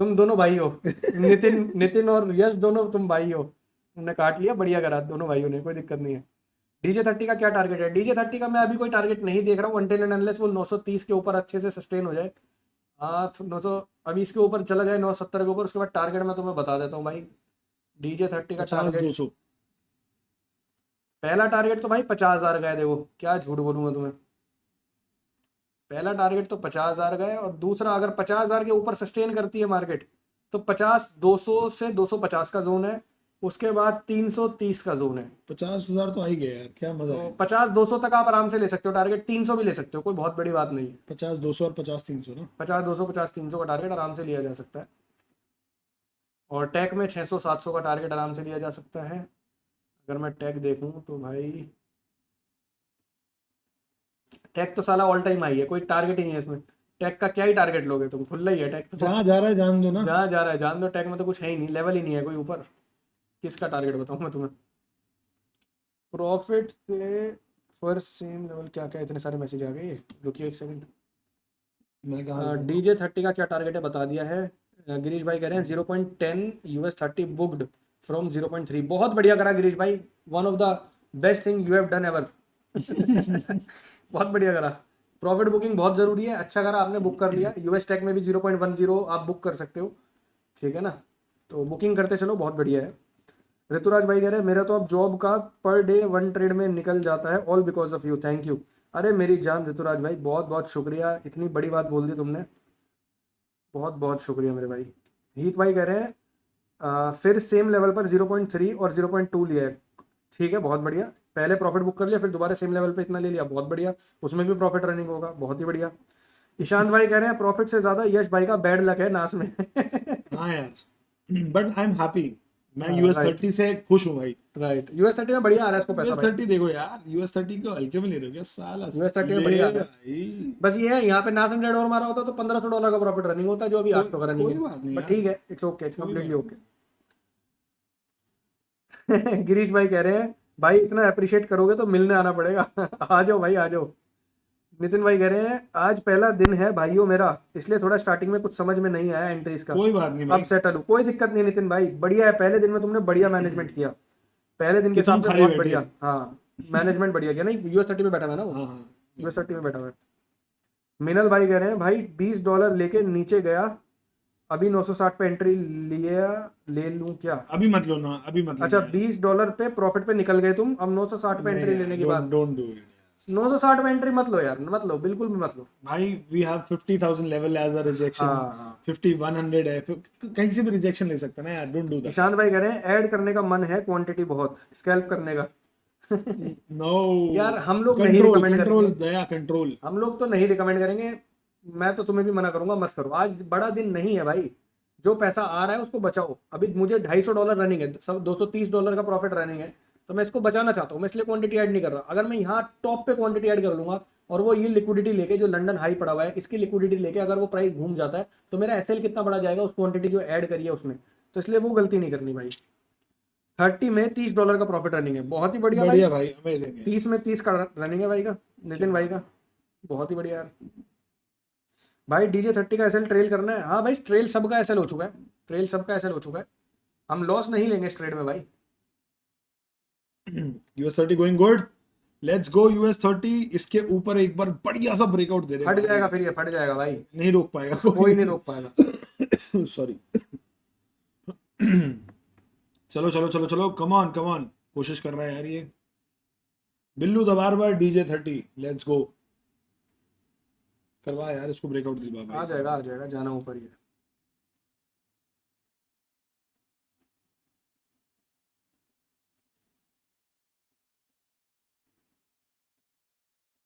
तुम दोनों भाई हो। नितिन नितिन और यश दोनों तुम भाई हो। तुमने काट लिया, बढ़िया करा दोनों भाइयों ने, कोई दिक्कत नहीं है। डीजे 30 का क्या टारगेट है? डीजे 30 का मैं अभी कोई टारगेट नहीं देख रहा हूँ, अनटिल एंड अनलेस वो 930 के ऊपर अच्छे से सस्टेन हो जाए। हाँ, 900 अभी इसके ऊपर चला जाए, 970 के ऊपर, उसके बाद टारगेट मैं तुम्हें बता देता हूँ भाई। डीजे 30 का 50 टारगेट, 200। पहला टारगेट तो भाई 50,000 गए, देखो क्या झूठ बोलूंगा तुम्हें। पहला टारगेट तो 50,000 गए, और दूसरा अगर 50,000 के ऊपर सस्टेन करती है मार्केट तो 50, 200 से 250 का जोन है। उसके बाद 330 का जोन है। 50,000 तो आ ही गया यार, क्या मजा तो है। 50, 200 तक आप आराम से ले सकते हो टारगेट, 300 भी ले सकते हो, कोई बहुत बड़ी बात नहीं है। 50 200 और 50 300 ना। 50, 200, 50, 300 का टारगेट आराम से लिया जा सकता है। और टैग में 600, 700 का टारगेट आराम से लिया जा सकता है। अगर मैं टैग देखूं तो भाई टैग तो साला ऑल टाइम हाई है, कोई टारगेट ही नहीं है इसमें। टैग का क्या ही टारगेट लोगे तुम, खुला ही है टैग तो। जहाँ जा रहा है जान दो ना। जहाँ जा रहा है जान दो, टैग में तो कुछ है ही नहीं, लेवल ही नहीं है कोई ऊपर। किसका टारगेट बताऊं मैं तुम्हें? प्रॉफिट से फर्स्ट सेम लेवल, क्या क्या इतने सारे मैसेज आ गए, रुकिए एक सेकंड। मैं कहाँ रुकूंगा? डीजे 30 का क्या टारगेट है बता दिया है। गिरीश भाई कह रहे हैं 0.10 US 30 बुक्ड फ्रॉम 0.3। बहुत बढ़िया करा गिरीश भाई, one of the best thing you have done ever. बहुत बढ़िया करा। प्रॉफिट बुकिंग बहुत जरूरी है, अच्छा करा आपने बुक कर लिया। यूएस टेक में भी 0.10 आप बुक कर सकते हो, ठीक है ना। तो बुकिंग करते चलो, बहुत बढ़िया है। ऋतुराज भाई कह रहे हैं मेरा तो अब जॉब का पर डे 1 ट्रेड में निकल जाता है, all because of you, thank you. अरे मेरी जान ऋतुराज भाई, बहुत बहुत शुक्रिया, इतनी बड़ी बात बोल दी तुमने, बहुत बहुत शुक्रिया मेरे भाई। हीत भाई कह रहे हैं फिर सेम लेवल पर 0.3 और 0.2 लिया है, ठीक है, बहुत बढ़िया। पहले प्रॉफिट बुक कर लिया, फिर दोबारा सेम लेवल पे इतना ले लिया, बहुत बढ़िया। उसमें भी प्रॉफिट रनिंग होगा, बहुत ही बढ़िया। ईशांत भाई कह रहे हैं प्रॉफिट से ज्यादा यश भाई का बैड लक है नास में। हाँ यार, बट आई एम हैप्पी। मैं हाँ राइट, US 30 से खुश हूँ भाई। राइट। US 30 में बढ़िया आ रहा है इसको पैसा यूएस भाई। थर्टी देखो यार, US 30 को हल्के में ले रहे हो क्या साला? US 30 में ले बढ़िया आ रहा है। भाई। बस ये है, यहाँ पे नास एंड डेड और मारा होता तो $1,500 का प्रॉफिट रनिंग होता, जो अभी कोई 800 का रनिंग कोई है। बात नहीं बट यार, ठीक है, इट्स ओके, इट्स कोई कम्प्लीटली बात ओके। गिरीश भाई कह रहे हैं भाई इतना अप्रिशिएट करोगे तो मिलने आना पड़ेगा। आ जाओ भाई, आ जाओ। नितिन भाई कह रहे हैं आज पहला दिन है भाइयों मेरा, इसलिए थोड़ा स्टार्टिंग में कुछ समझ में नहीं आया एंट्रीज का, कोई बात नहीं अब भाई। सेटल हूँ। कोई दिक्कत नहीं नितिन भाई, बढ़िया है, पहले दिन में तुमने बढ़िया मैनेजमेंट किया, पहले दिन के कि तुम हिसाब से खाली बहुत बैठे। बढ़िया। हाँ, मैनेजमेंट बढ़िया किया। नहीं, US 30 में बैठा हुआ है ना वो, हाँ हाँ, US 30 में बैठा हुआ है। मिनल भाई कह रहे हैं भाई $20 लेके नीचे गया, अभी 960 पे एंट्री लिया, ले लूं क्या? अभी मत लो ना, अभी मत अच्छा, लेना यार। $20 पे प्रॉफिट पे निकल गए तुम, अब 960 पे नहीं एंट्री यार, लेने के डोंट बाद डोंट डू इट। 960 में एंट्री मत लो यार, मत लो, बिल्कुल भी मत लो। भाई we have 50,000 level as a rejection. हाँ हाँ। 50 100 है, कहीं से भी रिजेक्शन ले सकता है ना यार, डोंट डू दैट। ईशांत भाई कह रहे हैं ऐड करने का मन है, क्वांटिटी बहुत, स्कैल्प करने का। नो। यार हम लोग नहीं कंट्रोल रिकमेंड कंट्रोल करेंगे, दया कंट्रोल। हम लोग तो नहीं रिकमेंड करेंगे। मैं तो तुम्हें भी मना करूंगा, मत करो, आज बड़ा दिन नहीं है भाई। जो पैसा आ रहा है उसको बचाओ, अभी मुझे $250 रनिंग है, सब $230 का प्रॉफिट रनिंग है, तो मैं इसको बचाना चाहता हूँ, मैं इसलिए क्वांटिटी ऐड नहीं कर रहा। अगर मैं यहाँ टॉप पे क्वांटिटी ऐड कर लूंगा, और वो ये लिक्विडिटी लेके जो लंदन हाई पड़ा हुआ है, इसकी लिक्विडिटी लेके अगर वो प्राइस घूम जाता है, तो मेरा एसएल कितना बड़ा जाएगा उस क्वांटिटी जो ऐड करी है उसमें। तो इसलिए वो गलती नहीं करनी भाई। 30 में $30 का प्रॉफिट रनिंग है, बहुत ही बढ़िया भाई। बढ़िया भाई, अमेजिंग है। 30 में 30 का रनिंग है भाई का, क्या नितिन भाई बात का, बहुत ही बढ़िया यार। भाई डीजे 30 का एसएल ट्रेल करना है, हाँ भाई, ट्रेल सबका एसएल हो चुका है, ट्रेल सबका एसएल हो चुका है। हम लॉस नहीं लेंगे इस ट्रेड में भाई। है। US 30 going good. Let's go US 30। इसके ऊपर एक बार बढ़िया सा ब्रेकआउट दे दे फट भाई। जाएगा फिर, ये फट जाएगा भाई, नहीं रोक पाएगा कोई नहीं कोई। रोक पाएगा। सॉरी। चलो चलो चलो चलो, कम ऑन कम ऑन, कोशिश कर रहा है यार ये। बिल्लू दबार बार DJ 30, लेट्स गो। करवा यार इसको ब्रेकआउट दिलवा आ भाई। जाएगा, आ जाएगा, जाना ऊपर ही है।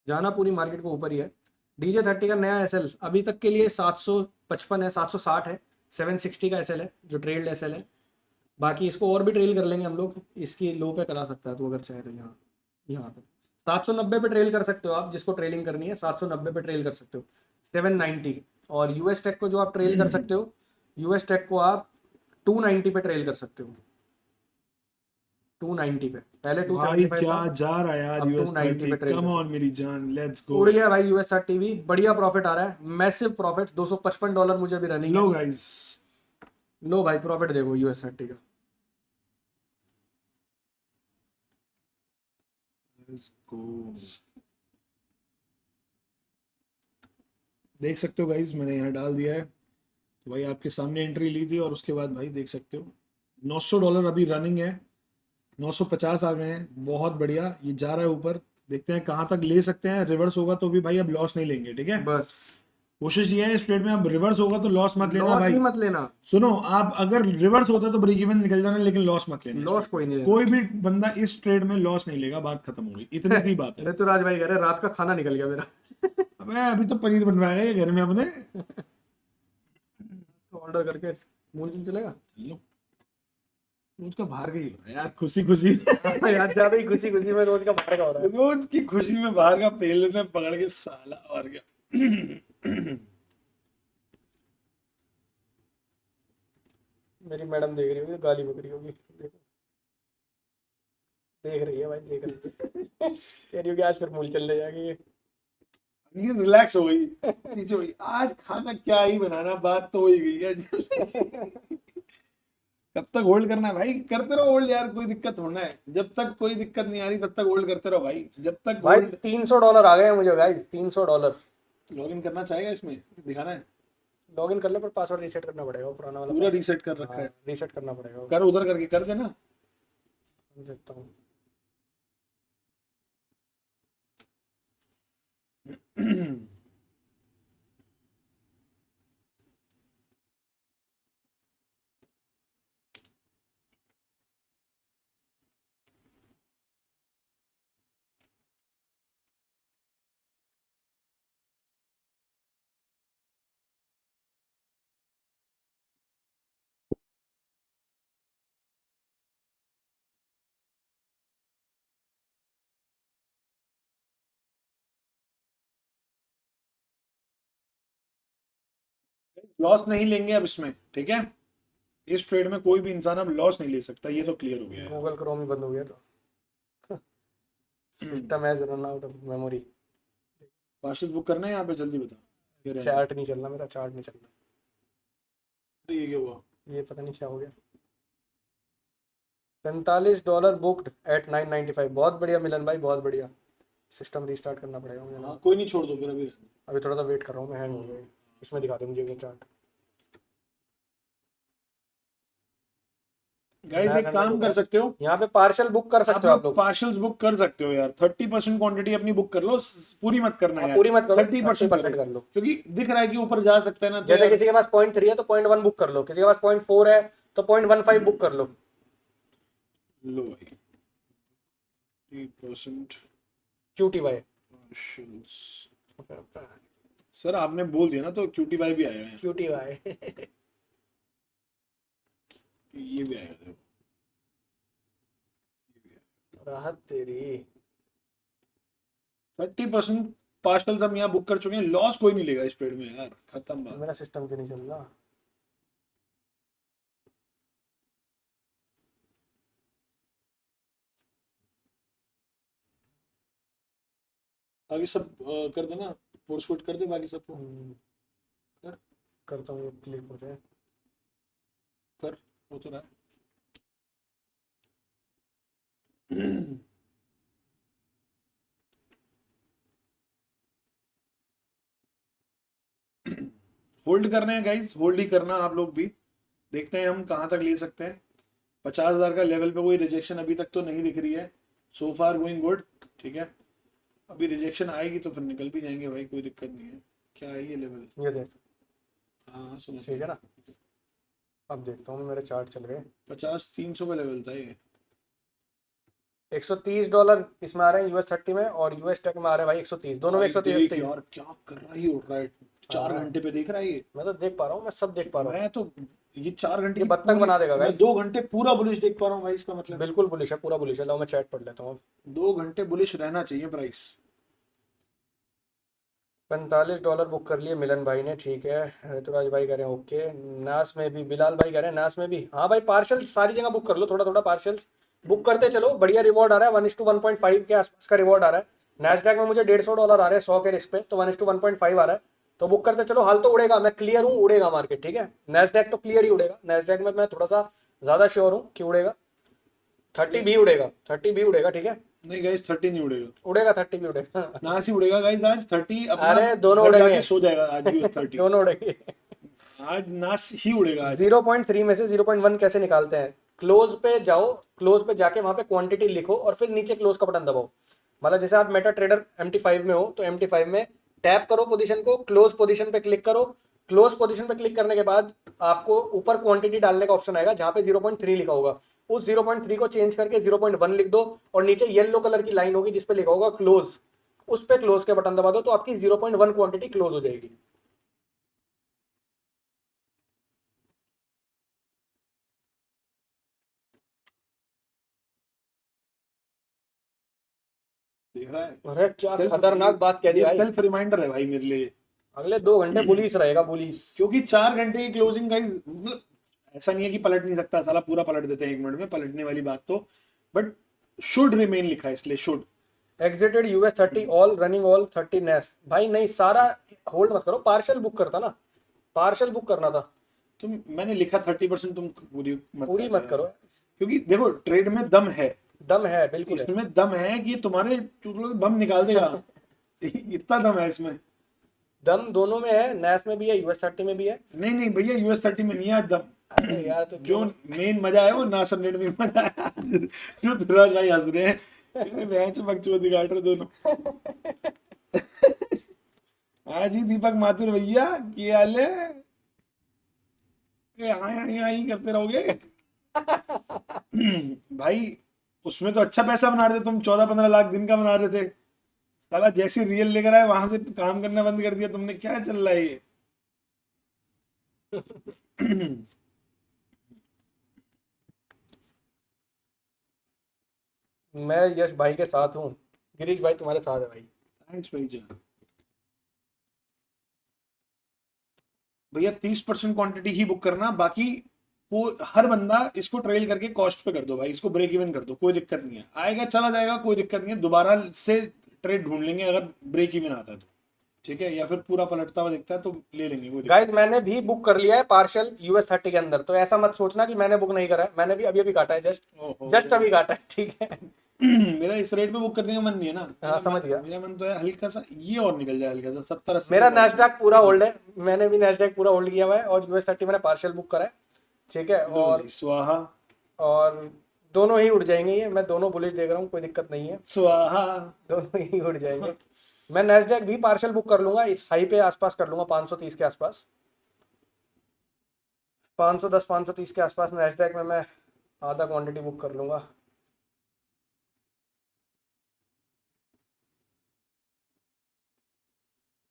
जाना पूरी मार्केट को ऊपर ही है। डीजे 30 का नया एसएल अभी तक के लिए 755 है, 760 है, 760 का एसएल है जो ट्रेल्ड एसएल है। बाकी इसको और भी ट्रेल कर लेंगे हम लोग, इसकी लो पे करा सकता है तो, अगर चाहे तो यहाँ, यहाँ पे 790 पे ट्रेल कर सकते हो आप, जिसको ट्रेलिंग करनी है 790 पे ट्रेल कर सकते हो, 790। और यूएस टेक को जो आप ट्रेल कर सकते हो, यूएस टेक को आप 290 पे ट्रेल कर सकते हो, 290 पे, पहले भाई 275 क्या था, जा रहा है यार अब US 290 30, पे ट्रेल कम कर ऑन सकते मेरी जान, लेट्स हो। गो। उड़ गया भाई US 30 भी, बढ़िया प्रॉफिट आ रहा है, मैसिव प्रॉफिट, $255 मुझे भी रनिंग लो है। गाइस, लो भाई प्रॉफिट देखो US30 का। Let's go। देख सकते हो गाइस, मैंने यहाँ डाल दिया है, तो भाई आपके सामने एंट्री ली थी और उसके बाद भाई देख सकते हो $900 अभी रनिंग है, 950 आ गए हैं, बहुत बढ़िया, ये जा रहा है ऊपर, देखते हैं कहाँ तक ले सकते हैं। रिवर्स होगा तो भी भाई अब लॉस नहीं लेंगे, ठीक है। बस कोशिश ये है इस ट्रेड में, अब रिवर्स होगा तो लॉस मत लेना लॉस भाई। भी मत लेना, सुनो, आप अगर रिवर्स होता तो ब्रेक इवन निकल जाना, लेकिन लॉस मत लेना। लॉस कोई नहीं लेना। कोई भी बंदा इस ट्रेड में लॉस नहीं लेगा, बात खत्म हो गई, इतनी सी बात है। ऋतुराज भाई कह रहे रात का खाना निकल गया मेरा। अबे अभी तो पनीर बनवाएगा ये घर में अपने। तो ऑर्डर करके मूल चलेगा। लो, रोज का बाहर का ही हो रहा है यार, खुशी खुशी। यार ज्यादा ही खुशी खुशी में रोज का बाहर का हो रहा है। रोज की खुशी में बाहर का पेल लेते हैं पकड़ के साला, और क्या। मेरी मैडम देख रही होगी, गाली बक रही होगी, देखो देख रही है भाई, देख रही है। कह रही होगी आज फिर मूल चल जाएगी ये। ये रिलैक्स हो गई, पीछे हुई, आज खाना क्या ही बनाना, बात तो हो ही गई है। कब तक होल्ड करना है भाई, करते रहो होल्ड यार, कोई दिक्कत होना है, जब तक कोई दिक्कत नहीं आ रही तब तक होल्ड करते रहो भाई, जब तक भाई होल्ड। $300 आ गए हैं मुझे गाइस, $300। लॉग इन करना चाहेगा इसमें, दिखाना है, लॉग इन कर ले, पर पासवर्ड रीसेट करना पड़ेगा, वो पुराना वाला पूरा रीसेट कर रखा है, रीसेट करना पड़ेगा। कर उधर करके कर देना। देखता हूँ। लॉस नहीं लेंगे अब इसमें, ठीक है, इस ट्रेड में कोई भी इंसान अब लॉस नहीं ले सकता, ये तो क्लियर हो गया है। गूगल क्रोम ही बंद हो गया तो। System has run out of memory. Parcel book करना है यहाँ पे, जल्दी बता। ये रहा है। चार्ट नहीं चल रहा मेरा, चार्ट नहीं चल रहा। ये क्या हुआ? ये पता नहीं क्या हो गया। $45 बुक्ड एट 995। बहुत बढ़िया मिलन भाई, बहुत बढ़िया। सिस्टम रीस्टार्ट करना पड़ेगा मुझे ना। हाँ कोई नहीं, छोड़ दो फिर, अभी रहने दो। अभी थोड़ा सा वेट कर रहा हूँ मैं, हैंग हो गया। इसमें दिखा दे मुझे ये चार्ट। गाइस एक काम कर सकते हो, यहाँ पे पार्शल बुक कर सकते हो आप लोग। पार्शल्स बुक कर सकते हो यार, 30% क्वांटिटी अपनी बुक कर लो, पूरी मत करना यार, पूरी मत करो, 30% 30% कर लो। क्योंकि दिख रहा है कि ऊपर जा सकता है ना, तो जैसे यार, किसी के पास 0.3 है तो 0.1 बुक कर लो, किसी के पास 0.4 है तो 0.15 बुक कर लो। लो भाई 30% QTY। पार्शल्स। सर आपने बोल दिया ना, तो क्यूटी बाई भी आएगा यहाँ। QTY। ये भी आएगा, देखो राहत तेरी। 30% पार्सल्स हम यहाँ बुक कर चुके हैं, लॉस कोई नहीं लेगा इस ट्रेड में यार, खत्म बात। मेरा सिस्टम क्यों नहीं चल रहा? बाकी सब कर देना, फोर्स क्विट कर दे बाकी सबको। कर करता हूँ, क्लिक हो जाए। कर, हो तो रहा है। होल्ड करने हैं गाइस, होल्ड ही करना आप लोग भी, देखते हैं हम कहाँ तक ले सकते हैं। 50,000 का लेवल पे कोई रिजेक्शन अभी तक तो नहीं दिख रही है, सो फार गोइंग गुड, ठीक है। अभी रिजेक्शन आएगी तो फिर निकल भी जाएंगे भाई, कोई दिक्कत नहीं है। क्या है ये लेवल? ये देख, हाँ समझ ठीक है ना। अब देखता हूँ मेरे चार्ट चल गए। 50-300 का लेवल था ये। $130 इसमें आ रहे हैं US30 में, और US टेक में आ रहे हैं भाई 130, दोनों में भाई देख 130। यार क्या कर रहा है, ये उड़ रहा है 4 हाँ। घंटे पे, देख रहा है ये। मैं तो देख पा रहा हूँ, मैं सब देख पा रहा हूँ। मैं तो ये 4 घंटे ये की बत्तख बना देगा मैं guys। 2 घंटे पूरा बुलिश देख पा रहा हूँ भाई, इसका मतलब बिल्कुल बुलिश है, पूरा बुलिश है। लो मैं चैट पढ़ लेता हूँ। 2 घंटे बुलिश रहना चाहिए प्राइस। $45 बुक कर लिए मिलन भाई ने, ठीक है। ऋतुराज भाई कह रहे हैं ओके। नास में भी, बिलाल भाई कह रहे हैं नास में भी। हाँ भाई पार्सल सारी जगह बुक कर लो, थोड़ा थोड़ा पार्सल्स बुक करते चलो, बढ़िया रिवॉर्ड आ रहा है। 1:1.5 के आसपास का रिवॉर्ड आ रहा है। नैस्डैक में मुझे $150 आ रहे हैं 100 के रिस्क पे, तो 1:1.5 आ रहा है। तो बुक करते चलो, हाल तो उड़ेगा, मैं क्लियर हूँ, उड़ेगा मार्केट, ठीक है। नेस्डैक तो क्लियर ही उड़ेगा, नेस्डैक में मैं थोड़ा सा ज्यादा श्योर हूँ कि उड़ेगा, 30 भी उड़ेगा, 30 भी उड़ेगा, ठीक है। नहीं गाइस 30 नहीं उड़ेगा, उड़ेगा, 30 भी उड़ेगा। ना से उड़ेगा गाइस, आज 30 अपना अरे दोनों घर उड़ेंगे। जाके सो जाएगा आज US 30। दोनों उड़ेंगे। आज नाश ही उड़ेगा आज। 0.3 में से 0.1 कैसे निकालते हैं? क्लोज पे जाओ, क्लोज पे जाके वहां पे क्वांटिटी लिखो और फिर नीचे क्लोज का बटन दबाओ। मतलब जैसे आप मेटा ट्रेडर MT5 में हो तो MT5 में टैप करो पोजीशन को, क्लोज पोजीशन पे क्लिक करो। क्लोज पोजीशन पे क्लिक करने के बाद आपको ऊपर क्वांटिटी डालने का ऑप्शन आएगा जहां पे 0.3 लिखा होगा। उस 0.3 को चेंज करके 0.1 लिख दो और नीचे येलो कलर की लाइन होगी जिसपे लिखा होगा क्लोज, उस पे क्लोज के बटन दबा दो तो आपकी 0.1 क्वांटिटी क्लोज हो जाएगी। देख रहा है, अरे क्या सेल्फ खतरनाक बात कह दी ये भाई। सेल्फ रिमाइंडर है भाई मेरे लिए। अगले 2 घंटे पुलिस रहेगा, पुलिस। क्योंकि 4 घंटे की क्लोजिंग गाइस, मतलब ऐसा नहीं है कि पलट नहीं सकता, साला पूरा पलट देते हैं 1 मिनट में, पलटने वाली बात तो, बट शुड रिमेन लिखा है इसलिए should. Exerted US 30 all running all 30 नेस। भाई नहीं, सारा होल्ड मत करो, पार्शियल बुक करता ना, पार्शियल बुक करना था। तुम, मैंने लिखा 30%, तुम पूरी मत पूरी करना मत यार। करो। क्योंकि देखो ट्रेड में दम है, दम है, बिल्कुल है। इसमें दम है कि तुम्हारे चुटकुले बम निकाल देगा। इतना दम है इसमें। दम दोनों में है, नेस में भी है, US 30 में भी है। नहीं नहीं भैया US 30 में नहीं है अरे दम। यार तो जो क्यों? मेन मजा है वो नासर नेट में मजा है। ऋतुराज भाई हंस रहे हैं, कह रहे भैंस बकचोदी काट रहे दोनों। हाँ जी दीपक माथुर भैया, क्या हाल है? ये हाँ हाँ हाँ ही करते रहोगे। भाई उसमें तो अच्छा पैसा बना रहे थे तुम, 14-15 लाख दिन का बना रहे थे। साला जैसे रियल लेकर आए वहां से काम करना बंद कर दिया तुमने, क्या चल रहा है ये? मैं यश भाई के साथ हूँ, गिरीश भाई तुम्हारे साथ है भाई। थैंक्स भाई जान। भैया 30% क्वांटिटी ही बुक करना, बाकी को हर बंदा इसको ट्रेल करके कॉस्ट पे कर दो भाई, इसको ब्रेक इवन कर दो, कोई दिक्कत नहीं है, आएगा चला जाएगा, कोई दिक्कत नहीं है, दोबारा से ट्रेड ढूंढ लेंगे अगर ब्रेक इवन आता है तो, ठीक है, या फिर पूरा पलटता हुआ दिखता है तो ले लेंगे, कोई दिक्कत गाइस मैंने भी बुक कर लिया है पार्शियल US 30 के अंदर, तो ऐसा मत सोचना कि मैंने बुक नहीं करा है, मैंने भी अभी अभी काटा है, जस्ट नहीं। जस्ट ओहो। अभी काटा है, ठीक है। मेरा इस रेट पे बुक करने का मन नहीं है ना, हाँ समझ गया। मेरा मन तो है हल्का सा ये और निकल जाए, हल्का सा 70-80 पे मेरा पहुंच जाए। नेस्डैक पूरा होल्ड है, मैंने भी नेस्डैक पूरा होल्ड किया हुआ है और US 30 मैंने पार्शियल बुक करा है, ठीक है। लो जी स्वाहा। और दोनों ही उड़ जाएंगे, ये मैं दोनों बुलिश देख रहा हूँ, कोई दिक्कत नहीं है, स्वाहा। दोनों ही उड़ जाएंगे। मैं नेस्डैक भी पार्शियल बुक कर लूंगा, इस हाई पे आसपास कर लूंगा, 530 के आसपास, 510 530 के आसपास नेस्डैक में मैं आधा क्वांटिटी बुक कर लूंगा।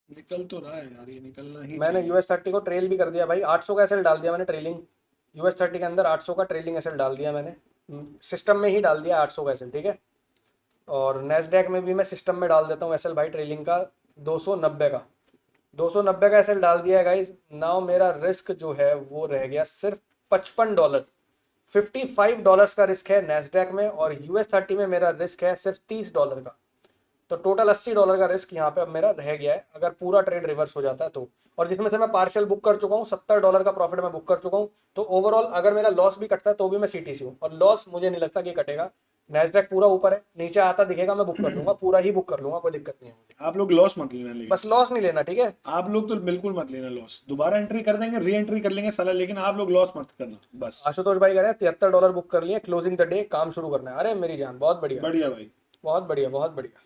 निकल तो रहा है यार, ये निकलना ही मैंने चाहिए। US 30 को ट्रेल भी कर दिया भाई, 800 का एसएल डाल दिया मैंने ट्रेलिंग, US 30 के अंदर 800 का ट्रेलिंग एसएल डाल दिया मैंने, सिस्टम में ही डाल दिया 800 का एसएल, ठीक है। और नेस्डैक में भी मैं सिस्टम में डाल देता हूँ एसएल भाई, ट्रेलिंग का 290 का, 290 का एसएल डाल दिया है गाइज। नाउ मेरा रिस्क जो है वो रह गया सिर्फ $55, $55 का रिस्क है नेस्डैक में, और US 30 में मेरा रिस्क है सिर्फ $30 का। तो टोटल $80 का रिस्क यहाँ पे अब मेरा रह गया है, अगर पूरा ट्रेड रिवर्स हो जाता है तो। और जिसमें से मैं पार्शियल बुक कर चुका हूँ, $70 का प्रॉफिट मैं बुक कर चुका हूँ, तो ओवरऑल अगर मेरा लॉस भी कटता है तो भी मैं CTC हूँ, और लॉस मुझे नहीं लगता कि कटेगा। नेस्डैक पूरा ऊपर है, नीचे आता दिखेगा मैं बुक कर लूंगा, पूरा ही बुक कर लूंगा, कोई दिक्कत नहीं है मुझे। आप लोग लॉस मत लेना, लेकिन बस लॉस नहीं लेना, ठीक है। आप लोग तो बिल्कुल मत लेना लॉस, दोबारा एंट्री कर देंगे, री एंट्री कर लेंगे साला, लेकिन आप लोग लॉस मत करना बस। आशुतोष भाई कह रहे हैं $73 बुक कर लिए, क्लोजिंग द डे, काम शुरू करना है। अरे मेरी जान, बहुत बढ़िया, बढ़िया भाई। बहुत बढ़िया, बहुत बढ़िया।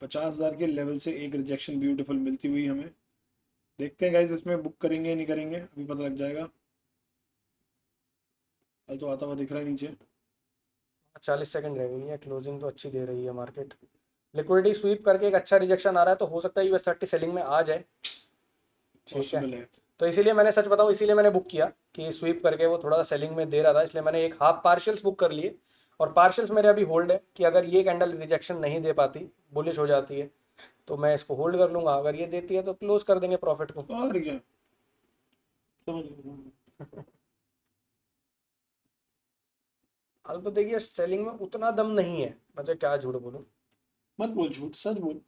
50,000 के लेवल से एक रिजेक्शन ब्यूटीफुल मिलती हुई हमें, देखते हैं गाइज इसमें बुक करेंगे नहीं करेंगे, अभी पता लग जाएगा। कल तो आता हुआ दिख रहा है नीचे। 40 सेकंड रह गई है, क्लोजिंग तो अच्छी दे रही है मार्केट। लिक्विडिटी स्वीप करके एक अच्छा रिजेक्शन आ रहा है, तो हो सकता है US 30 सेलिंग में आ जाए, ठीक है। पॉसिबल है। तो इसीलिए मैंने, सच बताऊं, इसीलिए मैंने बुक किया कि स्वीप करके वो थोड़ा सा सेलिंग में दे रहा था, इसलिए मैंने एक हाफ पार्शियल्स बुक कर लिए। और पार्शियल्स मेरे अभी होल्ड है कि अगर ये कैंडल रिजेक्शन नहीं दे पाती, बुलिश हो जाती है, तो मैं इसको होल्ड कर लूंगा, अगर ये देती है तो क्लोज कर देंगे प्रॉफिट को। और क्या, समझ गया। हाल तो देखिए सेलिंग में उतना दम नहीं है, मैं तो क्या झूठ बोलूं, मत बोल झूठ, सच बोल।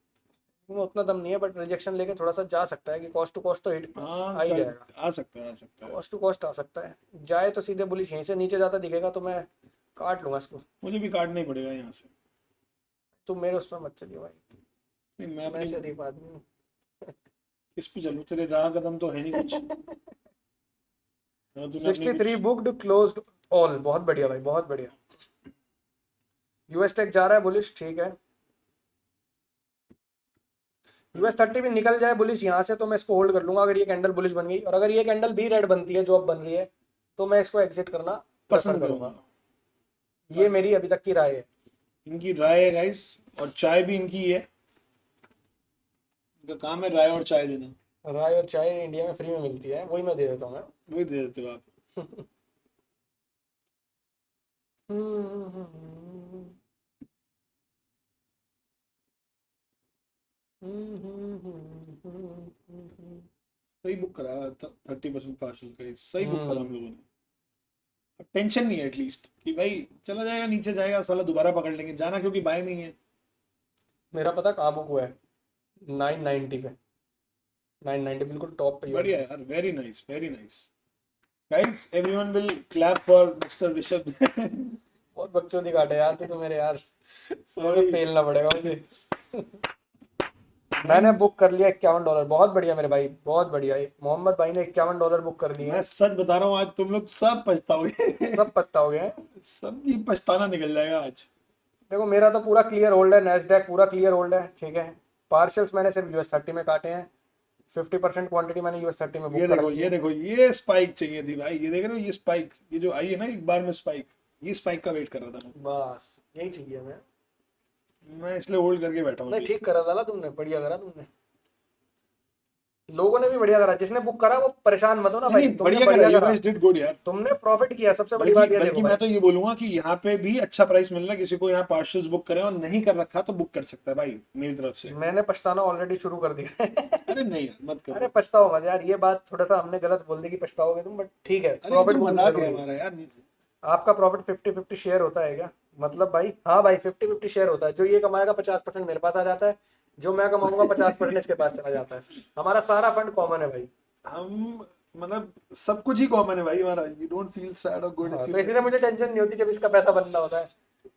में उतना दम नहीं है, बट रिजेक्शन लेके थोड़ा सा जा सकता है कि कॉस्ट टू कॉस्ट तो हिट हाँ आ ही कर, जाएगा। आ सकता है, आ सकता है। कॉस्ट टू कॉस्ट आ सकता है, जाए तो सीधे बुलिश यहीं से नीचे जाता दिखेगा तो मैं काट लूंगा इसको। मुझे भी काटना ही पड़ेगा यहाँ से। तुम मेरे उस पर मत चलिए भाई, नहीं मैं मैं अपनी, शरीफ आदमी हूँ। किस पे चलूँ, तेरे राह कदम तो है नहीं कुछ। तूने अपनी 63 कुछ। बुक्ड क्लोज्ड ऑल, बहुत बढ़िया भाई, बहुत बढ़िया। यूएस टेक जा रहा है बुलिश, ठीक है। यूएस 30 भी निकल जाए बुलिश यहाँ से तो मैं इसको होल्ड कर लूंगा, अगर ये कैंडल बुलिश बन गई, और अगर ये कैंडल भी रेड बनती है जो अब बन रही है, तो मैं इसको एग्जिट करना प्रेफर पसंद करूंगा। करूंगा। ये मेरी अभी तक की राय है। इनकी राय है गाइस, और चाय भी इनकी ही है। इनका काम है राय और चाय देना। राय और चाय इंडिया में फ्री में मिलती है, वही मैं दे देता हूँ मैं। वही दे देते हो आप। सही बुक करा, 30% पार्शल का, सही बुक करा हम लोगों ने। अब टेंशन नहीं है एटलीस्ट कि भाई चला जाएगा, नीचे जाएगा साला, दोबारा पकड़ लेंगे, जाना क्योंकि बाय में ही है। मेरा पता कहाँ बुक हुआ है, 990 पे, 990 बिल्कुल टॉप पे यूएस बढ़िया में। यार, very nice, very nice. Guys everyone will clap for mister Rishabh. बहुत बकचोदी काटे यार तो मेरे यार, सॉरी। पेलना पड़ेगा मुझे। मैंने बुक कर लिया $51, बहुत बढ़िया मेरे भाई, बहुत बढ़िया। मोहम्मद भाई ने $51 बुक कर लिए मैं हैं। सच बता रहा हूँ, आज तुम लोग सब पछताओगे। सब पत्ता हो गए हैं। सबकी पछताना निकल जाएगा आज। देखो मेरा तो पूरा क्लियर होल्ड है, नेस्डैक पूरा क्लियर होल्ड है, ठीक है। पार्शल्स मैंने सिर्फ यूएस 30 में काटे हैं, 50% क्वांटिटी मैंने यूएस 30 में बुक ये कर देखो, रखी ये है। देखो, ये स्पाइक चाहिए थी भाई, ये देख रहे हो, ये स्पाइक, ये जो आई है ना एक बार में स्पाइक, ये स्पाइक का वेट कर रहा था बस यही चाहिए मैं इसलिए होल्ड करके बैठा हूँ नहीं अभी। ठीक करा लाला तुमने, बढ़िया करा तुमने। लोगों ने भी बढ़िया करा, जिसने बुक करा वो परेशान मत हो ना नहीं भाई, नहीं, तुमने बढ़िया करा, बढ़िया यू करा। गाइस डिड गुड यार। तुमने प्रॉफिट किया, सबसे बड़ी बल्कि बात ये देखो बल्कि भाई। मैं तो ये बोलूंगा कि यहाँ पे भी अच्छा प्राइस मिल रहा है, किसी को यहाँ पार्शल्स बुक करें और नहीं कर रखा तो बुक कर सकता है भाई, मेरी तरफ से। मैंने पछताना ऑलरेडी शुरू कर दिया है। अरे नहीं यार, मत अरे करो। पछताओ मत यार, ये बात थोड़ा सा हमने गलत बोल दी कि पछताओगे तुम, बट ठीक है, अरे ये प्रॉफिट तो बुकिंग मजाक है जरूरी है। हमारा यार। आपका प्रॉफिट 50-50 शेयर होता है क्या? मतलब भाई, हाँ भाई 50-50 शेयर होता है, जो ये कमाएगा 50% मेरे पास आ जाता है, जो मैं कमाऊंगा 50% इसके पास चला जाता है। हमारा सारा फंड कॉमन है भाई। हम मतलब सब कुछ ही कॉमन है भाई हमारा। यू डोंट फील सैड और गुड हाँ, इफ यू। तो इसलिए मुझे टेंशन नहीं होती जब इसका पैसा बनना होता है,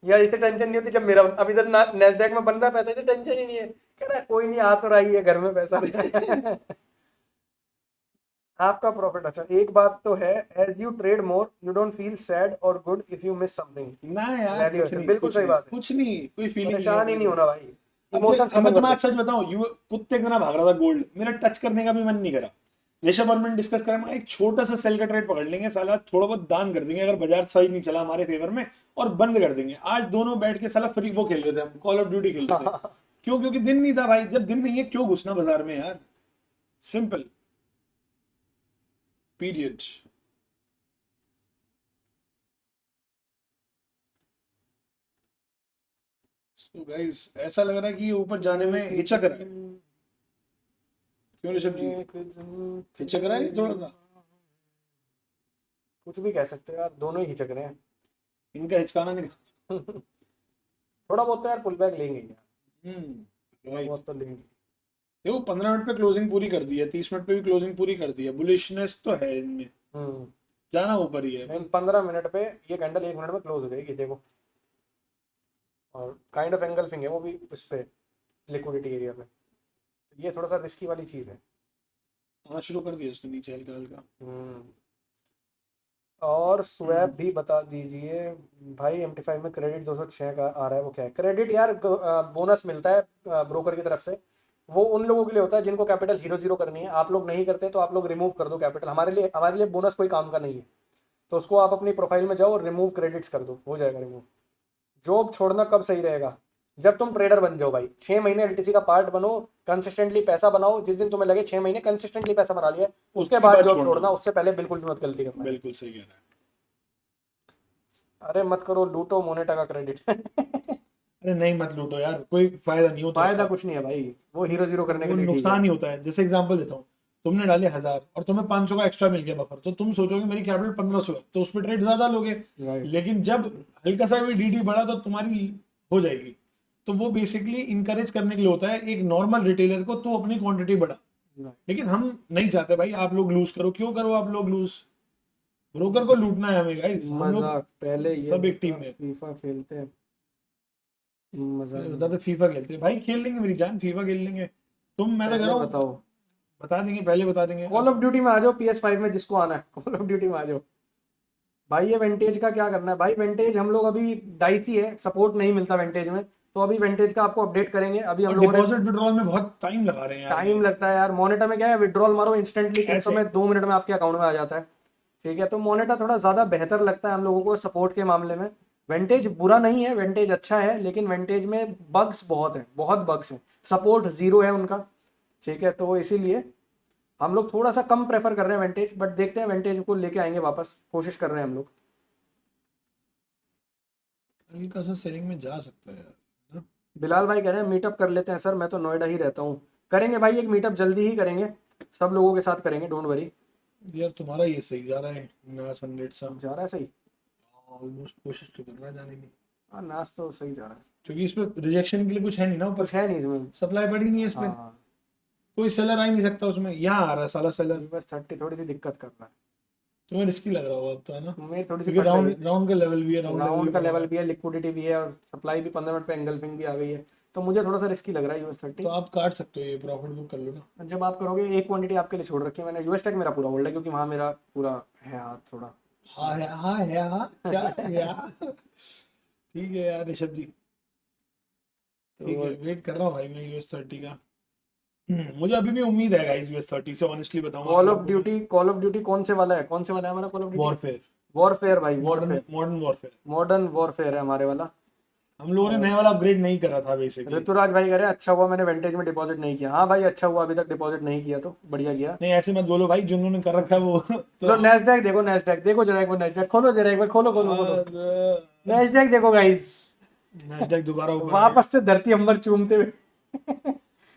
या इससे टेंशन नहीं होती जब मेरा अब इधर नेस्डैक में बन रहा है पैसा, इसे टेंशन ही नहीं है, कह रहा है कोई नहीं, आ तो रही है घर में पैसा। आपका प्रॉफिट अच्छा, एक बात तो है, as you trade more you don't feel sad और good if you miss something. ना यार, कुछ वैल्यूएशन नहीं, बिल्कुल कुछ सही नहीं, बात है, कुछ नहीं, कोई फीलिंग नहीं है परेशान ही मेरे नहीं को। होना भाई, अब इमोशंस अब मैं खत्म कर तुम्हें आज दो। सच बताऊं, यू कुत्ते की तरह भाग रहा था गोल्ड, मेरा टच करने का भी मन नहीं करा। ऋषभ और मैंने डिस्कस करा, मैं एक छोटा सा सेल का ट्रेड पकड़ लेंगे साला, थोड़ा बहुत दान कर देंगे अगर बाजार सही नहीं चला हमारे फेवर में, और बंद कर देंगे। आज दोनों बैठ के साला फ्री वो खेल रहे थे, हम कॉल ऑफ ड्यूटी खेल रहे थे। क्यों? क्योंकि दिन नहीं था भाई, जब दिन नहीं है क्यों घुसना बाजार में यार, सिंपल, पीरियड। सो गाइस ऐसा लग रहा है कि ये ऊपर जाने में हिचक रहा है। क्यों ऋषभ जी, हिचक रहा है ये थोड़ा सा? कुछ भी कह सकते हो यार, दोनों ही हिचक रहे हैं। इनका हिचकाना नहीं। थोड़ा बहुत तो यार पुल बैक लेंगे यार, थोड़ा राइट। बहुत तो लेंगे। देखो 15 मिनट पे क्लोजिंग पूरी कर दी है, 30 मिनट पे भी क्लोजिंग पूरी कर दी है, बुलिशनेस तो है इनमें, हम्म जाना ऊपर ही है। लेकिन 15 मिनट पे ये कैंडल 1 मिनट में क्लोज हो जाएगी देखो, और काइंड ऑफ एंगल्फिंग है वो भी उस पे, लिक्विडिटी एरिया पे, ये थोड़ा सा रिस्की वाली चीज है। आना शुरू कर दिया उसने नीचे हल्का हल्का। हम्म और स्वैप भी बता दीजिए भाई, MT5 में क्रेडिट 206 का आ रहा है, वो क्या है क्रेडिट यार? बोनस मिलता है ब्रोकर की तरफ से, वो उन लोगों के लिए होता है जिनको कैपिटल हीरो जीरो करनी है। आप लोग नहीं करते तो आप लोग रिमूव कर दो कैपिटल, हमारे लिए बोनस कोई काम का नहीं है, तो उसको आप अपनी प्रोफाइल में जाओ और रिमूव क्रेडिट्स कर दो, हो जाएगा रिमूव। जॉब छोड़ना कब सही रहेगा? जब तुम ट्रेडर बन जाओ भाई, 6 महीने एलटीसी का पार्ट बनो, कंसिस्टेंटली पैसा बनाओ, जिस दिन तुम्हें लगे 6 महीने कंसिस्टेंटली पैसा बना लिया, उसके उसके बाद बाद जॉब छोड़ना। छोड़ना, उससे पहले बिल्कुल भी मत गलती करना। बिल्कुल सही कह रहा है। अरे मत करो, लूटो मोनेटा का क्रेडिट। अरे नहीं मत लूटो यार, कोई फायदा नहीं होता फायदा उसका। कुछ नहीं है भाई, वो हीरो जीरो करने के वो लिए ठीक है। नुकसान ही होता है। जैसे एग्जांपल देता हूँ, तुमने डाले 1000 और तुम्हें 500 का एक्स्ट्रा मिल गया बफर, तो तुम सोचोगे मेरी कैपिटल 1500 है, तो उस पर ट्रेड ज्यादा लोगे। राइट। लेकिन जब हल्का सा भी डीडी बढ़ा तो तुम्हारी हो जाएगी। तो वो बेसिकली इंकरेज करने के लिए होता है एक नॉर्मल रिटेलर को, तो अपनी क्वांटिटी बढ़ा। लेकिन हम नहीं चाहते भाई आप लोग लूज करो, क्यों करो आप लोग लूज? ब्रोकर को लूटना है हमें गाइस, हम लोग मजाक, पहले ये सब एक टीम बता, में। फीफा खेलते हैं? मजाक पहले नहीं। बता दो फीफा खेलते हैं भाई, खेल लेंगे मेरी जान, फीफा खेल लेंगे। तुम, मैं तो कह पहले रहा हूँ बताओ। बता देंगे, पहले बता देंगे कॉल ऑफ ड्यूटी में आ जाओ, PS5 में जिसको आना है कॉल ऑफ ड्यूटी में आ जाओ। भाई ये वेंटेज का क्या करना है भाई? वेंटेज हम लोग अभी डाइसी है, सपोर्ट नहीं मिलता वेंटेज में, तो अभी वेंटेज का आपको अपडेट करेंगे। अभी हम और लोगों ने, डिपॉजिट विड्रॉल में बहुत टाइम लगा रहे हैं यार टाइम ये। लगता है यार। मोनेटा में क्या है, विड्रॉल मारो इंस्टेंटली, क्रिप्टो ऐसे में 2 मिनट में आपके अकाउंट में आ जाता है। ठीक है, तो मोनेटा थोड़ा ज्यादा बेहतर लगता है हम लोगों को सपोर्ट के मामले में। वेंटेज बुरा नहीं है, वेंटेज अच्छा है, लेकिन वेंटेज में बग्स बहुत हैं, बहुत बग्स हैं, सपोर्ट जीरो है उनका। ठीक है, तो इसीलिए हम लोग थोड़ा सा कम प्रेफर कर रहे हैं वेंटेज, बट देखते हैं, वेंटेज को लेके आएंगे वापस, कोशिश कर रहे हैं हम लोग। हल्का सा सेलिंग में जा सकता है यार, है ना? बिलाल भाई कह रहे हैं मीटअप कर लेते हैं सर, मैं तो नोएडा ही रहता हूँ। करेंगे भाई, एक मीटअप जल्दी ही करेंगे, सब लोगों के साथ करेंगे, डोंट वरी। यार तुम्हारा ये सही जा रहा है नया सनलेट सा, जा रहा है सही। ऑलमोस्ट कोशिश तो कर रहा है जाने की। हाँ, नाच तो सही जा रहा है। क्योंकि इस पे रिजेक्शन के लिए कुछ है नहीं ना ऊपर, कुछ है नहीं इसमें। सप्लाई पड़ी नहीं है इस पे, हाँ। कोई सेलर आ ही नहीं सकता उसमें, यहाँ आ रहा है साला सेलर। US30 थोड़ी सी दिक्कत कर रहा तुम्हें रिस्की लग रहा होगा अब तो, है ना? है, मेरी थोड़ी सी क्योंकि पट रही है। राउंड राउंड का लेवल भी है, राउंड लेवल भी राउंड का बढ़ रहा लेवल है। भी है, लिक्विडिटी भी है, और सप्लाई भी 15 मिनट पे एंगल्फिंग भी आ गई है, तो मुझे थोड़ा सा रिस्की लग रहा है US30। तो आप काट सकते हो, ये प्रॉफिट बुक कर लो ना। जब आप करोगे, एक क्वांटिटी आपके लिए छोड़ रखी है मैंने। US टेक मेरा पूरा होल्ड है, क्योंकि वहाँ मेरा पूरा है हाथ थोड़ा। हाँ है, हाँ है, हाँ क्या है यार। ठीक है यार ऋषभ जी, ठीक तो है, वेट कर रहा हूँ भाई मैं US30 का। मुझे अभी भी उम्मीद है गाइस US30 से, ऑनेस्टली बताऊँ आप कॉल ऑफ लोगों को मैं। ड्यूटी, कॉल ऑफ ड्यूटी कौन से वाला है, कौन से वाला है हमारा call of duty? Warfare, warfare भाई, modern warfare. Modern warfare. Modern warfare है हमारे वाला। हम लोगों ने और नया वाला अपग्रेड नहीं करा था बेसिकली। ऋतुराज भाई कह रहे हैं अच्छा हुआ मैंने वेंटेज में डिपॉजिट नहीं किया। हाँ भाई, अच्छा हुआ, अभी तक डिपॉजिट नहीं किया तो बढ़िया किया। नहीं ऐसे मत बोलो भाई, जिन्होंने कर रखा है वो लो तो। नैसडैक देखो, नैसडैक देखो जरा एक बार, नैसडैक खोलो जरा एक बार, खोलो खोलो खोलो, यार नैसडैक देखो गाइस। नैस्डैक दोबारा ऊपर आएगा। वापस से धरती अंबर चूमते हुए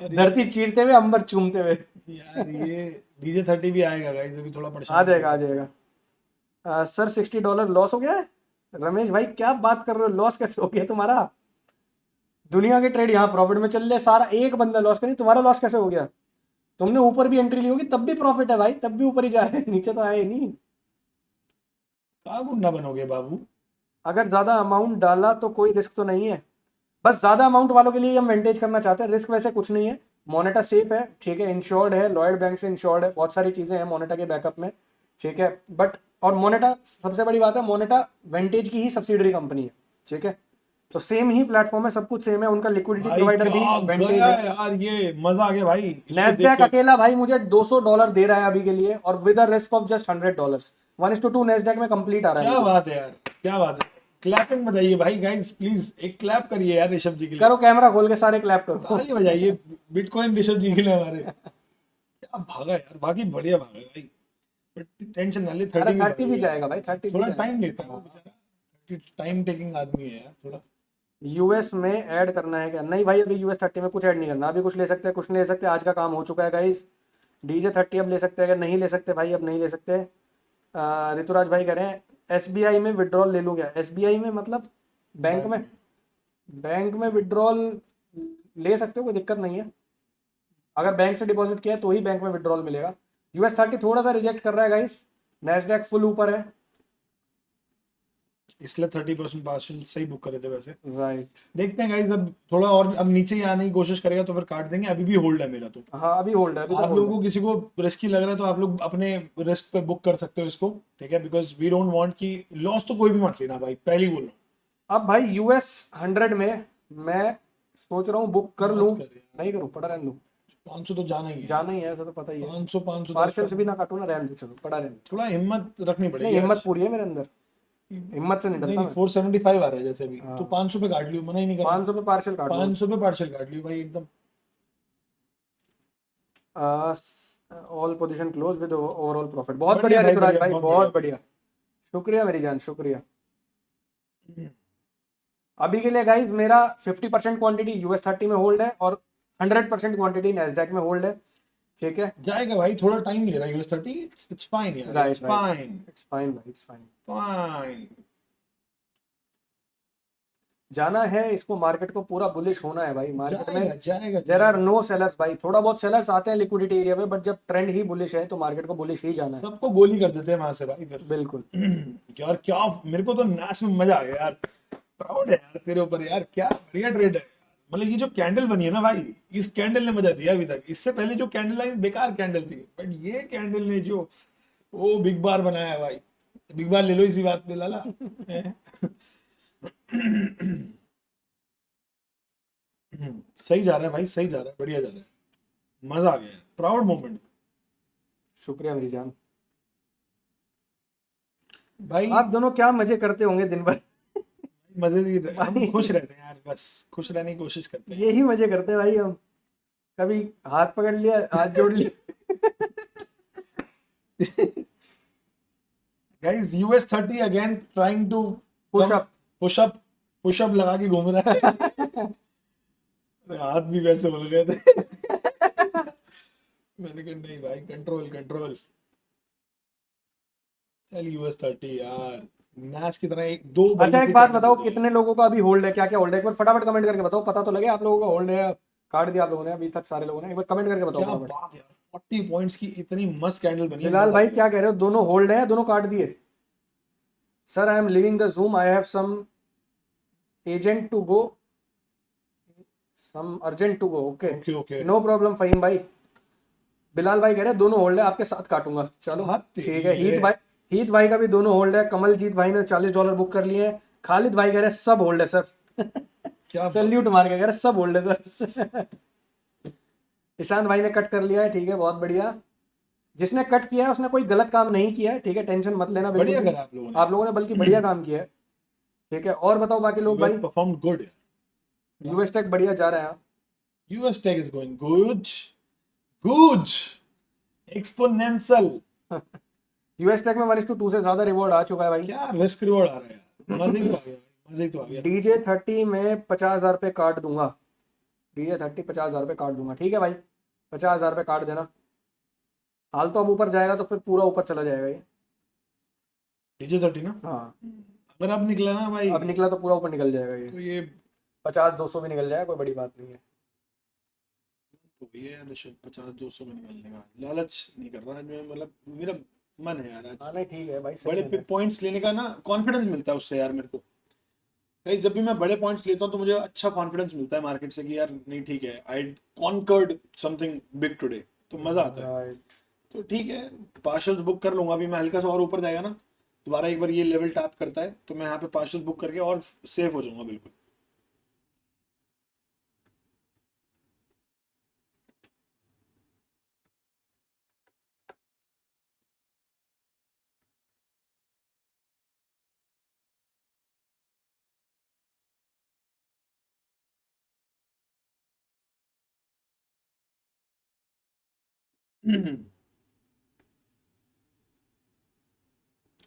अरे धरती चीरते हुए अंबर चूमते हुए। यार ये DJ30 भी आएगा गाइस, अभी थोड़ा आ परेशान कर जाएगा, आ सकता है। जाएगा। सर $60 लॉस हो गया है? रमेश भाई क्या बात कर रहे हो, लॉस कैसे हो गया तुम्हारा? दुनिया के ट्रेड यहाँ प्रॉफिट में चल रहे, सारा एक बंदा लॉस करी, तुम्हारा लॉस कैसे हो गया? तुमने ऊपर भी एंट्री ली होगी तब भी प्रॉफिट है भाई, तब भी ऊपर ही जा रहे हैं, नीचे तो आए नहीं। कहाँ गुंडा बनोगे बाबू? अगर ज्यादा अमाउंट डाला तो कोई रिस्क तो नहीं है? बस ज्यादा अमाउंट वालों के लिए हम मेंटेज करना चाहते हैं, रिस्क वैसे कुछ नहीं है। मोनेटा सेफ है, ठीक है, इंश्योर्ड है, लॉयड बैंक से इंश्योर्ड है, बहुत सारी चीजें हैं मोनेटा के बैकअप में। ठीक है, बट और मोनेटा, सबसे बड़ी बात है, मोनेटा वेंटेज की ही सब्सिडरी कंपनी है। ठीक है, तो सेम ही प्लेटफॉर्म है, सब कुछ सेम है, उनका लिक्विडिटी भाई प्रोवाइडर भी क्या वेंटेज गया है। यार, ये मजा आ गया भाई इसको देख नेस्डैक के। अकेला भाई मुझे $200 दे रहा है अभी के लिए, और with a risk of just $100। 1:2 Nasdaq में कंप्लीट आ रहा है क्या मुझे। बात है यार, क्या बात है। क्लैपिंग बजाइए भाई गाइस, प्लीज एक क्लैप करिए यार ऋषभ जी के लिए। करो कैमरा खोल के सारे क्लैप करो। ताली बजाइए बिटकॉइन ऋषभ जी के लिए हमारे। क्या भागा यार, बाकी बढ़िया भागा भाई। बट टेंशन ना ले, अरे 30 भी 30 भाग भी जाएगा। जाएगा भाई, 30 भी थोड़ा जाएगा। टाइम लेता है वो बेचारा, टाइम टेकिंग आदमी है यार थोड़ा। यूएस में ऐड करना है क्या? नहीं भाई, अभी US30 में कुछ ऐड नहीं करना, अभी कुछ ले सकते हैं, कुछ नहीं ले सकते, आज का काम हो चुका है गाइस। DJ30 अब ले सकते हैं, अगर नहीं ले सकते भाई अब नहीं ले सकते। ऋतुराज भाई कह रहे हैं SBI में विड्रॉल ले लूँ क्या? SBI में मतलब बैंक में? बैंक में विड्रॉल ले सकते हो, कोई दिक्कत नहीं है। अगर बैंक से डिपॉजिट किया है तो ही बैंक में विड्रॉल मिलेगा। US30 थोड़ा सा रिजेक्ट कर रहा है गाइस, नैस्डैक फुल ऊपर है। इसलिए 30% पार्सल सही बुक करे थे वैसे। राइट। देखते हैं गाइस, अब थोड़ा और अब नीचे ही आने की कोशिश करेगा तो फिर काट देंगे, अभी भी होल्ड है मेरा तो। हाँ अभी होल्ड है, अभी तक आप होल्ड लोगों है। को किसी को रिस्की लग रहा है तो आप लोग अपने रिस्क पे बुक कर सकते हो इसको, ठीक है, बिकॉज वी डोंट वांट कि लॉस तो कोई भी मत लेना भाई, पहले ही बोल रहा अब भाई US100 में मैं सोच रहा हूँ बुक कर हूँ। लूँ, मत कर यार, नहीं करूँ, पड़ा रहने दूँ। 500 तो जाना ही है। जाना ही है, ऐसा तो पता ही है। 500 510 पार्शियल से भी ना काटूँ ना, रहने दूँ, चलो पड़ा रहने दूँ। थोड़ा हिम्मत रखनी नहीं, पड़ेगी हिम्मत आज। पूरी है मेरे अंदर, हिम्मत से नहीं निकलता नहीं, मैं। 475 आ रहा है जैसे अभी, तो हाँ, 500 पे काट लियो, मना ही नहीं कर रहा। 500 पे पार्शियल काट लूँ। 500 पे पार्शियल काट लियो भाई एकदम। All position close with overall profit. बहुत बढ़िया बढ़िया भाई, ऋतुराज बढ़िया, भाई, बहुत बहुत बढ़िया बढ़िया। शुक्रिया मेरी जान, शुक्रिया। भाई। अभी के लिए गाइज मेरा 50% क्वांटिटी US30 में होल्ड है, और 100% क्वांटिटी नैस्डैक में होल्ड है। ठीक है, जाएगा भाई, थोड़ा टाइम ले रहा है US30, इट्स फाइन यार, right it's right, fine it's fine भाई, इट्स फाइन। फाइन। जाना है इसको, मार्केट को पूरा बुलिश होना है भाई, मार्केट में जाएगा जाएगा देर आर जाएगा। नो सेलर्स भाई, थोड़ा बहुत सेलर्स आते हैं लिक्विडिटी एरिया में, बट जब ट्रेंड ही बुलिश है तो मार्केट को बुलिश ही जाना है। सबको गोली कर देते हैं वहां से भाई फिर। बिल्कुल। यार क्या, मेरे को तो नाच में मजा आ गया यार, प्राउड है यार तेरे ऊपर यार, क्या बढ़िया ट्रेड है। मतलब ये जो कैंडल बनी है ना भाई, इस कैंडल ने मजा दिया अभी तक। इससे पहले जो कैंडल आई बेकार कैंडल थी, बट ये कैंडल ने जो वो बिग बार बनाया है भाई, बिग बार ले लो इसी बात पे लाला। सही जा रहा है भाई, सही जा रहा है, बढ़िया जा रहा है, मजा आ गया, प्राउड मोमेंट शुक्रिया मेरी जान। भाई। आप दोनों क्या मजे करते होंगे दिन भर। मजे ही हम भाई खुश रहते हैं यार, बस खुश रहने की कोशिश करते हैं। यही मजे करते हैं भाई हम, कभी हाथ पकड़ लिया, हाथ जोड़ लिया। Guys US30 again trying to push up. Push up लगा के घूम रहा है। अरे हाथ भी वैसे बोल गए थे। मैंने कहा नहीं भाई, कंट्रोल कंट्रोल। चल US30 यार, नाच की तरह एक दो बड़ी अच्छा एक सी बात कैंडल बताओ, दे कितने लोगों का अभी होल्ड है, क्या क्या होल्ड है, एक बार फटाफट कमेंट करके बताओ, पता तो लगे आप लोगों का होल्ड है, काट दिया आप लोगों ने अभी तक सारे लोगों ने, एक बार कमेंट करके बताओ क्या फटाफट। बात है यार, 40 पॉइंट्स की इतनी मस्त कैंडल बनी है, बिलाल मजा आ भाई गया। क्या कह रहे हो, दोनों होल्ड है, दोनों काट दिए? Sir I am leaving the Zoom, I have some agent to go, some urgent to go, okay okay okay. No problem Faheem भाई। बिलाल भाई कह रहे हैं दोनों होल्ड है, आपके साथ काटूंगा, चलो हाथ तेरी ठीक है। ये। हीत भाई का भी दोनों होल्ड है, कमलजीत भाई ने $40 बुक कर लिए हैं, खालिद भाई कह रहे हैं सब होल्ड है सर। क्या सैल्यूट मार के कह रहे हैं सब होल्ड है सर। ईशान भाई ने कट कर लिया है, ठीक है बहुत बढ़िया। जिसने कट किया है उसने कोई गलत काम नहीं किया है, ठीक है, टेंशन मत लेना बिल्कुल बढ़िया भी। करा आप लोगों ने बल्कि बढ़िया काम किया है, ठीक है। और बताओ बाकी लोग US भाई। परफॉर्म्ड गुड यार। यूएस टेक बढ़िया जा रहा है हाँ। US Tech is going good, good, exponential। US tech में 1:2 से ज्यादा रिवॉर्ड आ चुका है भाई। क्या रिस्क रिवॉर्ड आ रहा है यार, मजे ही तो आ गया, मजे ही तो आ गया। DJ30 में 50,000 रुपये काट दूंगा, DJ30 50,000 रुपये काट दूंगा, ठीक है भाई, 50,000 रुपये काट देना। हाल तो अब ऊपर जाएगा तो फिर पूरा ऊपर चला जाएगा ये। DJ30 ना, हाँ अगर अब निकला ना भाई, अब निकला तो पूरा ऊपर निकल जाएगा ये, तो ये 50-200 भी निकल जाएगा, कोई बड़ी बात नहीं है। तो ये है ऋषभ, 50-200 में निकलने का लालच नहीं कर रहा आज मैं, मतलब मेरा मन है यार आज हाँ नहीं ठीक है भाई, सही बड़े है। पॉइंट्स लेने का ना, कॉन्फिडेंस मिलता है उससे यार मेरे को। भाई जब भी मैं बड़े पॉइंट्स लेता हूँ तो मुझे अच्छा कॉन्फिडेंस मिलता है मार्केट से कि यार नहीं ठीक है, आई कॉन्कर्ड समथिंग बिग टुडे, तो मजा आता है। राइट। तो ठीक है, पार्शल्स बुक कर लूंगा अभी मैं, हल्का सा और ऊपर जाएगा ना, दोबारा एक बार ये लेवल टैप करता है तो मैं यहाँ पे पार्शल्स बुक करके और सेफ हो जाऊंगा बिल्कुल।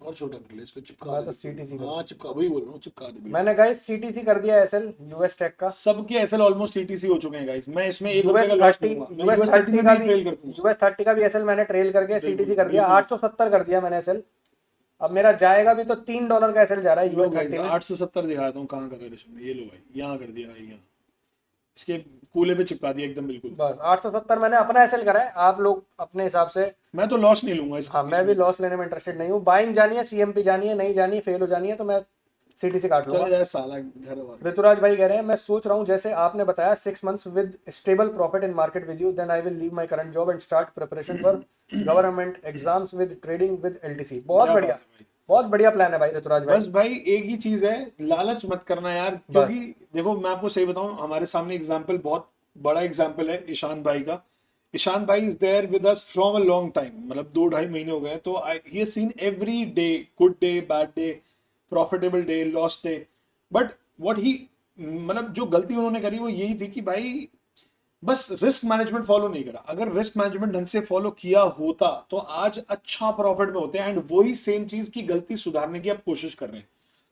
और छोटा कर ले इसको, चिपका मैं दे तो बिल्कुल। सीटीसी कर हाँ चिपका, वही बोल रहा हूँ, चिपका दे बिल्कुल। मैंने गाइस सीटीसी कर दिया एसएल यूएस टेक का। सबके एसएल ऑलमोस्ट सीटीसी हो चुके हैं गाइस, मैं इसमें एक रुपए यूएस का लॉस थर्टी लूंगा, मैं यूएस US30 थर्टी में का भी भी ट्रेल कर दूंगा। US30 का भी एसएल मैंने ट्रेल करके बिल्कुल सीटीसी कर दिया, बिल्कुल। 870 कर दिया मैंने एसएल। अब मेरा जाएगा भी तो $3 का एसएल जा रहा है लो यूएस गाइस 30 में। 870 दिखाता हूँ कहाँ कर रहा है ऋषभ ने, ये लो भाई, यहाँ कर दिया भाई, यहाँ इसके कूले पे चिपका दिया एकदम बिल्कुल। बस 870 मैंने अपना एसएल करा है, आप लोग अपने हिसाब से। मैं तो लॉस नहीं लूंगा इसका। हाँ मैं भी लॉस लेने में इंटरेस्टेड नहीं हूँ, बाइंग जानी है, सीएमपी जानी है, नहीं जानी फेल हो जानी है तो मैं सीटीसी काट चले लूंगा। जाए साला घर वाला। ऋतुराज भाई कह रहे हैं मैं सोच रहा हूँ जैसे आपने बताया 6 months with stable profit in market with you, then I will leave my current job and start preparation for government exams with trading with LTC. बहुत क्या बढ़िया, बात है भाई। बहुत बढ़िया प्लान है भाई ऋतुराज भाई। बस भाई एक ही चीज है, लालच मत करना यार, क्योंकि देखो मैं आपको सही बताऊं, हमारे सामने एग्जाम्पल, बहुत बड़ा एग्जाम्पल है ईशान भाई का। ईशान भाई is there with us from a long time, मतलब 2-2.5 महीने हो गए, तो he has seen every day, good day, bad day, profitable day, loss day. But what he, मतलब जो गलती उन्होंने करी वो यही थी कि भाई बस रिस्क मैनेजमेंट फॉलो नहीं करा। अगर रिस्क मैनेजमेंट ढंग से फॉलो किया होता तो आज अच्छा प्रॉफिट में होते हैं, एंड वही सेम चीज की गलती सुधारने की आप कोशिश कर रहे हैं,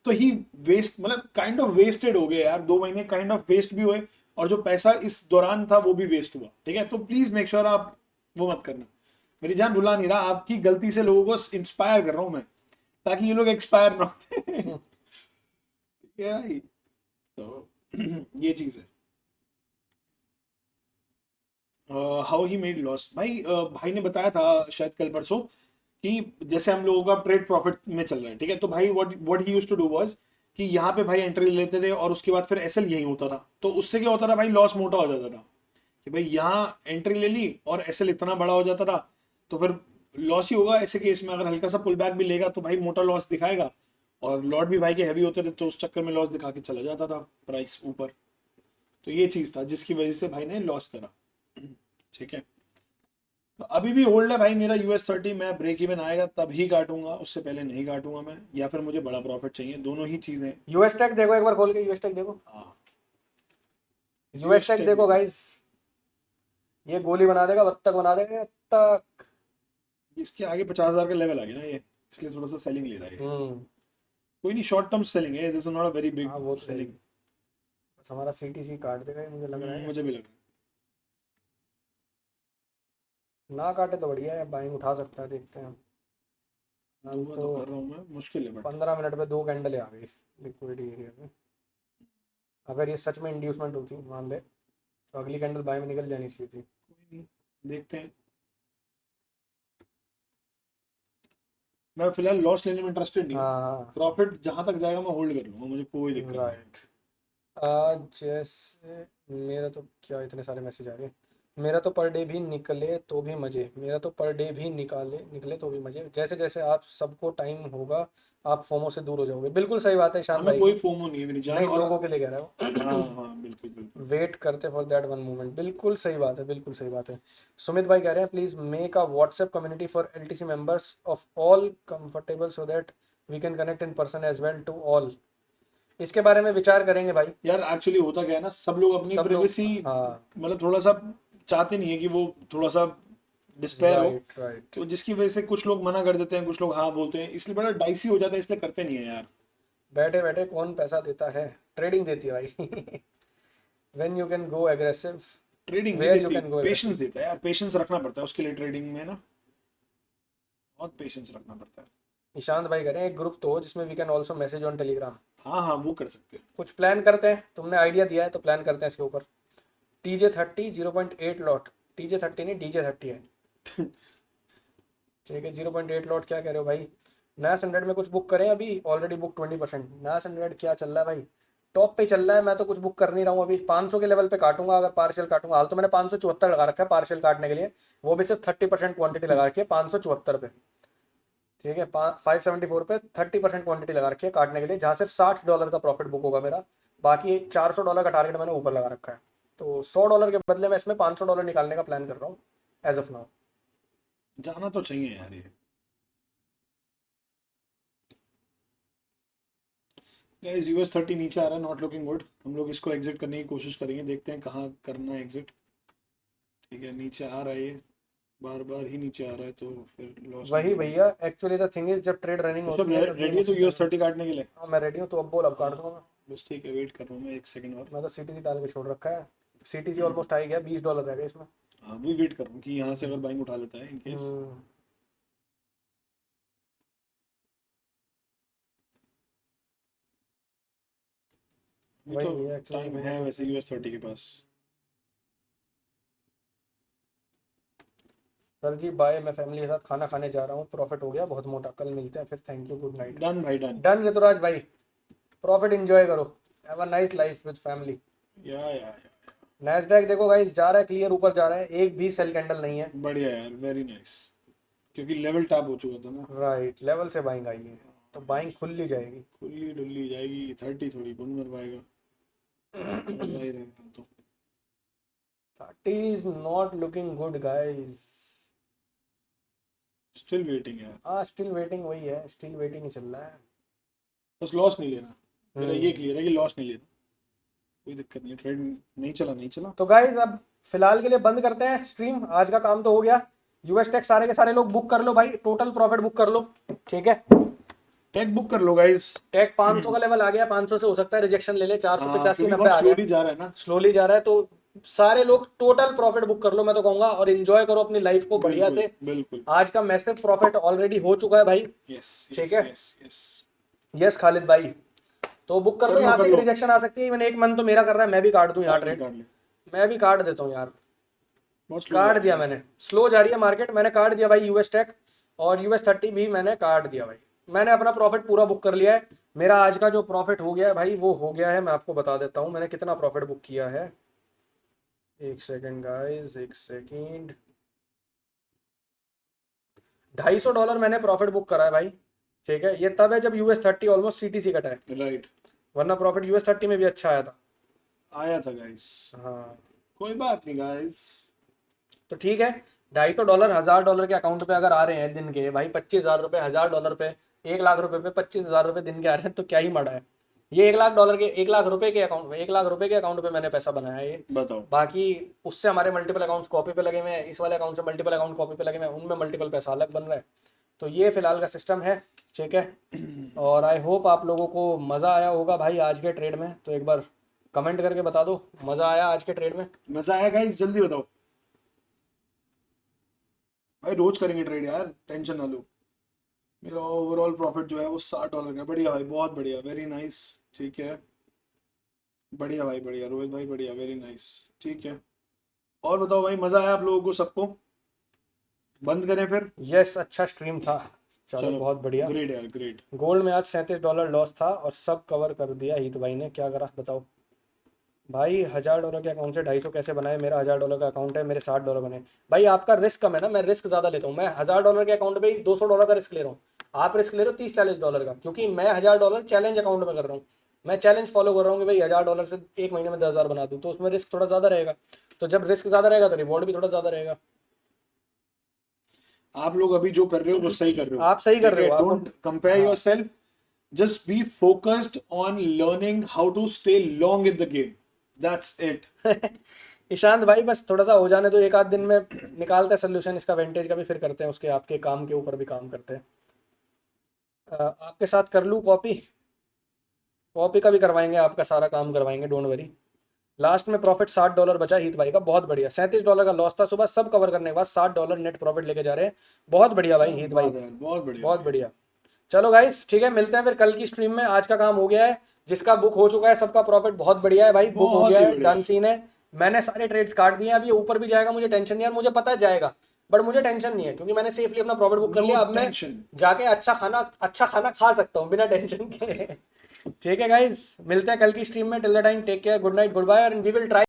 तो ही वेस्ट, मतलब काइंड ऑफ वेस्टेड हो गए यार, 2 महीने काइंड ऑफ वेस्ट भी हुए, और जो पैसा इस दौरान था वो भी वेस्ट हुआ। ठीक है, तो प्लीज मेक श्योर आप वो मत करना। मेरी जान, रुला नहीं रहा, आपकी गलती से लोगों को इंस्पायर कर रहा हूँ मैं, ताकि ये लोग एक्सपायर ना होते। क्या ही तो ये चीज है। हाउ ही मेड लॉस, भाई भाई ने बताया था शायद कल परसों कि जैसे हम लोगों का ट्रेड प्रॉफिट में चल रहा है, ठीक है, तो भाई what he used to do was कि यहाँ पे भाई एंट्री लेते थे और उसके बाद फिर एसएल यही होता था, तो उससे क्या होता था भाई, लॉस मोटा हो जाता था कि भाई यहाँ एंट्री ले ली और एसएल इतना बड़ा हो जाता था, तो फिर लॉस ही होगा ऐसे केस में। अगर हल्का सा पुल बैक भी लेगा तो भाई मोटा लॉस दिखाएगा, और लॉट भी भाई के हैवी होते थे, तो उस चक्कर में लॉस दिखा के चला जाता था प्राइस ऊपर। तो ये चीज था जिसकी वजह से भाई ने लॉस करा। ठीक है, तो अभी भी होल्ड है भाई मेरा US30। मैं ब्रेक इवन आएगा तब ही काटूंगा, उससे पहले नहीं काटूंगा मैं, या फिर मुझे बड़ा प्रॉफिट चाहिए, दोनों ही चीजें। यूएस टेक देखो एक बार खोल के, यूएस टेक देखो, हाँ, यूएस टेक देखो गाइस, ये गोली बना देगा, बत्तख बना देगा तक। इसके आगे 50,000 का लेवल आ गया ना ये, इसलिए थोड़ा सा सेलिंग ले रहा है ये। कोई नहीं, शॉर्ट टर्म सेलिंग है, this is not a very big हाँ वो तो है। सेलिंग। बस हमारा सीटीसी काट देगा ये, मुझे लग रहा है। मुझे भी लग रहा ना काटे तो बढ़िया है, बाइंग उठा सकता है, देखते हैं। है, हम दुआ तो तो कर रहा हूँ मैं, मुश्किल है बट 15 मिनट पे 2 कैंडल आ गई इस लिक्विडिटी एरिया में। अगर ये सच में इंड्यूसमेंट होती मान ले, तो अगली कैंडल बाय में निकल जानी चाहिए थी। कोई नहीं, देखते हैं। मैं फिलहाल लॉस लेने में इंटरेस्टेड नहीं हूँ, हाँ प्रॉफिट जहां तक जाएगा मैं होल्ड कर लूंगा, मुझे कोई दिक्कत नहीं है। राइट। आज जैसे मेरा तो क्या इतने सारे मैसेज आ गए, मेरा तो पर डे भी निकले तो भी मजे, मेरा तो पर डे भी निकले तो भी मजे। जैसे जैसे आप सबको टाइम होगा, आप फोमो से दूर हो जाओगे। बिल्कुल सही बात है ईशान हमें भाई कोई की। फोमो नहीं है मेरी जान, नहीं, और लोगों के लिए कह रहा हाँ हूँ। हाँ बिल्कुल बिल्कुल। वेट करते फॉर दैट वन मोमेंट, बिल्कुल सही बात है, बिल्कुल सही बात है। सुमित भाई कह रहे हैं please make a WhatsApp community for LTC members of all comfortable so that we can connect in person as well to all. इसके बारे में विचार करेंगे भाई। यार एक्चुअली होता क्या है ना, सब लोग अपनी सब लोग, प्राइवेसी हाँ मतलब थोड़ा सा चाहते नहीं है कि वो थोड़ा सा डिस्पेयर हो, राइट राइट। तो जिसकी वजह से कुछ लोग मना कर देते हैं, कुछ लोग हाँ बोलते हैं, इसलिए बड़ा डाइसी हो जाता है, इसलिए करते नहीं है यार। बैठे बैठे कौन पैसा देता है, ट्रेडिंग देती है भाई। When you can go aggressive, trading नहीं वेयर यू देती, कैन गो पेशेंस एग्रेसिव। देता है यार, पेशेंस रखना पड़ता है उसके लिए, ट्रेडिंग में ना बहुत पेशेंस रखना पड़ता है। ईशांत भाई कह रहे हैं एक ग्रुप तो हो जिसमें we can also message on Telegram. हाँ हाँ वो कर सकते हैं। कुछ प्लान करते हैं, तुमने आइडिया दिया है तो प्लान करते हैं इसके ऊपर। TJ30 0.8 लॉट, TJ30 नहीं DJ30 है। ठीक है 0.8 लॉट, क्या कह रहे हो भाई। नया 100 में कुछ बुक करें अभी, ऑलरेडी बुक 20%। नया 100 क्या चल रहा है भाई, टॉप पे चल रहा है। मैं तो कुछ बुक कर नहीं रहा हूँ अभी, 500 के लेवल पे काटूंगा अगर पार्शियल काटूंगा। हाल तो मैंने 574 लगा रखा है पार्शियल काटने के लिए, वो भी सिर्फ 30% क्वांटिटी लगा रखी है 574 पे। ठीक है 574 पे 30% क्वांटिटी लगा रखी है काटने के लिए, जहाँ सिर्फ $60 का प्रॉफिट बुक होगा मेरा। बाकी $400 का टारगेट मैंने ऊपर लगा रखा है, तो $100 के बदले में इसमें $500 निकालने का प्लान कर रहा हूँ एज ऑफ नाउ। जाना तो चाहिए यार ये। गाइस US30 नीचे आ रहा है, नॉट लुकिंग गुड। हम लोग इसको एग्जिट करने की कोशिश करेंगे, देखते हैं कहाँ करना है एग्जिट। ठीक है, नीचे आ रहा है ये, बार बार ही नीचे आ रहा है, तो फिर लॉस वही नहीं। भैया, एक्चुअली द थिंग इज जब ट्रेड रनिंग सब होती है तो गेम रेडी है तो उसी टाइम। US30 काटने के लिए। हाँ मैं रेडी हूँ, तो अब बोल, अब काट हाँ दूंगा मैं। बस ठीक है, वेट कर रहा हूँ मैं 1 सेकंड और। मैं तो CTC डाल के छोड़ रखा है, CTC ऑलमोस्ट आ ही गया, $20 रह गए इसमें। हाँ वही वेट कर रहा हूँ कि यहाँ से अगर बाइंग उठा लेता है इन केस। हम्म, अभी तो वही है एक्चुअली टाइम है वैसे US30 के पास। सर जी बाय, मैं फैमिली के साथ खाना खाने जा रहा हूँ, प्रॉफिट हो गया बहुत मोटा, कल मिलते हैं फिर, thank you, good night. Done भाई डन। डन ऋतुराज भाई, प्रॉफिट एंजॉय करो, have a nice life with family. या नैस्डैक देखो गाइस, जा रहा है क्लियर ऊपर जा रहा है, एक भी सेल कैंडल नहीं है। बढ़िया यार, वेरी नाइस, क्योंकि लेवल टैप हो चुका था ना। राइट, लेवल से बाइंग आई है, तो बाइंग खुल ली जाएगी। खुली डुल्ली जाएगी, 30 थोड़ी कौन मर पाएगा, मरता ही रहेगा तो। 30 is not looking good guys। Still waiting यार, हाँ स्टिल वेटिंग, वही है, स्टिल वेटिंग ही चल रहा है। बस लॉस नहीं लेना, मेरा ये हम्म। क्लियर है कि लॉस नहीं लेना, कोई दिक्कत नहीं है, ट्रेड नहीं चला नहीं चला। तो गाइज अब फिलहाल के लिए बंद करते हैं स्ट्रीम, आज का काम तो हो गया। यूएस टेक सारे के सारे लोग बुक कर लो भाई, टोटल प्रॉफिट बुक कर लो, ठीक है। टेक बुक कर लो गाइस। टेक 500 का लेवल आ गया, 500 से हो सकता है रिजेक्शन ले ले, 450 क्योंकि 90 बहुत आ गया, स्लोली जा रहा है ना। स्लोली जा रहा है, तो सारे लोग टोटल प्रॉफिट बुक कर लो, मैं तो कहूंगा, और एंजॉय करो अपनी लाइफ को बढ़िया से। बिल्कुल। आज का मैसिव प्रॉफिट ऑलरेडी हो चुका है भाई। यस ठीक यस है, यस यस। यस खालिद भाई, तो बुक कर लो, यहाँ से कर लो। रिजेक्शन आ सकती है। इवन एक मन तो मेरा कर रहा है, मैं भी काट दूं यहाँ काट ले ट्रेड, काट ले। मैं भी काट देता हूँ यार। बहुत स्लो काट जा दिया रहा है। मैंने, स्लो जा रही है मार्केट, मैंने काट दिया भाई। यूएस टेक और US 30 भी मैंने काट दिया भाई। मैंने अपना प्रॉफिट पूरा बुक कर लिया है। मेरा आज का जो प्रॉफिट हो गया है भाई, वो हो गया है, मैं आपको बता देता हूँ मैंने कितना प्रॉफिट बुक किया है। एक सेकेंड गाइस, एक सेकेंड। $250 मैंने प्रॉफिट बुक करा है भाई। ठीक है, ये तब है जब US 30 ऑलमोस्ट CTC कटा है, राइट। वरना प्रॉफिट US 30 में भी अच्छा आया था। आया था गाइस। हाँ, कोई बात नहीं गाइस। तो ठीक है, $250 $1000 के अकाउंट पे अगर आ रहे हैं दिन के भाई, 25,000 रुपये $1000 पे, 1 लाख रुपए पे 25,000 रुपये दिन के आ रहे हैं, तो क्या ही माड़ा है। ये $1 लाख के, 1 लाख रुपए के अकाउंट में, 1 लाख रुपए के अकाउंट पे मैंने पैसा बनाया है ये। बताओ। बाकी उससे हमारे मल्टीपल अकाउंट्स कॉपी पे लगे हुए हैं, इस वाले अकाउंट से मल्टीपल अकाउंट कॉपी पे लगे हुए हैं, उनमें मल्टीपल पैसा अलग बन रहा है। तो ये फिलहाल का सिस्टम है। ठीक है, और आई होप आप लोगों को मज़ा आया होगा भाई आज के ट्रेड में। तो एक बार कमेंट करके बता दो, मज़ा आया आज के ट्रेड में? मजा आया गाइस, जल्दी बताओ भाई। रोज करेंगे ट्रेड यार, टेंशन ना लो। मेरा ओवरऑल प्रॉफिट जो है वो $60 का। बढ़िया भाई, बहुत बढ़िया, वेरी नाइस। ठीक है, बढ़िया भाई, बढ़िया रोहित भाई, बढ़िया, वेरी नाइस। ठीक है, और बताओ भाई, मजा आया आप लोगों को सबको? बंद करें फिर? यस, अच्छा स्ट्रीम था। चलो चलो, बहुत बढ़िया। ग्रेट यार, ग्रेट। गोल्ड में आज $37 लॉस था और सब कवर कर दिया हित भाई ने। क्या करा बताओ भाई? $1000 के अकाउंट से 250 कैसे बनाए? मेरा $1000 का अकाउंट है, मेरे $60 बने। भाई आपका रिस्क कम है ना, मैं रिस्क ज्यादा लेता हूँ। मैं $1000 के अकाउंट पे ही $200 का रिस्क ले रहा हूँ। आप रिस्क ले रहे हो $30-40 का, क्योंकि मैं $1000 चैलेंज अकाउंट में कर रहा हूँ। मैं चैलेंज फॉलो कर रहा हूँ कि भाई $1000 से एक महीने में 10,000 बना दूँ, तो उसमें रिस्क थोड़ा ज्यादा रहेगा। तो जब रिस्क ज्यादा रहेगा तो रिवॉर्ड भी थोड़ा ज्यादा रहेगा। आप लोग अभी जो कर रहे हो वो सही कर रहे हो। आप सही कर ठीक रहे है, हो, आपको। डोंट कंपेयर हाँ। Yourself, just be focused on learning how to stay long in the game, that's it. Ishant भाई बस थोड़ा सा हो जाने दो, एक आध दिन में निकालते हैं सोल्यूशन इसका, वेंटेज का भी, फिर करते हैं उसके, आपके काम के ऊपर भी काम करते हैं। आपके साथ कर लूँ कॉपी? कॉपी का भी करवाएंगे, आपका सारा काम करवाएंगे, डोंट वरी। लास्ट में प्रॉफिट $60 बचा हित भाई का, बहुत बढ़िया। $37 का लॉस था सुबह, सब कवर करने के बाद $60 नेट प्रॉफिट लेके जा रहे हैं। बहुत बढ़िया भाई क्या हित भाई, बात है यार, बहुत बढ़िया बहुत भाई। बढ़िया। चलो गाइस, ठीक है, मिलते हैं फिर कल की स्ट्रीम में। आज का काम हो गया है, जिसका बुक हो चुका है सबका प्रॉफिट बहुत बढ़िया है भाई, बुक हो बहुत गया ही है, बढ़िया। डन सीन है। मैंने सारे ट्रेड्स काट दिए हैं, अब ये ऊपर भी जाएगा मुझे टेंशन नहीं है, और मुझे पता है जाएगा, बट मुझे टेंशन नहीं है, क्योंकि मैंने सेफली अपना प्रॉफिट बुक कर नो लिया। अब मैं टेंशन। जाके अच्छा खाना खा सकता हूँ बिना टेंशन के। ठीक है गाइस, मिलते हैं कल की स्ट्रीम में। Till the time take care, good night, good bye, and we will try